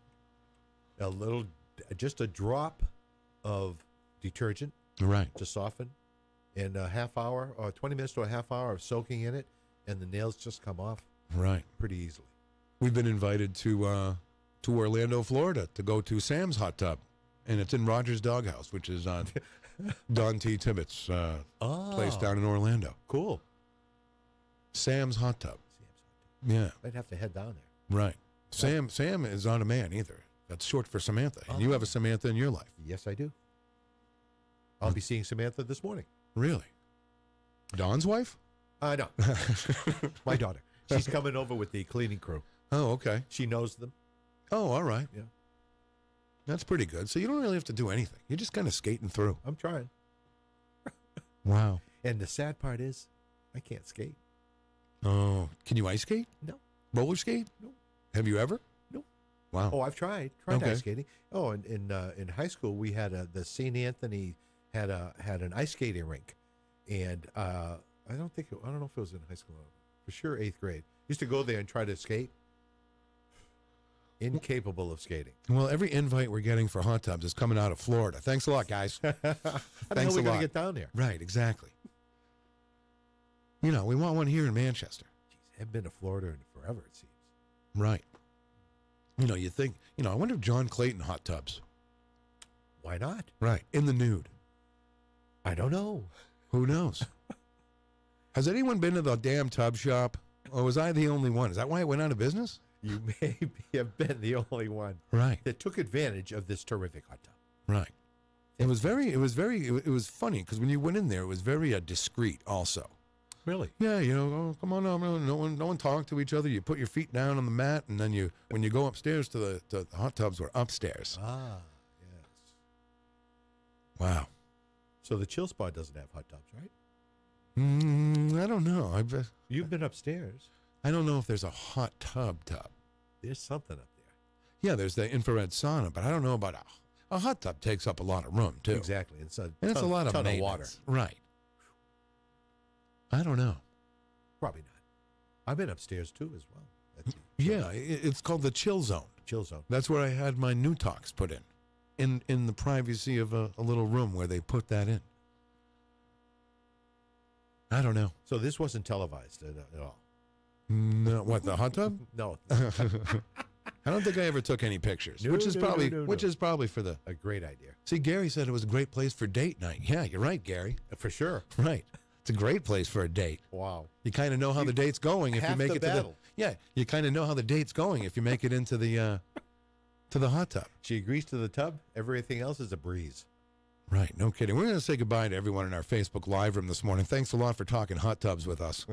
Just a drop of detergent. Right. To soften. And a half hour or 20 minutes to a half hour of soaking in it. And the nails just come off. Right. Pretty easily. We've been invited to Orlando, Florida to go to Sam's hot tub. And it's in Rogers Doghouse, which is on Don T. Tibbetts' place down in Orlando. Cool. Sam's hot tub. Yeah. I'd have to head down there. Right. Sam is not a man either. That's short for Samantha. And you have a Samantha in your life. Yes, I do. I'll be seeing Samantha this morning. Really? Don's wife? No. My daughter. She's coming over with the cleaning crew. Oh, okay. She knows them. Oh, all right. Yeah. That's pretty good. So you don't really have to do anything. You're just kind of skating through. I'm trying. Wow. And the sad part is, I can't skate. Oh, can you ice skate? No. Roller skate? No. Have you ever? No. Wow. Oh, I've tried ice skating. Oh, and in high school we had the St. Anthony had an ice skating rink, and I don't know if it was in high school. For sure, 8th grade. Used to go there and try to skate. Incapable of skating. Well, every invite we're getting for hot tubs is coming out of Florida. Thanks a lot, guys. How the hell are we going to get down there? Right, exactly. You know, we want one here in Manchester. Jeez, I've been to Florida in forever, it seems. Right. You know, you think, I wonder if John Clayton hot tubs. Why not? Right. In the nude. I don't know. Who knows? Has anyone been to the damn tub shop? Or was I the only one? Is that why it went out of business? You may have been the only one. Right. That took advantage of this terrific hot tub. Right. It was funny because when you went in there, it was very discreet also. Really? Yeah, come on now, no one talk to each other. You put your feet down on the mat, and then when you go upstairs to the hot tubs were upstairs. Ah, yes. Wow. So the chill spot doesn't have hot tubs, right? I don't know. You've been upstairs. I don't know if there's a hot tub. There's something up there. Yeah, there's the infrared sauna, but I don't know about a hot tub takes up a lot of room, too. Exactly. It's a lot of ton of water. Right. I don't know. Probably not. I've been upstairs, too, as well. Yeah, it's called the chill zone. Chill zone. That's where I had my new talks put in the privacy of a little room where they put that in. I don't know. So this wasn't televised at all? No. What, the hot tub? No. I don't think I ever took any pictures, which is probably for a great idea. See, Gary said it was a great place for date night. Yeah, you're right, Gary. For sure. Right. It's a great place for a date. Wow. You kind of know how the date's going if you make it to the. Yeah, you kind of know how the date's going if you make it into the hot tub. She agrees to the tub. Everything else is a breeze. Right, no kidding. We're going to say goodbye to everyone in our Facebook Live room this morning. Thanks a lot for talking hot tubs with us.